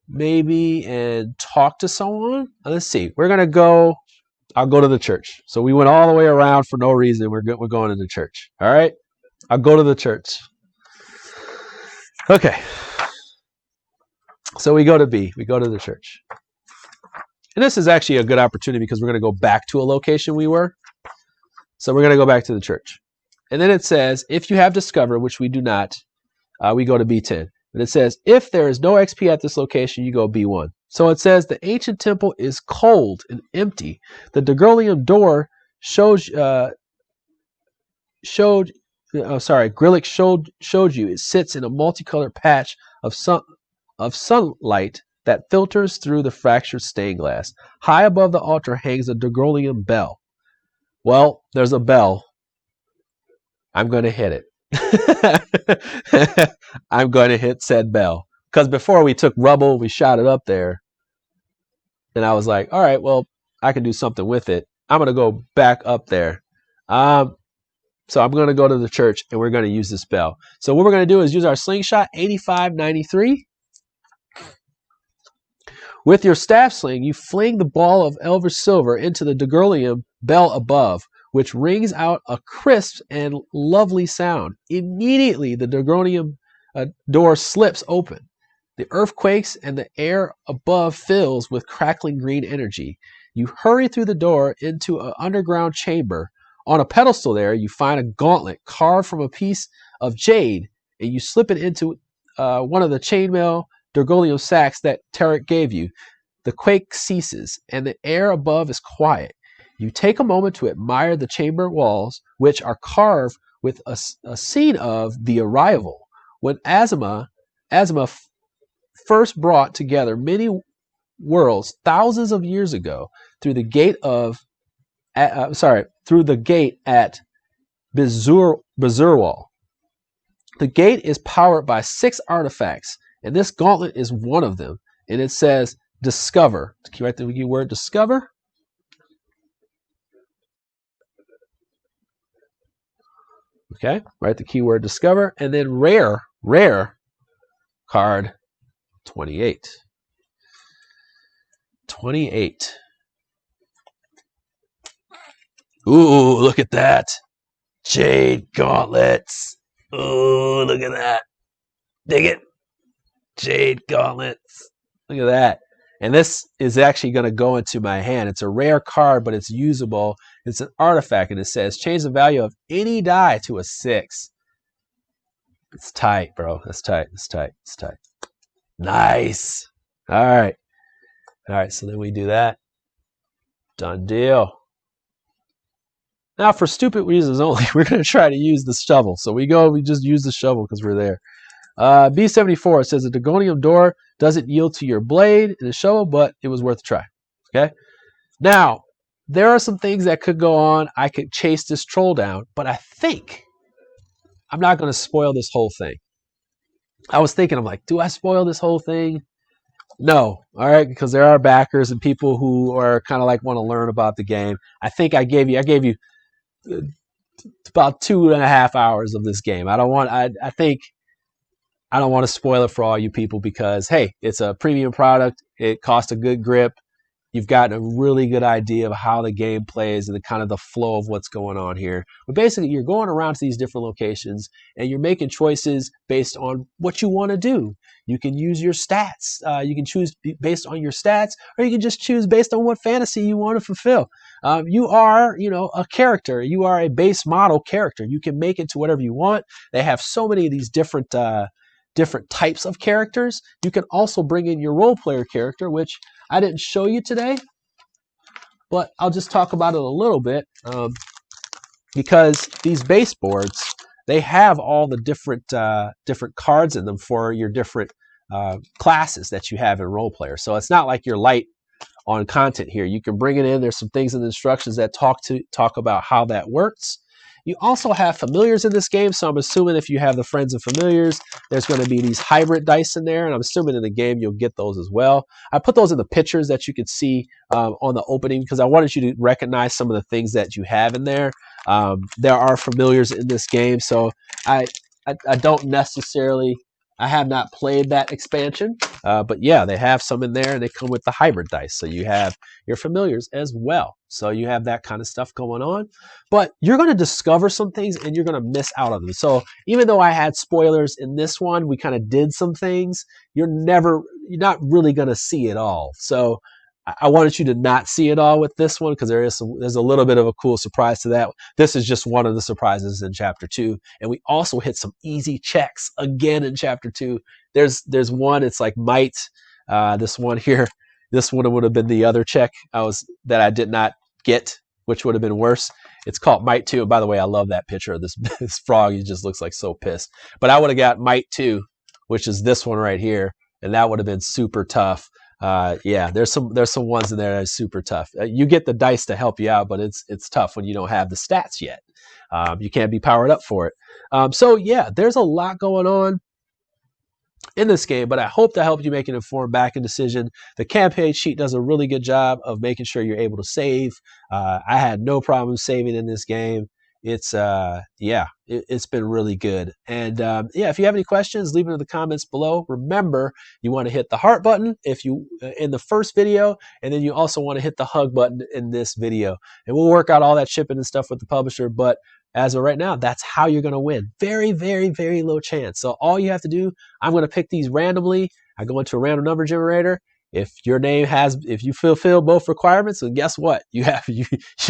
maybe and talk to someone. Let's see. I'll go to the church. So we went all the way around for no reason. We're going to the church. All right. I'll go to the church. Okay. So we go to B. We go to the church. And this is actually a good opportunity because we're going to go back to a location we were. So we're going to go back to the church. And then it says, if you have discovered, which we do not, we go to B10. And it says, if there is no XP at this location, you go B1. So it says the ancient temple is cold and empty. The Daguerrean door Grillick showed you it sits in a multicolored patch of sunlight that filters through the fractured stained glass. High above the altar hangs a Daguerrean bell. Well, there's a bell. I'm going to hit it. I'm going to hit said bell. Because before we took rubble, we shot it up there. And I was like, all right, well, I can do something with it. I'm going to go back up there. So I'm going to go to the church and we're going to use this bell. So what we're going to do is use our slingshot, 85, 93. With your staff sling, you fling the ball of elvish silver into the Daguerrean bell above, which rings out a crisp and lovely sound. Immediately, the Daguerrean door slips open. The earth quakes and the air above fills with crackling green energy. You hurry through the door into an underground chamber. On a pedestal there, you find a gauntlet carved from a piece of jade, and you slip it into one of the chainmail Daguerrean sacks that Tarek gave you. The quake ceases, and the air above is quiet. You take a moment to admire the chamber walls, which are carved with a scene of the arrival. When Azima first brought together many worlds thousands of years ago through the gate at Bizurwal. The gate is powered by 6 artifacts, and this gauntlet is one of them. And it says discover. Can you write the keyword discover? Okay, write the keyword discover, and then rare card 28. 28. Ooh, look at that. Jade gauntlets. Ooh, look at that. Dig it. Jade gauntlets. Look at that. And this is actually going to go into my hand. It's a rare card, but it's usable. It's an artifact, and it says change the value of any die to a 6. It's tight, bro. That's tight. It's tight. It's tight. Nice. All right. All right, so then we do that. Done deal. Now, for stupid reasons only, we're going to try to use the shovel. So we just use the shovel because we're there. B74 says the Dragonium door doesn't yield to your blade in the shovel, but it was worth a try. Okay. Now, there are some things that could go on. I could chase this troll down, but I think I'm not going to spoil this whole thing. I was thinking, I'm like, do I spoil this whole thing? No, all right, because there are backers and people who are kind of like want to learn about the game. I think I gave you about 2.5 hours of this game. I think I don't want to spoil it for all you people because hey, it's a premium product. It costs a good grip. You've got a really good idea of how the game plays and the kind of the flow of what's going on here. But basically, you're going around to these different locations and you're making choices based on what you want to do. You can use your stats. You can choose based on your stats, or you can just choose based on what fantasy you want to fulfill. You are, a character. You are a base model character. You can make it to whatever you want. They have so many of these different types of characters. You can also bring in your role player character, which I didn't show you today, but I'll just talk about it a little bit because these base boards, they have all the different cards in them for your different classes that you have in role player. So it's not like you're light on content here. You can bring it in. There's some things in the instructions that talk about how that works. You also have familiars in this game, so I'm assuming if you have the friends and familiars, there's going to be these hybrid dice in there, and I'm assuming in the game you'll get those as well. I put those in the pictures that you could see on the opening because I wanted you to recognize some of the things that you have in there. There are familiars in this game, so I don't necessarily... I have not played that expansion, but yeah, they have some in there, and they come with the hybrid dice. So you have your familiars as well. So you have that kind of stuff going on. But you're going to discover some things, and you're going to miss out on them. So even though I had spoilers in this one, we kind of did some things. You're not really going to see it all. So I wanted you to not see it all with this one because there's a little bit of a cool surprise to that. This is just one of the surprises in chapter 2, and we also hit some easy checks again in chapter 2. There's one, it's like might. This one here, this one would have been the other check that I did not get, which would have been worse. It's called might 2. And by the way, I love that picture of this frog. He just looks like so pissed. But I would have got might 2, which is this one right here, and that would have been super tough. Yeah, there's some ones in there that are super tough. You get the dice to help you out, but it's tough when you don't have the stats yet. You can't be powered up for it. So yeah, there's a lot going on in this game, but I hope to help you make an informed backing decision. The campaign sheet does a really good job of making sure you're able to save. I had no problem saving in this game. It's been really good. And yeah, if you have any questions, leave it in the comments below. Remember, you want to hit the heart button if you in the first video, and then you also want to hit the hug button in this video. And we'll work out all that shipping and stuff with the publisher, but as of right now, that's how you're going to win. Very, very, very low chance. So all you have to do, I'm going to pick these randomly. I go into a random number generator. If you fulfill both requirements, then guess what? You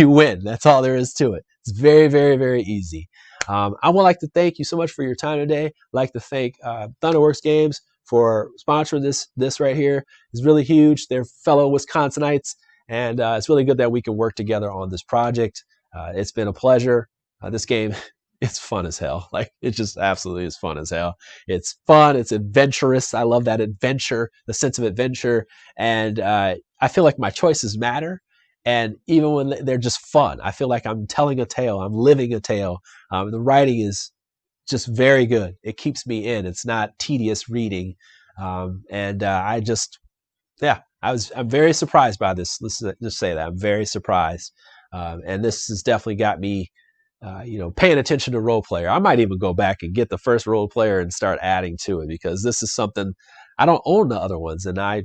win. That's all there is to it. It's very, very, very easy. I would like to thank you so much for your time today. I'd like to thank Thunderworks Games for sponsoring this right here. It's really huge. They're fellow Wisconsinites, and it's really good that we can work together on this project. It's been a pleasure. This game, it's fun as hell. Like, it just absolutely is fun as hell. It's fun. It's adventurous. I love that adventure, the sense of adventure. And I feel like my choices matter. And even when they're just fun, I feel like I'm telling a tale. I'm living a tale. The writing is just very good. It keeps me in. It's not tedious reading. I'm very surprised by this. Let's just say that. I'm very surprised. And this has definitely got me paying attention to role player. I might even go back and get the first role player and start adding to it because this is something I don't own the other ones, and I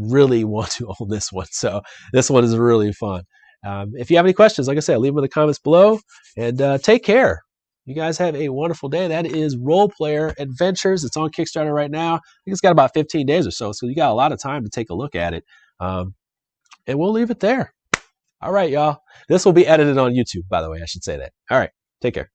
really want to own this one. So this one is really fun. If you have any questions, like I said, leave them in the comments below, and take care. You guys have a wonderful day. That is Role Player Adventures. It's on Kickstarter right now. I think it's got about 15 days or so you got a lot of time to take a look at it. And we'll leave it there. All right, y'all. This will be edited on YouTube, by the way. I should say that. All right. Take care.